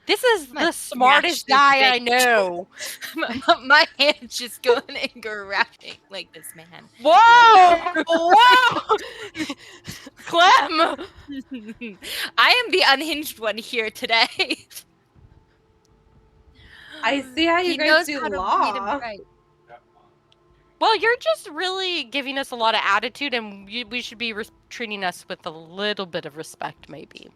This is I'm gonna the smartest smash guy this I know. My hand's just going and grabbing like this man. Whoa! Whoa! Clem! I am the unhinged one here today. I see how you He guys knows do how to law. read and write. Well, you're just really giving us a lot of attitude, and we should be treating us with a little bit of respect, maybe.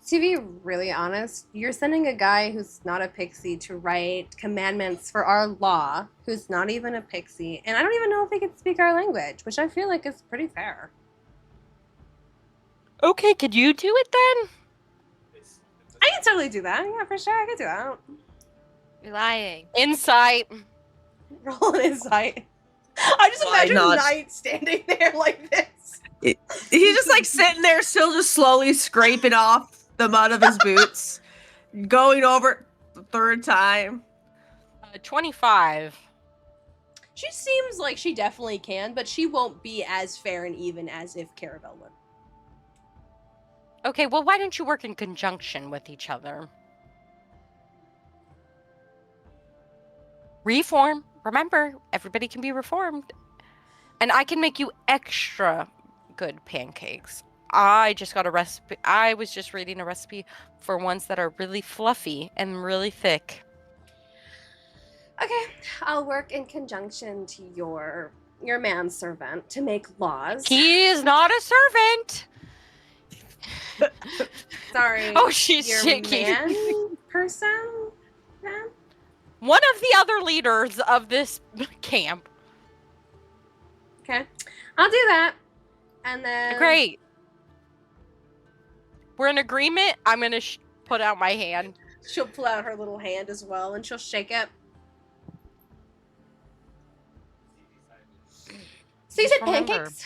To be really honest, you're sending a guy who's not a pixie to write commandments for our law, who's not even a pixie, and I don't even know if he can speak our language, which I feel like is pretty fair. Okay, could you do it then? I can totally do that. Yeah, for sure, I can do that. You're lying. Insight. Roll an insight. I just Why imagine not? Knight standing there like this. He's just like sitting there, still just slowly scraping off the mud of his boots, going over the third time. 25. She seems like she definitely can, but she won't be as fair and even as if Caravel would. Okay, well, why don't you work in conjunction with each other? Reform. Remember, everybody can be reformed. And I can make you extra good pancakes. I just got a recipe. I was just reading a recipe for ones that are really fluffy and really thick. Okay, I'll work in conjunction to your manservant to make laws. He is not a servant. Sorry. Oh, she's your shaking. man person? Man? One of the other leaders of this camp. Okay, I'll do that. And then Great. We're in agreement. I'm going to put out my hand. she'll pull out her little hand as well, and she'll shake it. So you said remember. pancakes?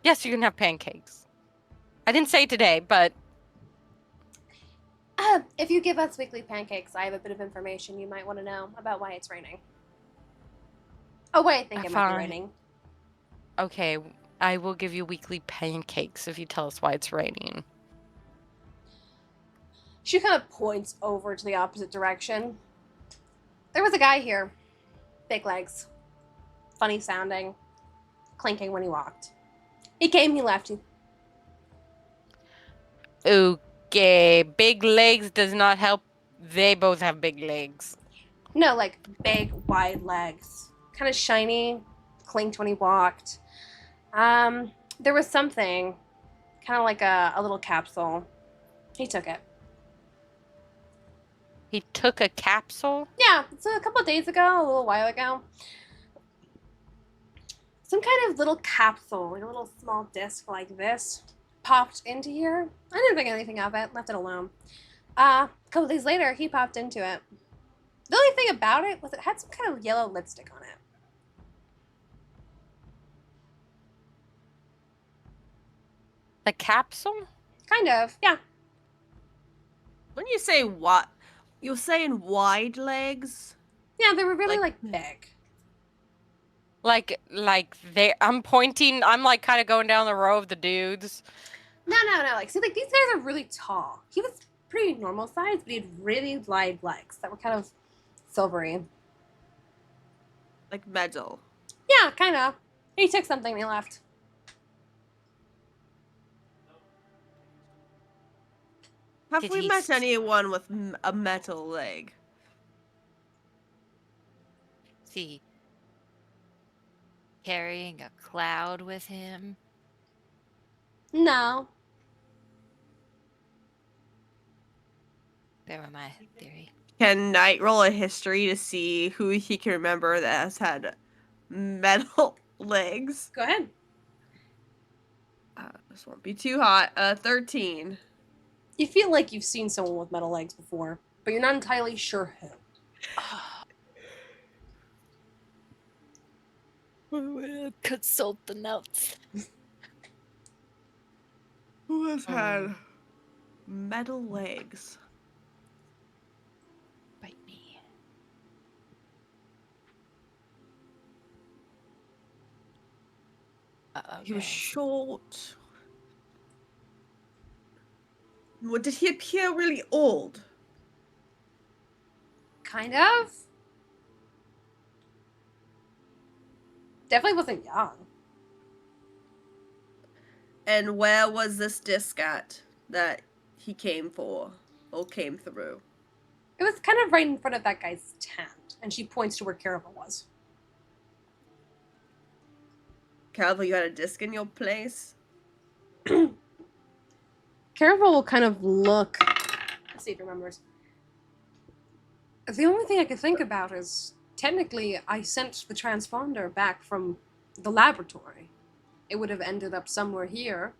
Yes, you can have pancakes. I didn't say today, but If you give us weekly pancakes, I have a bit of information you might want to know about why it's raining. Oh, wait, I think it might be Fine. raining. okay, I will give you weekly pancakes if you tell us why it's raining. She kind of points over to the opposite direction. There was a guy here. Big legs. Funny sounding. Clinking when he walked. He came, he left. Okay, big legs does not help. They both have big legs. No, like big, wide legs. Kind of shiny. Clinked when he walked. There was something. Kind of like a little capsule. He took it. He took a capsule? Yeah, so a couple of days ago, a little while ago. Some kind of little capsule, like a little small disc like this, popped into here. I didn't think anything of it, left it alone. A couple days later, he popped into it. The only thing about it was it had some kind of yellow lipstick on it. The capsule? Kind of, yeah. When you say what, you're saying wide legs? Yeah, they were really, Like- like big. Like they. I'm pointing. I'm like kind of going down the row of the dudes. No. Like, see, like, these guys are really tall. He was pretty normal size, but he had really wide legs that were kind of silvery. Like metal. Yeah, kind of. He took something and he left. Have Did we he met s- anyone with a metal leg? See, carrying a cloud with him? No. There were my theory. Can Knight roll a history to see who he can remember that has had metal legs? Go ahead. This won't be too hot. 13. You feel like you've seen someone with metal legs before, but you're not entirely sure who. Consult the notes. Who has had metal legs? Bite me. He was Okay. short. What, did he appear really old? Kind of. Definitely wasn't young. And where was this disc at that he came for? Or came through? It was kind of right in front of that guy's tent, and she points to where Caravel was. Calvin, you had a disc in your place? Caravel will kind of look. Let's see if he remembers. The only thing I could think about is technically I sent the transponder back from the laboratory. It would have ended up somewhere here.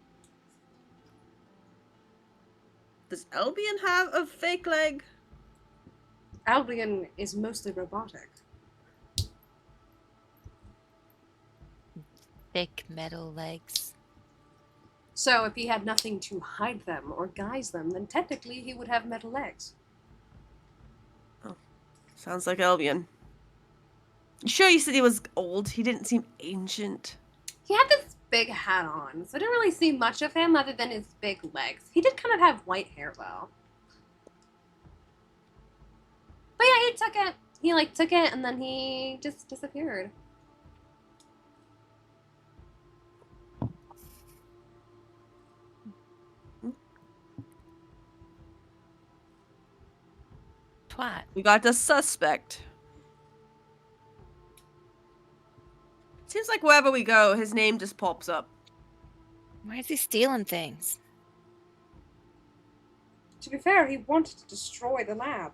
Does Albion have a fake leg? Albion is mostly robotic. Thick metal legs. So if he had nothing to hide them or guise them, then technically he would have metal legs. Sounds like Albion. You sure you said he was old? He didn't seem ancient. He had this big hat on, so I didn't really see much of him other than his big legs. He did kind of have white hair though. But yeah, he took it. He took it and then he just disappeared. Twat. We got the suspect. Seems like wherever we go, his name just pops up. Why is he stealing things? To be fair, he wanted to destroy the lab.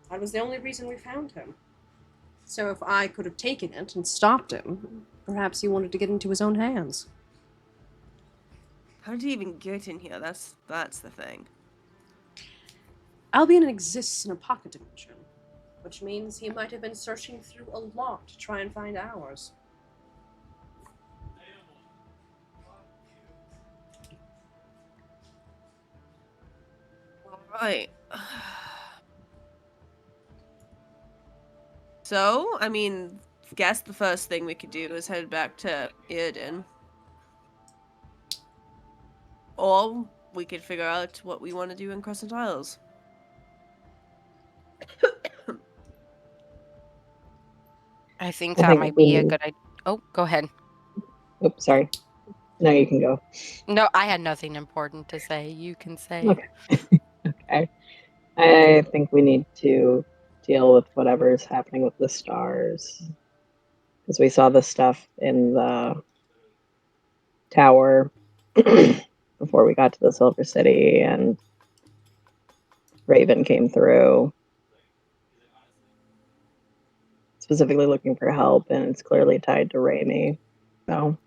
That was the only reason we found him. So if I could have taken it and stopped him, perhaps he wanted to get into his own hands. How did he even get in here? That's the thing. Albion exists in a pocket dimension, which means he might have been searching through a lot to try and find ours. Right. So, I mean, guess the first thing we could do is head back to Irden. Or we could figure out what we want to do in Crescent Isles. I think I that think might be a we- good idea. Oh, go ahead. Oops, sorry. No, you can go. No, I had nothing important to say. You can say. Okay. Okay. I think we need to deal with whatever's happening with the stars. Because we saw the stuff in the tower before we got to the Silver City, and Raven came through. Specifically looking for help, and it's clearly tied to Raimi. So,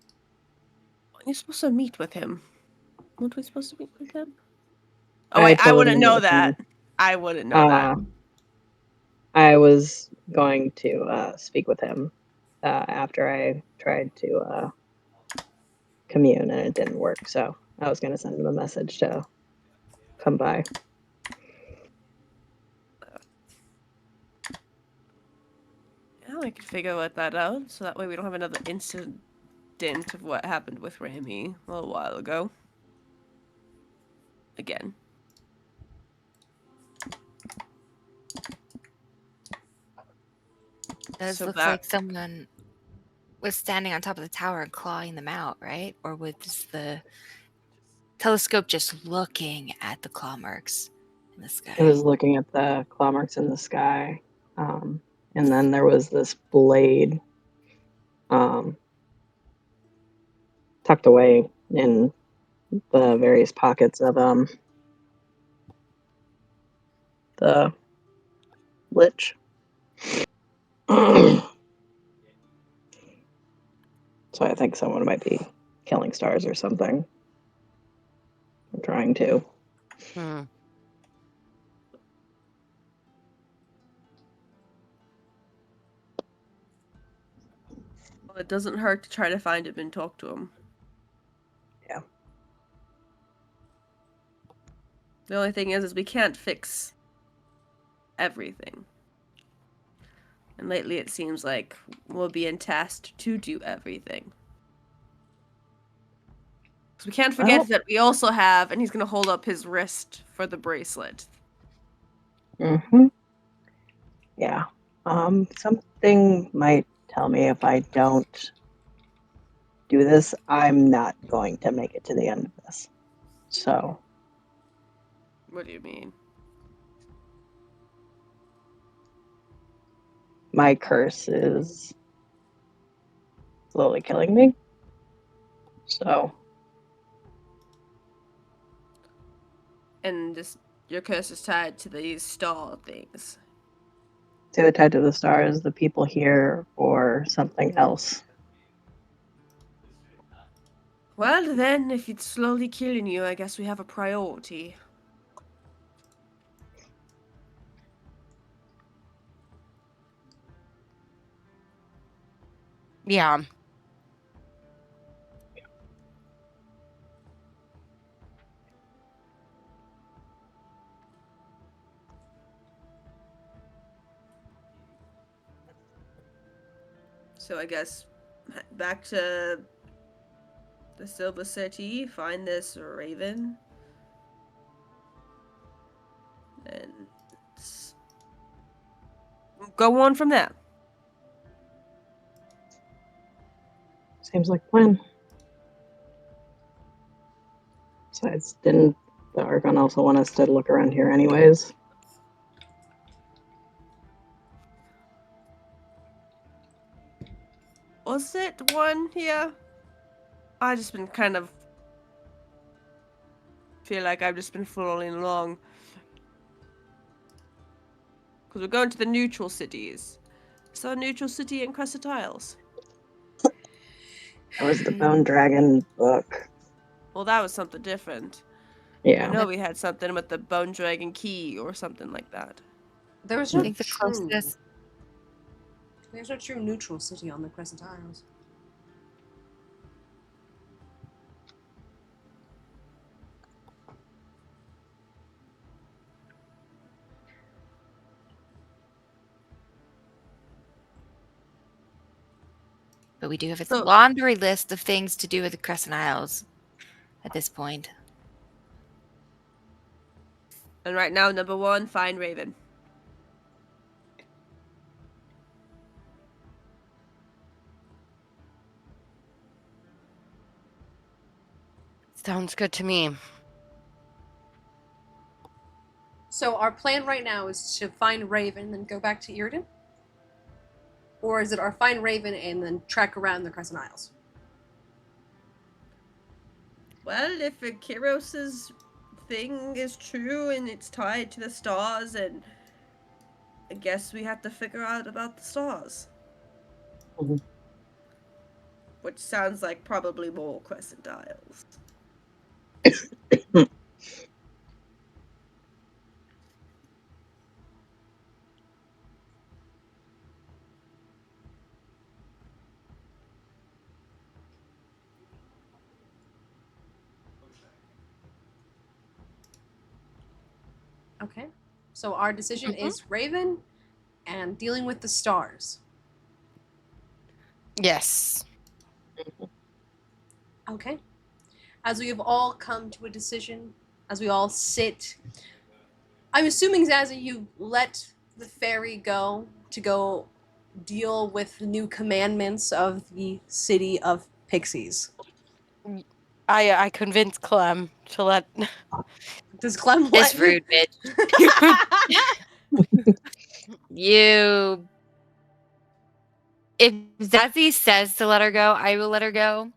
You're supposed to meet with him. Weren't we supposed to meet with him? Oh, wait, I told him wouldn't to meet know with that. him. I wouldn't know that. I was going to speak with him after I tried to commune, and it didn't work. So I was going to send him a message to come by. Yeah, we could figure that out, so that way we don't have another incident of what happened with Raimi a little while ago. Again. Does So look that- like someone was standing on top of the tower and clawing them out, right? Or was this the telescope just looking at the claw marks in the sky? It was looking at the claw marks in the sky, and then there was this blade tucked away in the various pockets of the lich. So I think someone might be killing stars or something. I'm trying to. Hmm. Well, it doesn't hurt to try to find him and talk to him. Yeah. The only thing is we can't fix everything. And lately it seems like we're being tasked to do everything. So we can't forget Well- that we also have, and he's going to hold up his wrist for the bracelet. Mm-hmm. Yeah. Something might tell me if I don't do this, I'm not going to make it to the end of this. So, What do you mean? my curse is slowly killing me. So, And this, your curse is tied to these star things. it's either tied to the stars, the people here, or something else. Well, then, if it's slowly killing you, I guess we have a priority. Yeah. So I guess back to the Silver City, find this raven. And go on from there. Seems like a plan. Besides, didn't the Archon also want us to look around here anyways? Was it one here? I just been kind of feel like I've just been following along. Because we're going to the neutral cities. So neutral city in Crescent Isles. That was the Bone Dragon book. Well, that was something different. Yeah. I know we had something with the Bone Dragon key or something like that. There was I no think the true. closest. There's no true neutral city on the Crescent Isles. But we do have a So- laundry list of things to do with the Crescent Isles at this point. And right now, number one, find Raven. Sounds good to me. So our plan right now is to find Raven and then go back to Yrden? Or is it our find Raven and then trek around the Crescent Isles? Well, if Kyros's thing is true and it's tied to the stars, and I guess we have to figure out about the stars. Mhm. Which sounds like probably more Crescent Isles. Okay. So our decision is Raven and dealing with the stars. Yes. Okay. As we have all come to a decision, as we all sit, I'm assuming, Zaza, you let the ferry go to go deal with the new commandments of the city of Pixies. I convinced Clem to let. Does Clem It's let rude, bitch. You. If Zazie says to let her go, I will let her go.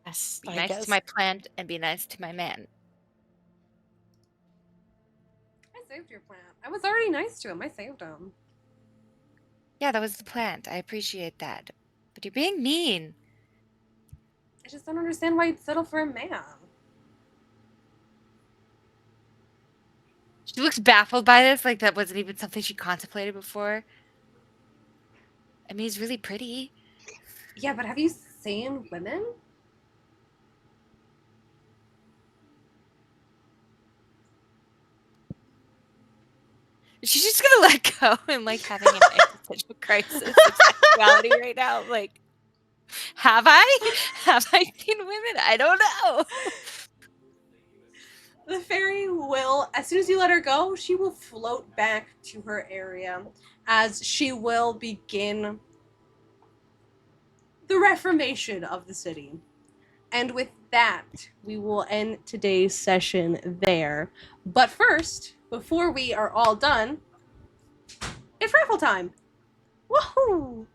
Yes, Be I nice guess. to my plant and be nice to my man. I saved your plant. I was already nice to him. I saved him. Yeah, that was the plant. I appreciate that. But you're being mean. I just don't understand why you'd settle for a man. She looks baffled by this, like that wasn't even something she contemplated before. I mean, he's really pretty. Yeah, but have you seen women? She's just gonna let go and like having an existential crisis of sexuality right now. Like, have I? Have I seen women? I don't know. The fairy will, as soon as you let her go, she will float back to her area as she will begin the reformation of the city. And with that, we will end today's session there. But first, before we are all done, it's raffle time. Woohoo!